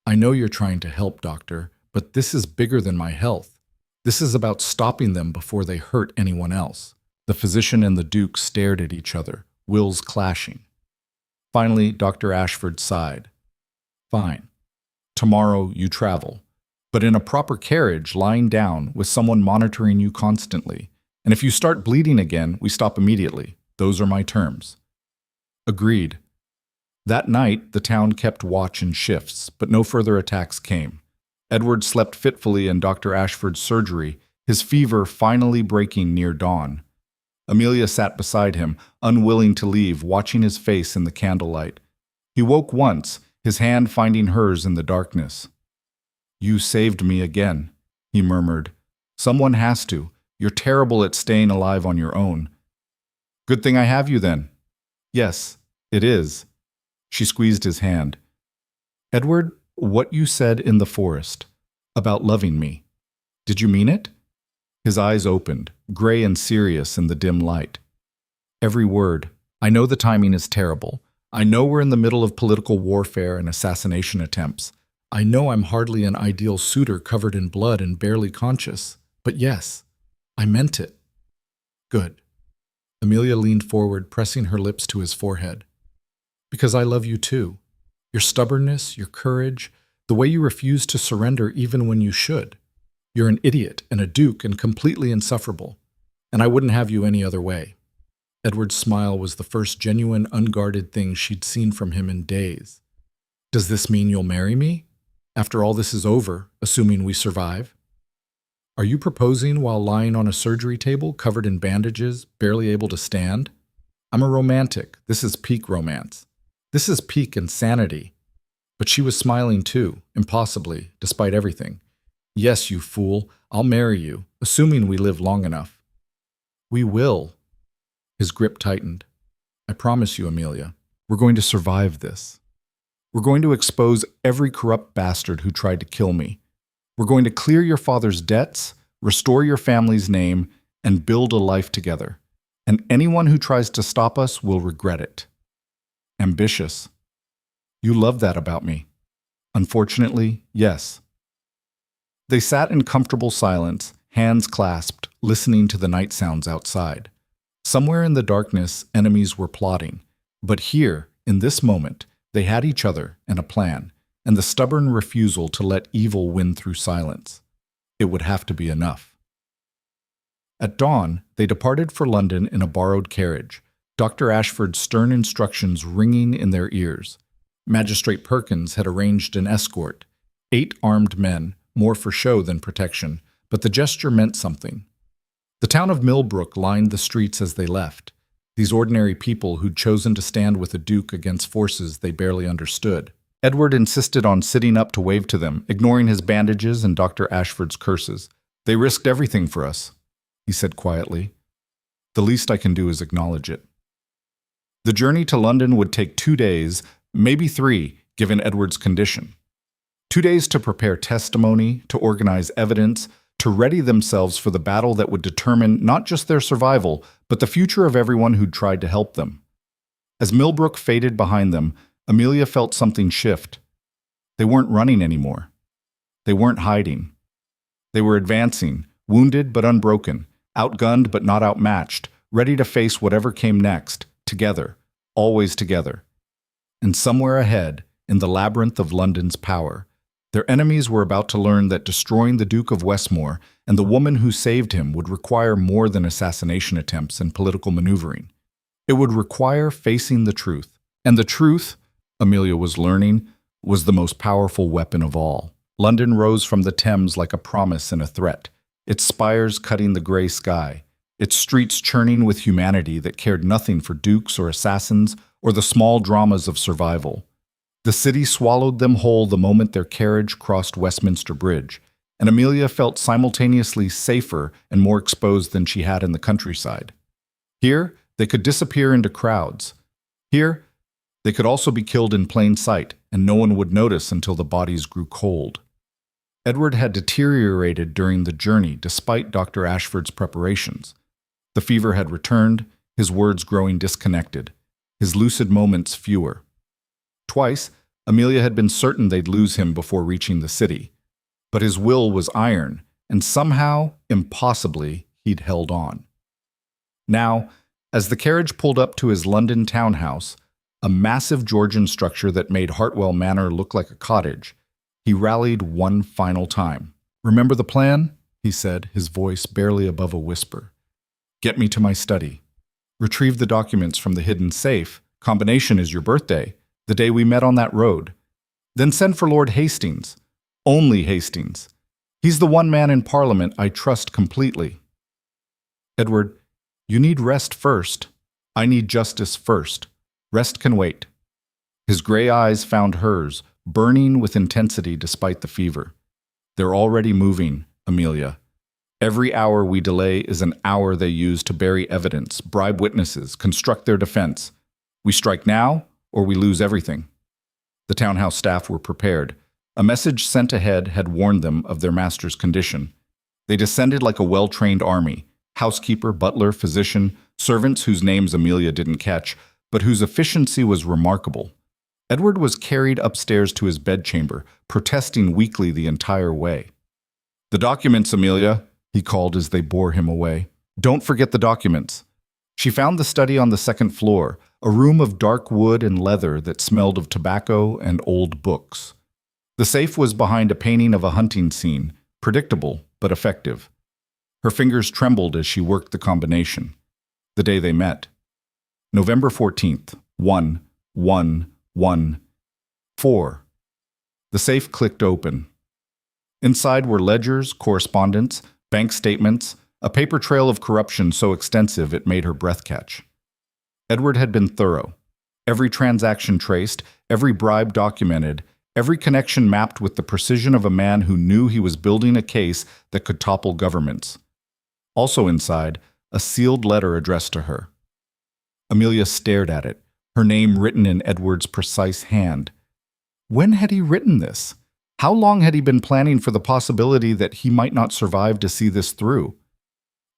A: "I know you're trying to help, Doctor, but this is bigger than my health. This is about stopping them before they hurt anyone else." The physician and the Duke stared at each other, wills clashing. Finally, Dr. Ashford sighed. "Fine. Tomorrow you travel, but in a proper carriage, lying down, with someone monitoring you constantly. And if you start bleeding again, we stop immediately. Those are my terms." Agreed. That night, the town kept watch in shifts, but no further attacks came. Edward slept fitfully in Dr. Ashford's surgery, his fever finally breaking near dawn. Amelia sat beside him, unwilling to leave, watching his face in the candlelight. He woke once, his hand finding hers in the darkness. "You saved me again," he murmured. "Someone has to. You're terrible at staying alive on your own." "Good thing I have you then." "Yes, it is." She squeezed his hand. "Edward, what you said in the forest, about loving me, did you mean it?" His eyes opened, gray and serious in the dim light. "Every word. I know the timing is terrible. I know we're in the middle of political warfare and assassination attempts. I know I'm hardly an ideal suitor covered in blood and barely conscious. But yes, I meant it." "Good." Amelia leaned forward, pressing her lips to his forehead. "Because I love you too. Your stubbornness, your courage,
B: The way you refuse to surrender even when you should. You're an idiot and a duke and completely insufferable, and I wouldn't have you any other way." Edward's smile was the first genuine, unguarded thing she'd seen from him in days. "Does this mean you'll marry me? After all this is over, assuming we survive?" "Are you proposing while lying on a surgery table, covered in bandages, barely able to stand? I'm a romantic. This is peak romance. This is peak insanity." But she was smiling too, impossibly, despite everything. "Yes, you fool, I'll marry you, assuming we live long enough." "We will." His grip tightened. "I promise you, Amelia, we're going to survive this. We're going to expose every corrupt bastard who tried to kill me. We're going to clear your father's debts, restore your family's name, and build a life together. And anyone who tries to stop us will regret it." Ambitious. You love that about me. Unfortunately, yes. They sat in comfortable silence, hands clasped, listening to the night sounds outside. Somewhere in the darkness, enemies were plotting. But here, in this moment, they had each other and a plan, and the stubborn refusal to let evil win through silence. It would have to be enough. At dawn, they departed for London in a borrowed carriage, Dr. Ashford's stern instructions ringing in their ears. Magistrate Perkins had arranged an escort, 8 armed men, more for show than protection, but the gesture meant something. The town of Millbrook lined the streets as they left, these ordinary people who'd chosen to stand with a duke against forces they barely understood. Edward insisted on sitting up to wave to them, ignoring his bandages and Dr. Ashford's curses. "They risked everything for us," he said quietly. "The least I can do is acknowledge it." The journey to London would take 2 days, maybe 3, given Edward's condition. 2 days to prepare testimony, to organize evidence, to ready themselves for the battle that would determine not just their survival, but the future of everyone who'd tried to help them. As Millbrook faded behind them, Amelia felt something shift. They weren't running anymore. They weren't hiding. They were advancing, wounded but unbroken, outgunned but not outmatched, ready to face whatever came next, together, always together. And somewhere ahead, in the labyrinth of London's power, their enemies were about to learn that destroying the Duke of Westmore and the woman who saved him would require more than assassination attempts and political maneuvering. It would require facing the truth. And the truth, Amelia was learning, was the most powerful weapon of all. London rose from the Thames like a promise and a threat, its spires cutting the gray sky, its streets churning with humanity that cared nothing for dukes or assassins or the small dramas of survival. The city swallowed them whole the moment their carriage crossed Westminster Bridge, and Amelia felt simultaneously safer and more exposed than she had in the countryside. Here, they could disappear into crowds. Here, they could also be killed in plain sight, and no one would notice until the bodies grew cold. Edward had deteriorated during the journey despite Dr. Ashford's preparations. The fever had returned, his words growing disconnected, his lucid moments fewer. Twice, Amelia had been certain they'd lose him before reaching the city. But his will was iron, and somehow, impossibly, he'd held on. Now, as the carriage pulled up to his London townhouse, a massive Georgian structure that made Hartwell Manor look like a cottage, he rallied one final time. "Remember the plan?" he said, his voice barely above a whisper. "Get me to my study. Retrieve the documents from the hidden safe. Combination is your birthday, the day we met on that road. Then send for Lord Hastings. Only Hastings. He's the one man in Parliament I trust completely." "Edward, you need rest first. I need justice first. Rest can wait." His gray eyes found hers, burning with intensity despite the fever. "They're already moving, Amelia. Every hour we delay is an hour they use to bury evidence, bribe witnesses, construct their defense. We strike now, or we lose everything." The townhouse staff were prepared. A message sent ahead had warned them of their master's condition. They descended like a well-trained army, housekeeper, butler, physician, servants whose names Amelia didn't catch, but whose efficiency was remarkable. Edward was carried upstairs to his bedchamber, protesting weakly the entire way. "The documents, Amelia," he called as they bore him away. "Don't forget the documents." She found the study on the second floor, a room of dark wood and leather that smelled of tobacco and old books.
A: The safe was behind a painting of a hunting scene, predictable but effective. Her fingers trembled as she worked the combination. The day they met. November 14th, 1-1-1-4. The safe clicked open. Inside were ledgers, correspondence, bank statements, a paper trail of corruption so extensive it made her breath catch. Edward had been thorough. Every transaction traced, every bribe documented, every connection mapped with the precision of a man who knew he was building a case that could topple governments. Also inside, a sealed letter addressed to her. Amelia stared at it, her name written in Edward's precise hand. When had he written this? How long had he been planning for the possibility that he might not survive to see this through?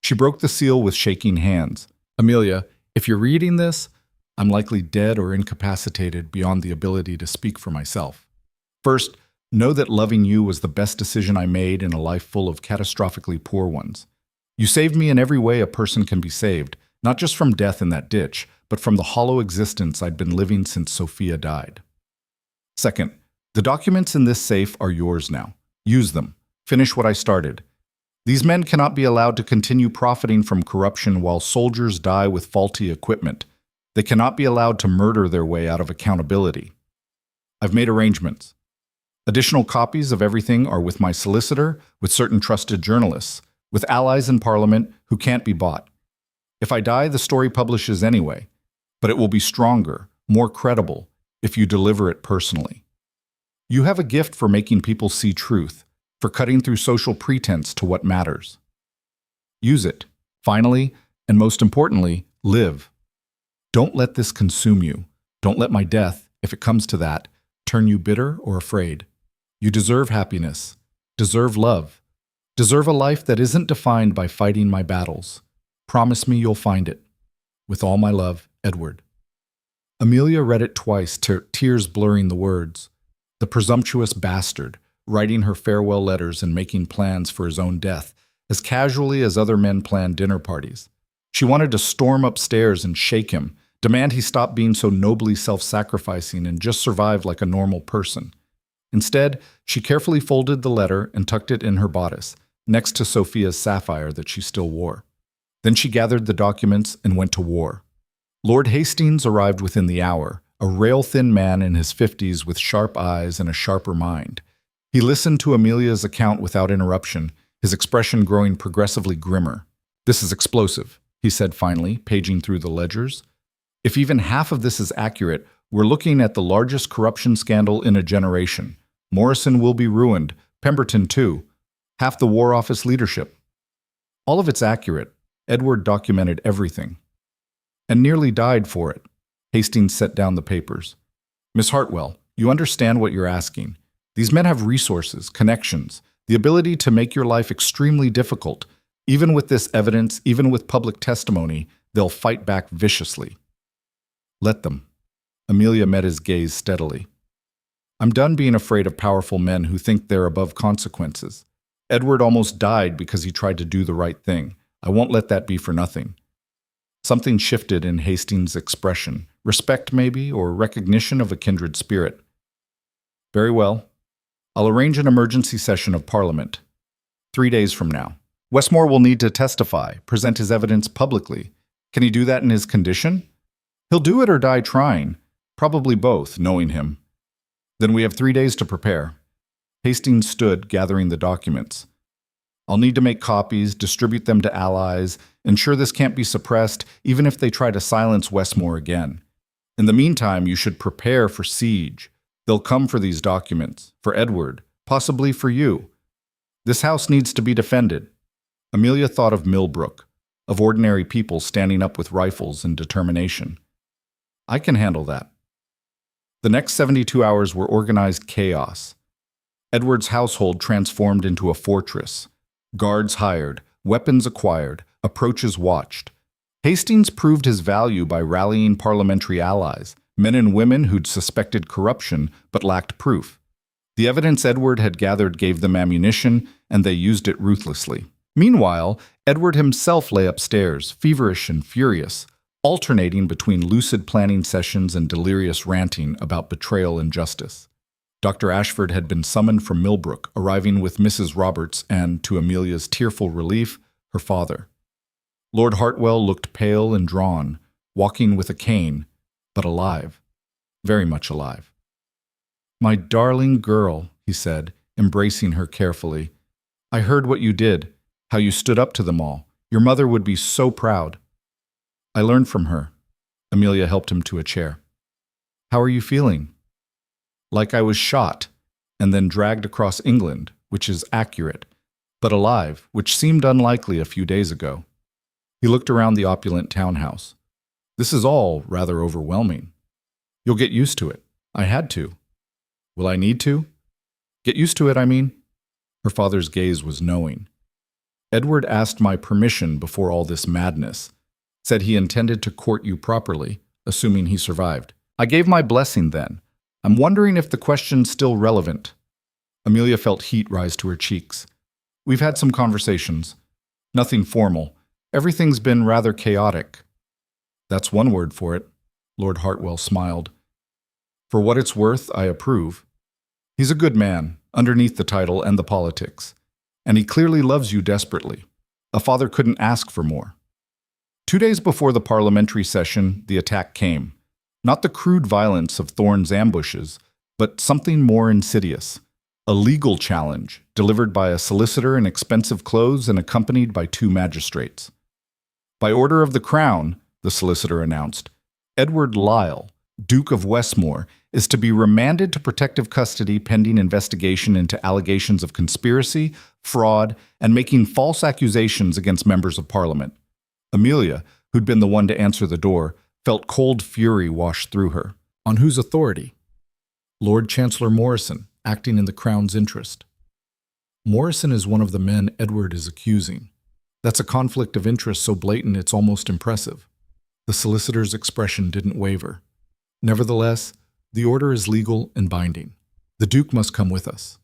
A: She broke the seal with shaking hands. Amelia, if you're reading this, I'm likely dead or incapacitated beyond the ability to speak for myself. First, know that loving you was the best decision I made in a life full of catastrophically poor ones. You saved me in every way a person can be saved, not just from death in that ditch, but from the hollow existence I'd been living since Sophia died. Second, the documents in this safe are yours now. Use them. Finish what I started. These men cannot be allowed to continue profiting from corruption while soldiers die with faulty equipment. They cannot be allowed to murder their way out of accountability. I've made arrangements. Additional copies of everything are with my solicitor, with certain trusted journalists, with allies in Parliament who can't be bought. If I die, the story publishes anyway, but it will be stronger, more credible, if you deliver it personally. You have a gift for making people see truth, for cutting through social pretense to what matters. Use it. Finally, and most importantly, live. Don't let this consume you. Don't let my death, if it comes to that, turn you bitter or afraid. You deserve happiness, deserve love, deserve a life that isn't defined by fighting my battles. Promise me you'll find it. With all my love, Edward. Amelia read it twice, tears blurring the words. The presumptuous bastard, writing her farewell letters and making plans for his own death, as casually as other men planned dinner parties. She wanted to storm upstairs and shake him, demand he stop being so nobly self-sacrificing and just survive like a normal person. Instead, she carefully folded the letter and tucked it in her bodice, next to Sophia's sapphire that she still wore. Then she gathered the documents and went to war. Lord Hastings arrived within the hour, a rail-thin man in his 50s with sharp eyes and a sharper mind. He listened to Amelia's account without interruption, his expression growing progressively grimmer. "This is explosive," he said finally, paging through the ledgers. "If even half of this is accurate, we're looking at the largest corruption scandal in a generation. Morrison will be ruined, Pemberton too, half the War Office leadership." All of it's accurate. Edward documented everything. And nearly died for it. Hastings set down the papers. "Miss Hartwell, you understand what you're asking. These men have resources, connections, the ability to make your life extremely difficult. Even with this evidence, even with public testimony, they'll fight back viciously. Let them." Amelia met his gaze steadily. "I'm done being afraid of powerful men who think they're above consequences. Edward almost died because he tried to do the right thing. I won't let that be for nothing." Something shifted in Hastings' expression. Respect, maybe, or recognition of a kindred spirit. "Very well. I'll arrange an emergency session of Parliament. 3 days from now. Westmore will need to testify, present his evidence publicly. Can he do that in his condition? He'll do it or die trying. Probably both, knowing him. Then we have 3 days to prepare." Hastings stood, gathering the documents. "I'll need to make copies, distribute them to allies, ensure this can't be suppressed, even if they try to silence Westmore again. In the meantime, you should prepare for siege. They'll come for these documents, for Edward, possibly for you. This house needs to be defended." Amelia thought of Millbrook, of ordinary people standing up with rifles and determination. "I can handle that." The next 72 hours were organized chaos. Edward's household transformed into a fortress. Guards hired, weapons acquired, approaches watched. Hastings proved his value by rallying parliamentary allies, men and women who'd suspected corruption but lacked proof. The evidence Edward had gathered gave them ammunition, and they used it ruthlessly. Meanwhile, Edward himself lay upstairs, feverish and furious, alternating between lucid planning sessions and delirious ranting about betrayal and justice. Dr. Ashford had been summoned from Millbrook, arriving with Mrs. Roberts and, to Amelia's tearful relief, her father. Lord Hartwell looked pale and drawn, walking with a cane, but alive, very much alive. "My darling girl," he said, embracing her carefully. "I heard what you did, how you stood up to them all. Your mother would be so proud." "I learned from her." Amelia helped him to a chair. "How are you feeling?" "Like I was shot, and then dragged across England, which is accurate, but alive, which seemed unlikely a few days ago." He looked around the opulent townhouse. "This is all rather overwhelming." "You'll get used to it." "I had to." "Will I need to?" "Get used to it, I mean." Her father's gaze was knowing. "Edward asked my permission before all this madness. Said he intended to court you properly, assuming he survived. I gave my blessing then. I'm wondering if the question's still relevant." Amelia felt heat rise to her cheeks. "We've had some conversations. Nothing formal. Everything's been rather chaotic." "That's one word for it." Lord Hartwell smiled. "For what it's worth, I approve. He's a good man, underneath the title and the politics. And he clearly loves you desperately. A father couldn't ask for more." 2 days before the parliamentary session, the attack came. Not the crude violence of Thorne's ambushes, but something more insidious. A legal challenge, delivered by a solicitor in expensive clothes and accompanied by 2 magistrates. "By order of the Crown," the solicitor announced, "Edward Lyle, Duke of Westmore, is to be remanded to protective custody pending investigation into allegations of conspiracy, fraud, and making false accusations against members of Parliament." Amelia, who'd been the one to answer the door, felt cold fury wash through her. On whose authority? Lord Chancellor Morrison, acting in the Crown's interest. Morrison is one of the men Edward is accusing. That's a conflict of interest so blatant it's almost impressive. The solicitor's expression didn't waver. Nevertheless, the order is legal and binding. The Duke must come with us.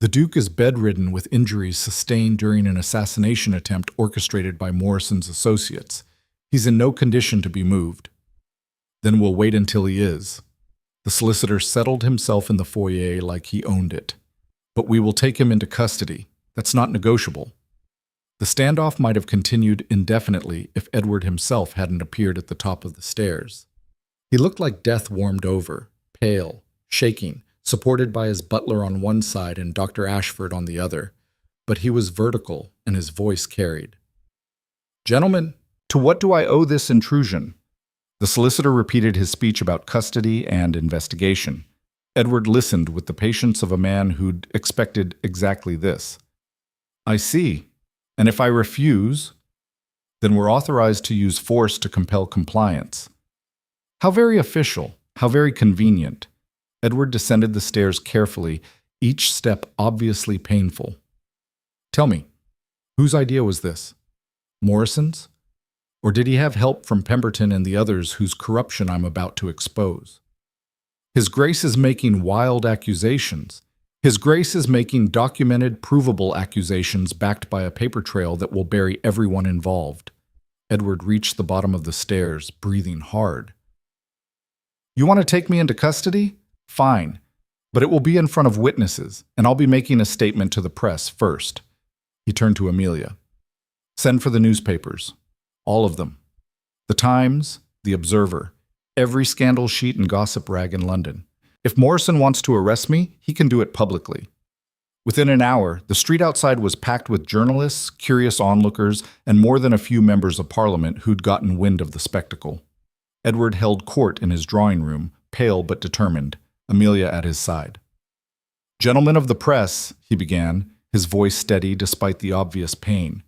A: The Duke is bedridden with injuries sustained during an assassination attempt orchestrated by Morrison's associates. He's in no condition to be moved. Then we'll wait until he is. The solicitor settled himself in the foyer like he owned it. But we will take him into custody. That's not negotiable. The standoff might have continued indefinitely if Edward himself hadn't appeared at the top of the stairs. He looked like death warmed over, pale, shaking, supported by his butler on one side and Dr. Ashford on the other. But he was vertical, and his voice carried. "Gentlemen, to what do I owe this intrusion?" The solicitor repeated his speech about custody and investigation. Edward listened with the patience of a man who'd expected exactly this. "I see. And if I refuse, then we're authorized to use force to compel compliance." How very official, how very convenient. Edward descended the stairs carefully, each step obviously painful. "Tell me, whose idea was this? Morrison's? Or did he have help from Pemberton and the others whose corruption I'm about to expose? His Grace is making wild accusations. His Grace is making documented, provable accusations backed by a paper trail that will bury everyone involved." Edward reached the bottom of the stairs, breathing hard. "You want to take me into custody? Fine. But it will be in front of witnesses, and I'll be making a statement to the press first." He turned to Amelia. "Send for the newspapers. All of them. The Times, the Observer, every scandal sheet and gossip rag in London. If Morrison wants to arrest me, he can do it publicly." Within an hour, the street outside was packed with journalists, curious onlookers, and more than a few members of Parliament who'd gotten wind of the spectacle. Edward held court in his drawing room, pale but determined, Amelia at his side. "Gentlemen of the press," he began, his voice steady despite the obvious pain.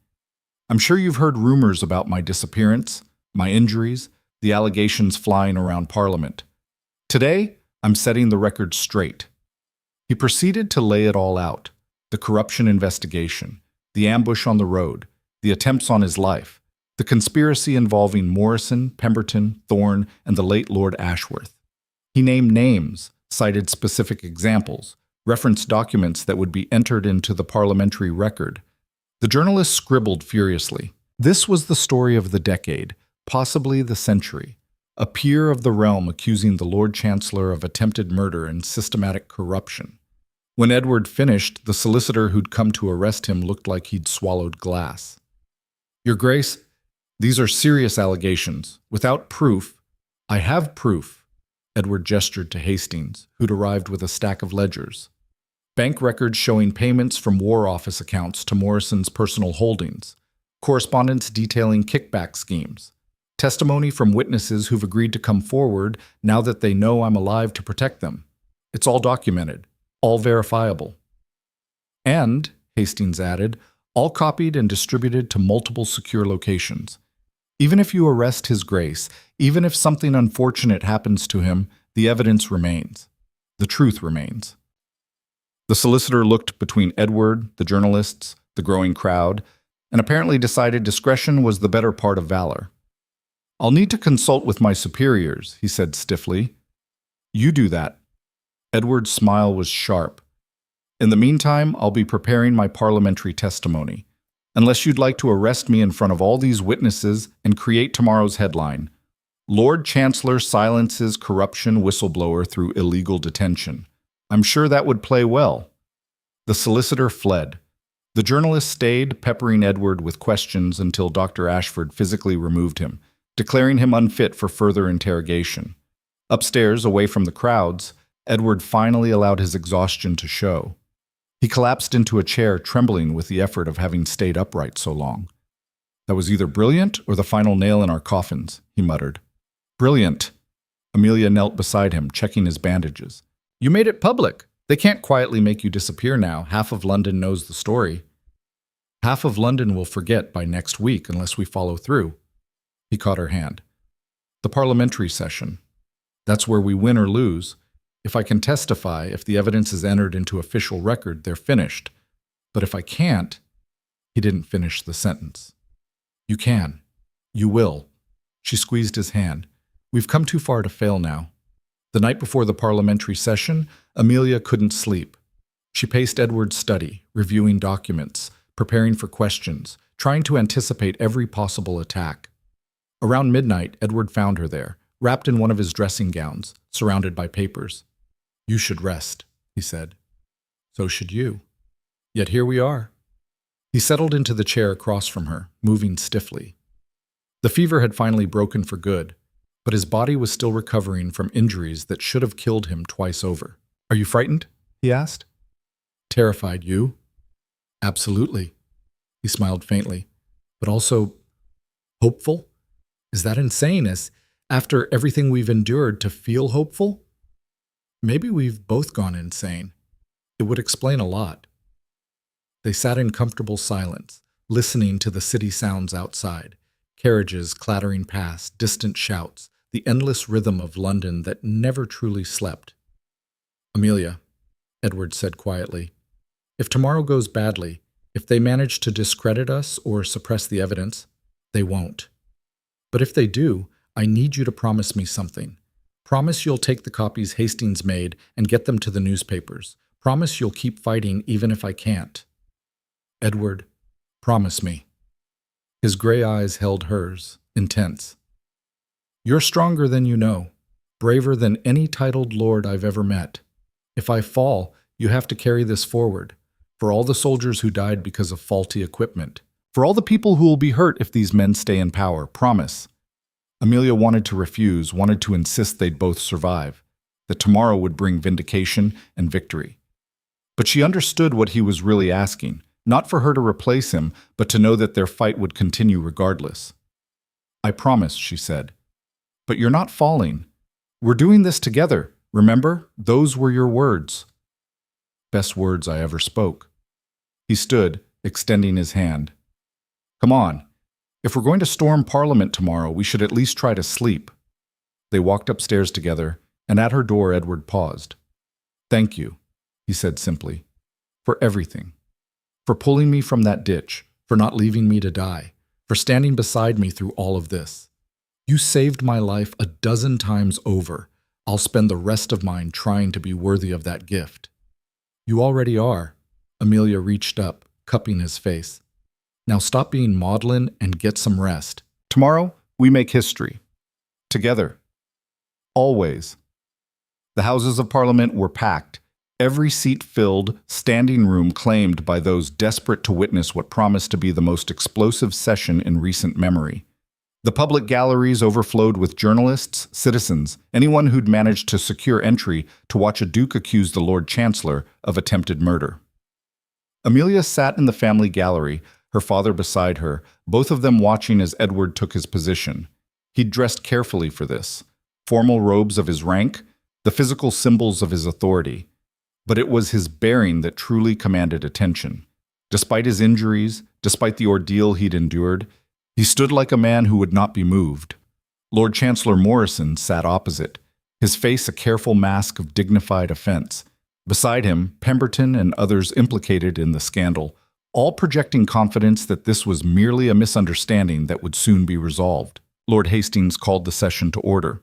A: "I'm sure you've heard rumors about my disappearance, my injuries, the allegations flying around Parliament. Today, I'm setting the record straight." He proceeded to lay it all out: the corruption investigation, the ambush on the road, the attempts on his life, the conspiracy involving Morrison, Pemberton, Thorne, and the late Lord Ashworth. He named names, cited specific examples, referenced documents that would be entered into the parliamentary record. The journalists scribbled furiously. This was the story of the decade, possibly the century. a peer of the realm accusing the Lord Chancellor of attempted murder and systematic corruption. When Edward finished, the solicitor who'd come to arrest him looked like he'd swallowed glass. "Your Grace, these are serious allegations. Without proof—" "I have proof," Edward gestured to Hastings, who'd arrived with a stack of ledgers. "Bank records showing payments from War Office accounts to Morrison's personal holdings, correspondence detailing kickback schemes, testimony from witnesses who've agreed to come forward now that they know I'm alive to protect them. It's all documented, all verifiable. And," Hastings added, "all copied and distributed to multiple secure locations. Even if you arrest His Grace, even if something unfortunate happens to him, the evidence remains. The truth remains." The solicitor looked between Edward, the journalists, the growing crowd, and apparently decided discretion was the better part of valor. "I'll need to consult with my superiors," he said stiffly. "You do that." Edward's smile was sharp. "In the meantime, I'll be preparing my parliamentary testimony. Unless you'd like to arrest me in front of all these witnesses and create tomorrow's headline, 'Lord Chancellor silences corruption whistleblower through illegal detention.' I'm sure that would play well." The solicitor fled. The journalist stayed, peppering Edward with questions until Dr. Ashford physically removed him, declaring him unfit for further interrogation. Upstairs, away from the crowds, Edward finally allowed his exhaustion to show. He collapsed into a chair, trembling with the effort of having stayed upright so long. "That was either brilliant or the final nail in our coffins," he muttered. "Brilliant." Amelia knelt beside him, checking his bandages. "You made it public. They can't quietly make you disappear now. Half of London knows the story." "Half of London will forget by next week unless we follow through." He caught her hand. "The parliamentary session. That's where we win or lose. If I can testify, if the evidence is entered into official record, they're finished. But if I can't—" He didn't finish the sentence. "You can. You will." She squeezed his hand. "We've come too far to fail now." The night before the parliamentary session, Amelia couldn't sleep. She paced Edward's study, reviewing documents, preparing for questions, trying to anticipate every possible attack. Around midnight, Edward found her there, wrapped in one of his dressing gowns, surrounded by papers. "You should rest," he said. "So should you. Yet here we are." He settled into the chair across from her, moving stiffly. The fever had finally broken for good, but his body was still recovering from injuries that should have killed him twice over. "Are you frightened?" he asked. "Terrified, you?" "Absolutely." He smiled faintly. "But also hopeful? Is that insane, as after everything we've endured, to feel hopeful? Maybe we've both gone insane. It would explain a lot." They sat in comfortable silence, listening to the city sounds outside, carriages clattering past, distant shouts, the endless rhythm of London that never truly slept. "Amelia," Edward said quietly, "if tomorrow goes badly, if they manage to discredit us or suppress the evidence, they won't. But if they do, I need you to promise me something. Promise you'll take the copies Hastings made and get them to the newspapers. Promise you'll keep fighting even if I can't." "Edward, promise me." His gray eyes held hers, intense. "You're stronger than you know, braver than any titled lord I've ever met. If I fall, you have to carry this forward, for all the soldiers who died because of faulty equipment, for all the people who will be hurt if these men stay in power. Promise." Amelia wanted to refuse, wanted to insist they'd both survive, that tomorrow would bring vindication and victory. But she understood what he was really asking, not for her to replace him, but to know that their fight would continue regardless. "I promise," she said. "But you're not falling. We're doing this together. Remember? Those were your words." "Best words I ever spoke." He stood, extending his hand. "Come on. If we're going to storm Parliament tomorrow, we should at least try to sleep." They walked upstairs together, and at her door Edward paused. "Thank you," he said simply, "for everything. For pulling me from that ditch, for not leaving me to die, for standing beside me through all of this. You saved my life 12 times over. I'll spend the rest of mine trying to be worthy of that gift." "You already are." Amelia reached up, cupping his face. "Now stop being maudlin and get some rest. Tomorrow, we make history. Together." Always. The Houses of Parliament were packed, every seat filled, standing room claimed by those desperate to witness what promised to be the most explosive session in recent memory. The public galleries overflowed with journalists, citizens, anyone who'd managed to secure entry to watch a duke accuse the Lord Chancellor of attempted murder. Amelia sat in the family gallery, her father beside her, both of them watching as Edward took his position. He'd dressed carefully for this. Formal robes of his rank, the physical symbols of his authority. But it was his bearing that truly commanded attention. Despite his injuries, despite the ordeal he'd endured, he stood like a man who would not be moved. Lord Chancellor Morrison sat opposite, his face a careful mask of dignified offense. Beside him, Pemberton and others implicated in the scandal, all projecting confidence that this was merely a misunderstanding that would soon be resolved. Lord Hastings called the session to order.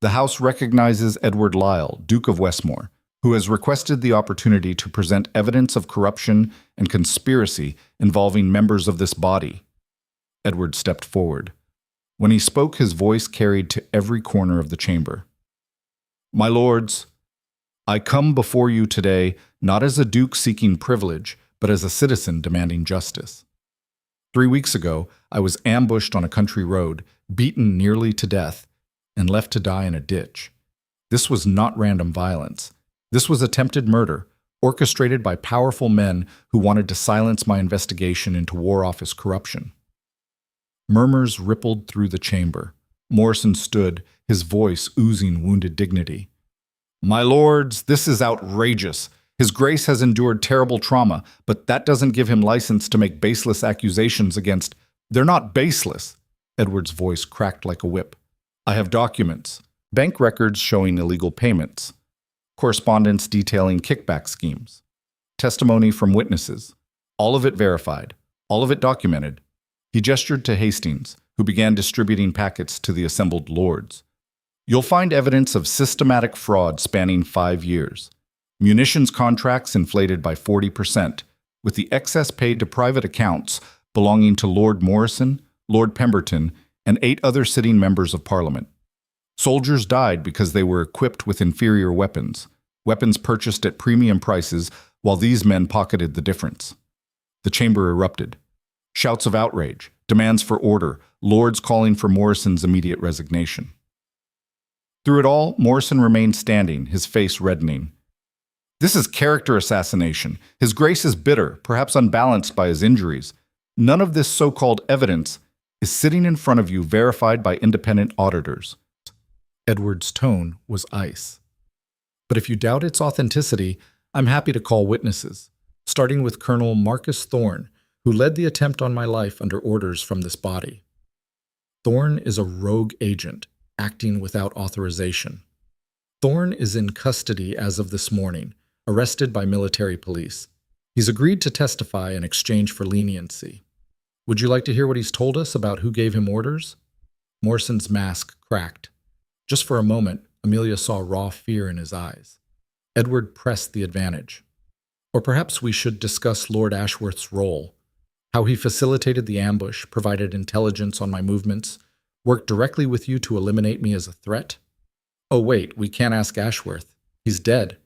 A: The House recognizes Edward Lyle, Duke of Westmore, who has requested the opportunity to present evidence of corruption and conspiracy involving members of this body. Edward stepped forward. When he spoke, his voice carried to every corner of the chamber. My lords, I come before you today not as a duke seeking privilege, but as a citizen demanding justice. 3 weeks ago, I was ambushed on a country road, beaten nearly to death, and left to die in a ditch. This was not random violence. This was attempted murder, orchestrated by powerful men who wanted to silence my investigation into War Office corruption. Murmurs rippled through the chamber. Morrison stood, his voice oozing wounded dignity. My lords, this is outrageous. His Grace has endured terrible trauma, but that doesn't give him license to make baseless accusations against— They're not baseless. Edward's voice cracked like a whip. I have documents, bank records showing illegal payments, correspondence detailing kickback schemes, testimony from witnesses, all of it verified, all of it documented. He gestured to Hastings, who began distributing packets to the assembled lords. You'll find evidence of systematic fraud spanning 5 years. Munitions contracts inflated by 40%, with the excess paid to private accounts belonging to Lord Morrison, Lord Pemberton, and 8 other sitting members of Parliament. Soldiers died because they were equipped with inferior weapons, weapons purchased at premium prices, while these men pocketed the difference. The chamber erupted. Shouts of outrage, demands for order, lords calling for Morrison's immediate resignation. Through it all, Morrison remained standing, his face reddening. This is character assassination. His Grace is bitter, perhaps unbalanced by his injuries. None of this so-called evidence is sitting in front of you verified by independent auditors. Edward's tone was ice. But if you doubt its authenticity, I'm happy to call witnesses, starting with Colonel Marcus Thorne, who led the attempt on my life under orders from this body. Thorne is a rogue agent, acting without authorization. Thorne is in custody as of this morning, arrested by military police. He's agreed to testify in exchange for leniency. Would you like to hear what he's told us about who gave him orders? Morrison's mask cracked. Just for a moment, Amelia saw raw fear in his eyes. Edward pressed the advantage. Or perhaps we should discuss Lord Ashworth's role, how he facilitated the ambush, provided intelligence on my movements, worked directly with you to eliminate me as a threat. Oh wait, we can't ask Ashworth. He's dead,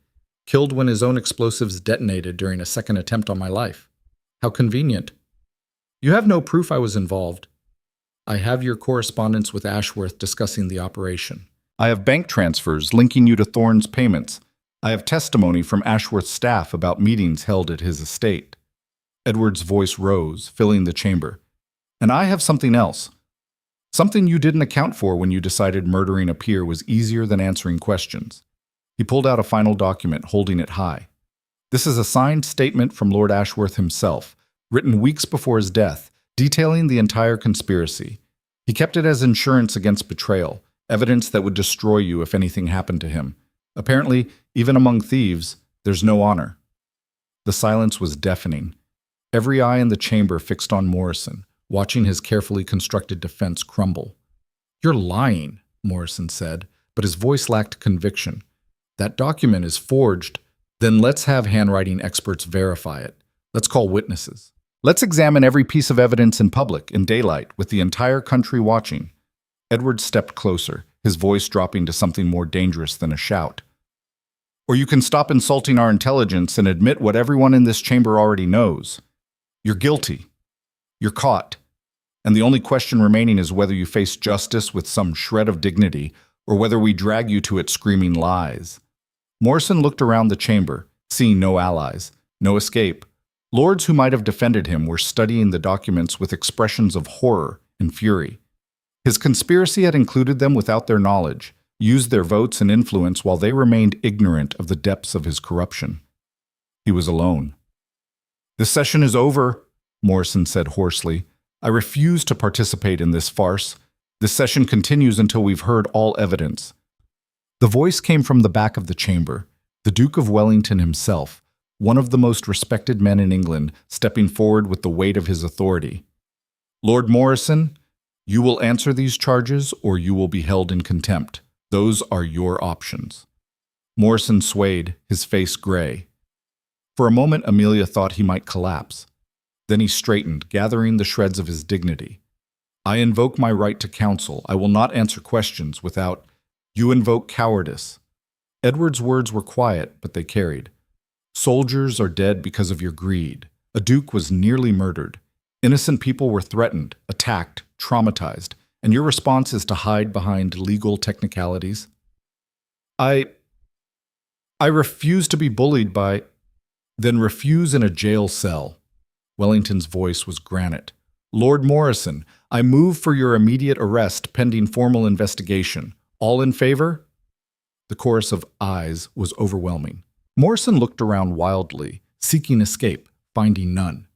A: killed when his own explosives detonated during a second attempt on my life. How convenient. You have no proof I was involved. I have your correspondence with Ashworth discussing the operation. I have bank transfers linking you to Thorne's payments. I have testimony from Ashworth's staff about meetings held at his estate. Edward's voice rose, filling the chamber. And I have something else. Something you didn't account for when you decided murdering a peer was easier than answering questions. He pulled out a final document, holding it high. This is a signed statement from Lord Ashworth himself, written weeks before his death, detailing the entire conspiracy. He kept it as insurance against betrayal, evidence that would destroy you if anything happened to him. Apparently, even among thieves, there's no honor. The silence was deafening. Every eye in the chamber fixed on Morrison, watching his carefully constructed defense crumble. You're lying, Morrison said, but his voice lacked conviction. That document is forged. Then let's have handwriting experts verify it. Let's call witnesses. Let's examine every piece of evidence in public, in daylight, with the entire country watching. Edward stepped closer, his voice dropping to something more dangerous than a shout. Or you can stop insulting our intelligence and admit what everyone in this chamber already knows. You're guilty. You're caught. And the only question remaining is whether you face justice with some shred of dignity or whether we drag you to it screaming lies. Morrison looked around the chamber, seeing no allies, no escape. Lords who might have defended him were studying the documents with expressions of horror and fury. His conspiracy had included them without their knowledge, used their votes and influence while they remained ignorant of the depths of his corruption. He was alone. "This session is over," Morrison said hoarsely. "I refuse to participate in this farce. This session continues until we've heard all evidence." The voice came from the back of the chamber, the Duke of Wellington himself, one of the most respected men in England, stepping forward with the weight of his authority. "Lord Morrison, you will answer these charges or you will be held in contempt. Those are your options." Morrison swayed, his face gray. For a moment, Amelia thought he might collapse. Then he straightened, gathering the shreds of his dignity. "I invoke my right to counsel. I will not answer questions without—" "You invoke cowardice." Edward's words were quiet, but they carried. "Soldiers are dead because of your greed. A duke was nearly murdered. Innocent people were threatened, attacked, traumatized, and your response is to hide behind legal technicalities." I refuse to be bullied by—" "Then refuse in a jail cell." Wellington's voice was granite. "Lord Morrison, I move for your immediate arrest pending formal investigation. All in favor?" The chorus of ayes was overwhelming. Morrison looked around wildly, seeking escape, finding none.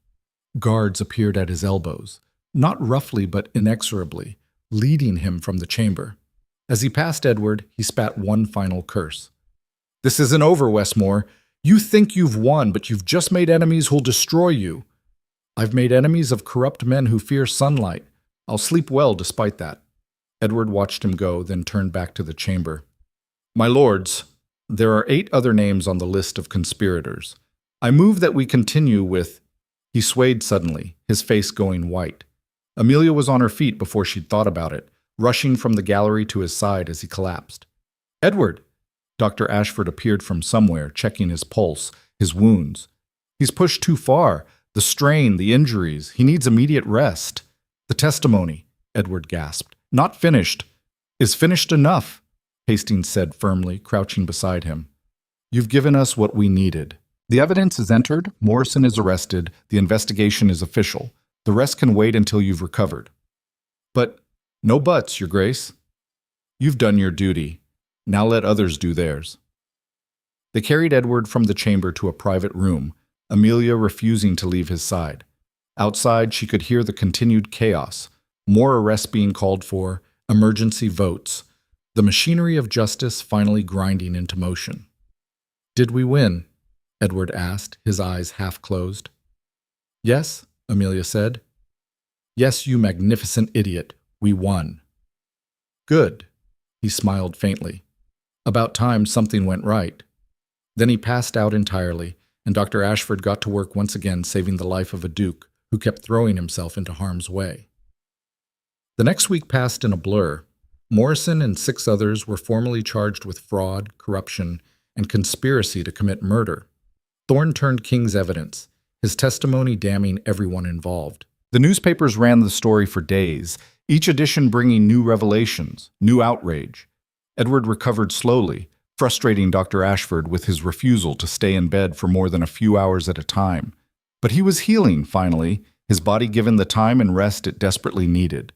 A: Guards appeared at his elbows, not roughly but inexorably, leading him from the chamber. As he passed Edward, he spat one final curse. "This isn't over, Westmore. You think you've won, but you've just made enemies who'll destroy you." "I've made enemies of corrupt men who fear sunlight. I'll sleep well despite that." Edward watched him go, then turned back to the chamber. "My lords, there are 8 other names on the list of conspirators. I move that we continue with—" He swayed suddenly, his face going white. Amelia was on her feet before she'd thought about it, rushing from the gallery to his side as he collapsed. "Edward!" Dr. Ashford appeared from somewhere, checking his pulse, his wounds. "He's pushed too far. The strain, the injuries. He needs immediate rest." "The testimony," Edward gasped. "Not finished." "Is finished enough," Hastings said firmly, crouching beside him. "You've given us what we needed. The evidence is entered, Morrison is arrested, the investigation is official. The rest can wait until you've recovered." "But no buts, Your Grace. You've done your duty. Now let others do theirs." They carried Edward from the chamber to a private room, Amelia refusing to leave his side. Outside, she could hear the continued chaos, more arrests being called for, emergency votes, the machinery of justice finally grinding into motion. "Did we win?" Edward asked, his eyes half closed. "Yes," Amelia said. "Yes, you magnificent idiot. We won." "Good." He smiled faintly. About time something went right. Then he passed out entirely, and Dr. Ashford got to work once again saving the life of a duke who kept throwing himself into harm's way. The next week passed in a blur. Morrison and 6 others were formally charged with fraud, corruption, and conspiracy to commit murder. Thorne turned King's evidence, his testimony damning everyone involved. The newspapers ran the story for days, each edition bringing new revelations, new outrage. Edward recovered slowly, frustrating Dr. Ashford with his refusal to stay in bed for more than a few hours at a time. But he was healing, finally, his body given the time and rest it desperately needed.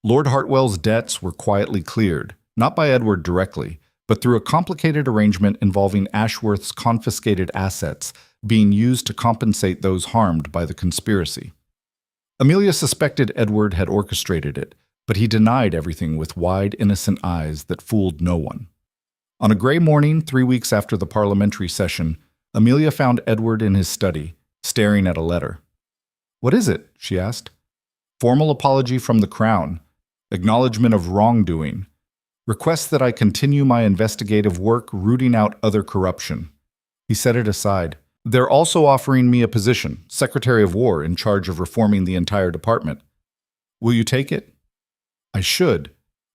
A: Lord Hartwell's debts were quietly cleared, not by Edward directly, but through a complicated arrangement involving Ashworth's confiscated assets being used to compensate those harmed by the conspiracy. Amelia suspected Edward had orchestrated it, but he denied everything with wide, innocent eyes that fooled no one. On a gray morning, 3 weeks after the parliamentary session, Amelia found Edward in his study, staring at a letter. "What is it?" she asked. "Formal apology from the Crown. Acknowledgement of wrongdoing. Request that I continue my investigative work rooting out other corruption." He set it aside. "They're also offering me a position, Secretary of War, in charge of reforming the entire department. Will you take it?" "I should.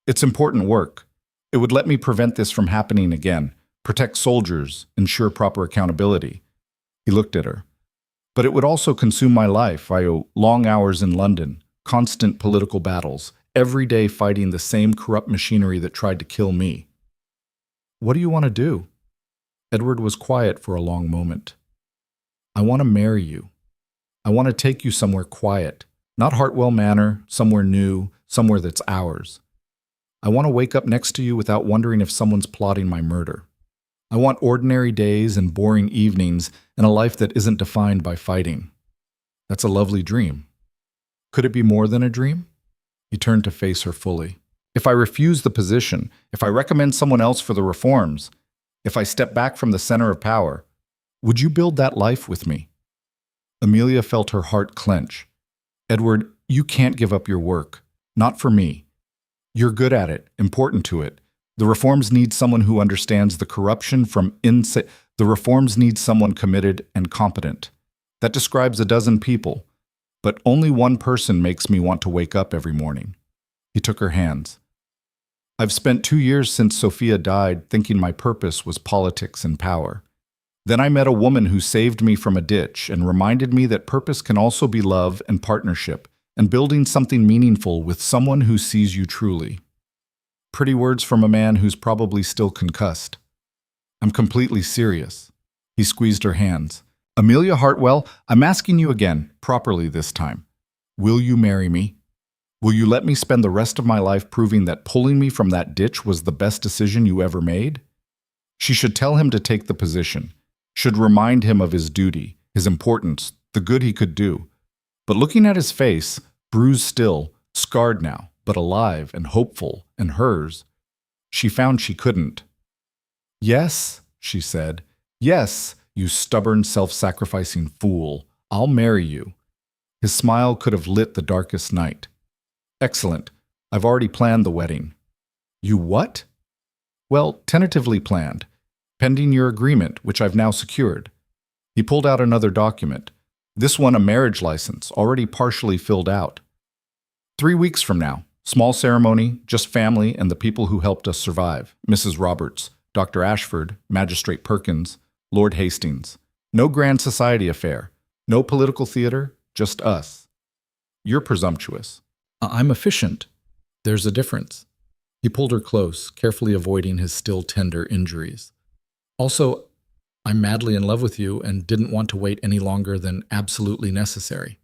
A: It's important work. It would let me prevent this from happening again, protect soldiers, ensure proper accountability. He looked at her. But it would also consume my life. I owe long hours in London, constant political battles, every day fighting the same corrupt machinery that tried to kill me. What do you want to do? Edward was quiet for a long moment. I want to marry you. I want to take you somewhere quiet, not Hartwell Manor, somewhere new, somewhere that's ours. I want to wake up next to you without wondering if someone's plotting my murder. I want ordinary days and boring evenings and a life that isn't defined by fighting. That's a lovely dream. Could it be more than a dream? He turned to face her fully. If I refuse the position, if I recommend someone else for the reforms, if I step back from the center of power, would you build that life with me? Amelia felt her heart clench. Edward, you can't give up your work. Not for me. You're good at it, important to it. The reforms need someone who understands the corruption from inside. The reforms need someone committed and competent. That describes a dozen people, but only one person makes me want to wake up every morning. He took her hands. I've spent 2 years since Sophia died thinking my purpose was politics and power. Then I met a woman who saved me from a ditch and reminded me that purpose can also be love and partnership and building something meaningful with someone who sees you truly. Pretty words from a man who's probably still concussed. I'm completely serious. He squeezed her hands. Amelia Hartwell, I'm asking you again, properly this time. Will you marry me? Will you let me spend the rest of my life proving that pulling me from that ditch was the best decision you ever made? She should tell him to take the position, should remind him of his duty, his importance, the good he could do. But looking at his face, bruised still, scarred now, but alive and hopeful, and hers, she found she couldn't. Yes, she said. Yes, you stubborn, self-sacrificing fool. I'll marry you. His smile could have lit the darkest night. Excellent. I've already planned the wedding. You what? Well, tentatively planned, pending your agreement, which I've now secured. He pulled out another document. This one a marriage license, already partially filled out. 3 weeks from now. Small ceremony, just family and the people who helped us survive. Mrs. Roberts, Dr. Ashford, Magistrate Perkins, Lord Hastings. No grand society affair. No political theater, just us. You're presumptuous. I'm efficient. There's a difference. He pulled her close, carefully avoiding his still tender injuries. Also, I'm madly in love with you and didn't want to wait any longer than absolutely necessary.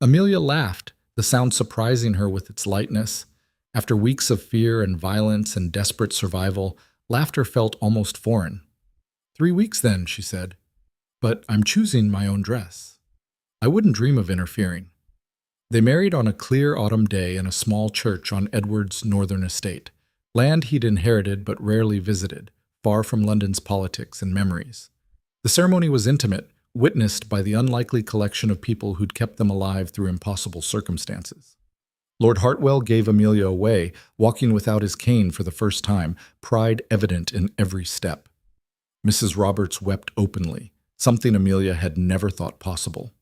A: Amelia laughed, the sound surprising her with its lightness. After weeks of fear and violence and desperate survival, laughter felt almost foreign. 3 weeks then, she said. But I'm choosing my own dress. I wouldn't dream of interfering. They married on a clear autumn day in a small church on Edward's northern estate, land he'd inherited but rarely visited, far from London's politics and memories. The ceremony was intimate, witnessed by the unlikely collection of people who'd kept them alive through impossible circumstances. Lord Hartwell gave Amelia away, walking without his cane for the first time, pride evident in every step. Mrs. Roberts wept openly, something Amelia had never thought possible.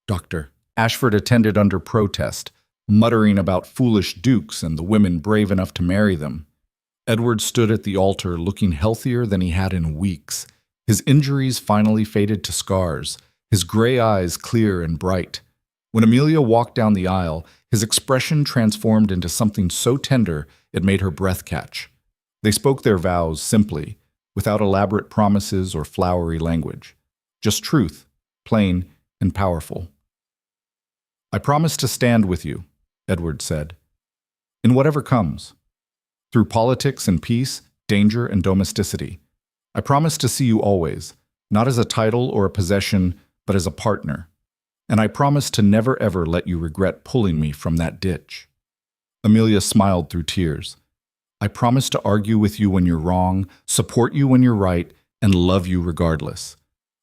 A: Dr. Ashford attended under protest, muttering about foolish dukes and the women brave enough to marry them. Edward stood at the altar looking healthier than he had in weeks. His injuries finally faded to scars, his gray eyes clear and bright. When Amelia walked down the aisle, his expression transformed into something so tender it made her breath catch. They spoke their vows simply, without elaborate promises or flowery language. Just truth, plain and powerful. I promise to stand with you, Edward said, in whatever comes. Through politics and peace, danger and domesticity. I promise to see you always, not as a title or a possession, but as a partner. And I promise to never ever let you regret pulling me from that ditch. Amelia smiled through tears. I promise to argue with you when you're wrong, support you when you're right, and love you regardless.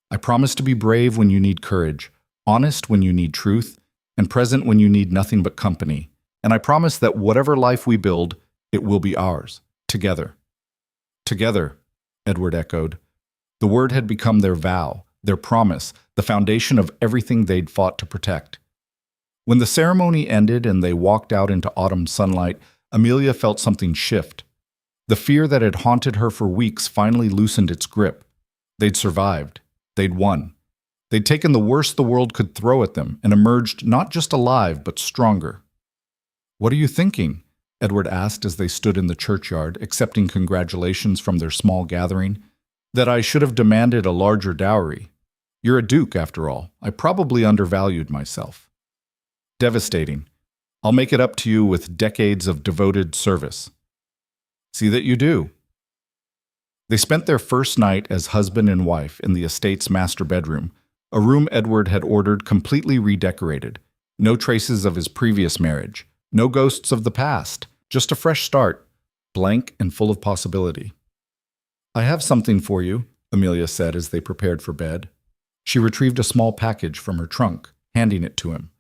A: I promise to be brave when you need courage, honest when you need truth, and present when you need nothing but company. And I promise that whatever life we build, it will be ours, together. Together, Edward echoed. The word had become their vow, their promise, the foundation of everything they'd fought to protect. When the ceremony ended and they walked out into autumn sunlight, Amelia felt something shift. The fear that had haunted her for weeks finally loosened its grip. They'd survived. They'd won. They'd taken the worst the world could throw at them and emerged not just alive, but stronger. "What are you thinking?" Edward asked as they stood in the churchyard, accepting congratulations from their small gathering. "That I should have demanded a larger dowry. You're a duke, after all. I probably undervalued myself." "Devastating. I'll make it up to you with decades of devoted service." "See that you do." They spent their first night as husband and wife in the estate's master bedroom, a room Edward had ordered completely redecorated. No traces of his previous marriage, no ghosts of the past, just a fresh start, blank and full of possibility. "I have something for you," Amelia said as they prepared for bed. She retrieved a small package from her trunk, handing it to him.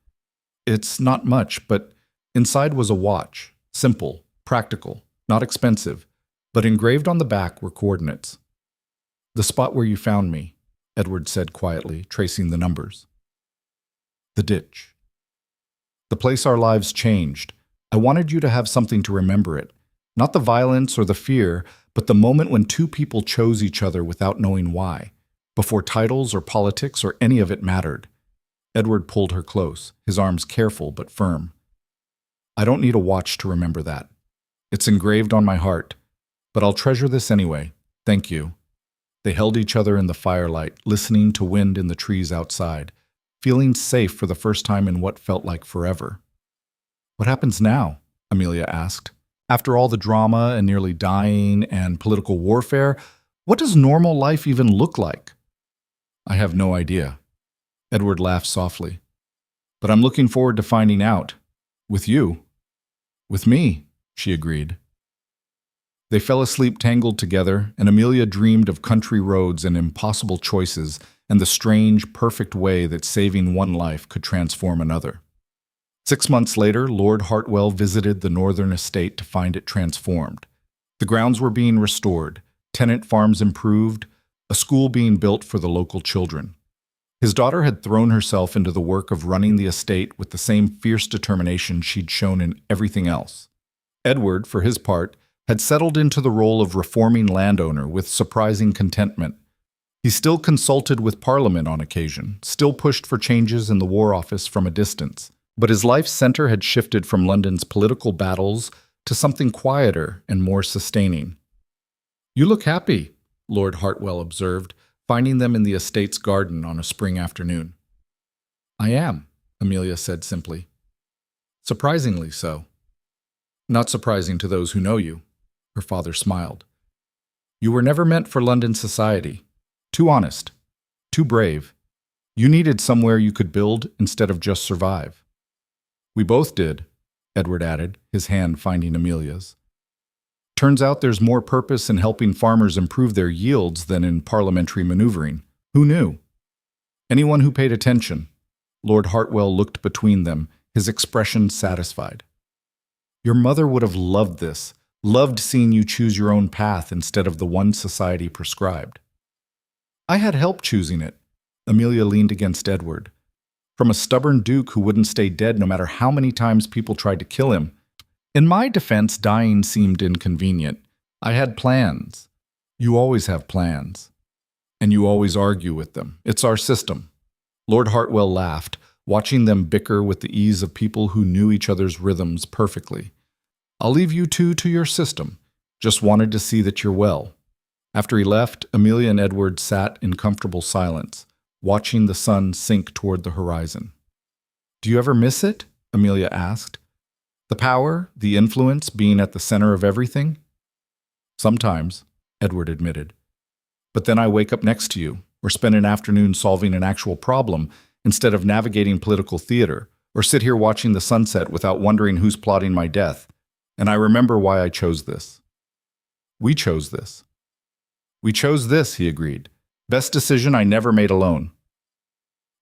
A: It's not much, but inside was a watch, simple, practical, not expensive, but engraved on the back were coordinates. "The spot where you found me," Edward said quietly, tracing the numbers. "The ditch. The place our lives changed. I wanted you to have something to remember it. Not the violence or the fear, but the moment when two people chose each other without knowing why, before titles or politics or any of it mattered." Edward pulled her close, his arms careful but firm. "I don't need a watch to remember that. It's engraved on my heart, but I'll treasure this anyway. Thank you." They held each other in the firelight, listening to wind in the trees outside, feeling safe for the first time in what felt like forever. "What happens now?" Amelia asked. "After all the drama and nearly dying and political warfare, what does normal life even look like?" "I have no idea." Edward laughed softly. "But I'm looking forward to finding out. With you." "With me," she agreed. They fell asleep tangled together, and Amelia dreamed of country roads and impossible choices and the strange, perfect way that saving one life could transform another. 6 months later, Lord Hartwell visited the northern estate to find it transformed. The grounds were being restored, tenant farms improved, a school being built for the local children. His daughter had thrown herself into the work of running the estate with the same fierce determination she'd shown in everything else. Edward, for his part, had settled into the role of reforming landowner with surprising contentment. He still consulted with Parliament on occasion, still pushed for changes in the War Office from a distance, but his life's center had shifted from London's political battles to something quieter and more sustaining. "You look happy," Lord Hartwell observed, finding them in the estate's garden on a spring afternoon. "I am," Amelia said simply. "Surprisingly so." "Not surprising to those who know you," her father smiled. "You were never meant for London society. Too honest. Too brave. You needed somewhere you could build instead of just survive." "We both did," Edward added, his hand finding Amelia's. "Turns out there's more purpose in helping farmers improve their yields than in parliamentary maneuvering. Who knew?" "Anyone who paid attention." Lord Hartwell looked between them, his expression satisfied. "Your mother would have loved this, loved seeing you choose your own path instead of the one society prescribed." "I had help choosing it." Amelia leaned against Edward. "From a stubborn duke who wouldn't stay dead no matter how many times people tried to kill him. In my defense, dying seemed inconvenient. I had plans. You always have plans. And you always argue with them. It's our system." Lord Hartwell laughed, watching them bicker with the ease of people who knew each other's rhythms perfectly. "I'll leave you two to your system. Just wanted to see that you're well." After he left, Amelia and Edward sat in comfortable silence, watching the sun sink toward the horizon. "Do you ever miss it?" Amelia asked. "The power, the influence, being at the center of everything?" "Sometimes," Edward admitted. "But then I wake up next to you, or spend an afternoon solving an actual problem instead of navigating political theater, or sit here watching the sunset without wondering who's plotting my death. And I remember why I chose this." "We chose this." "We chose this," he agreed. "Best decision I never made alone."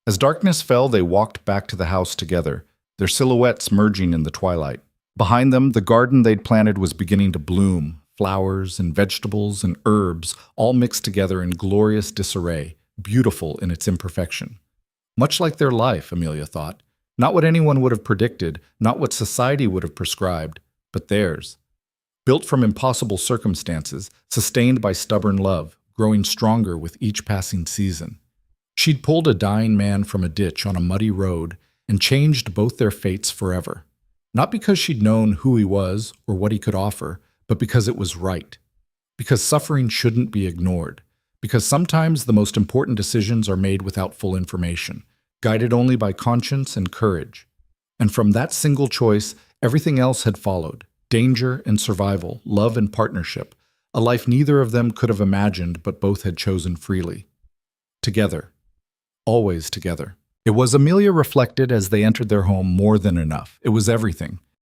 A: As darkness fell, they walked back to the house together, their silhouettes merging in the twilight. Behind them, the garden they'd planted was beginning to bloom, flowers and vegetables and herbs all mixed together in glorious disarray, beautiful in its imperfection. Much like their life, Amelia thought. Not what anyone would have predicted, not what society would have prescribed, but theirs. Built from impossible circumstances, sustained by stubborn love, growing stronger with each passing season. She'd pulled a dying man from a ditch on a muddy road and changed both their fates forever. Not because she'd known who he was or what he could offer, but because it was right. Because suffering shouldn't be ignored. Because sometimes the most important decisions are made without full information, guided only by conscience and courage. And from that single choice, everything else had followed. Danger and survival, love and partnership, a life neither of them could have imagined but both had chosen freely. Together. Always together. It was, Amelia reflected as they entered their home, more than enough. It was everything.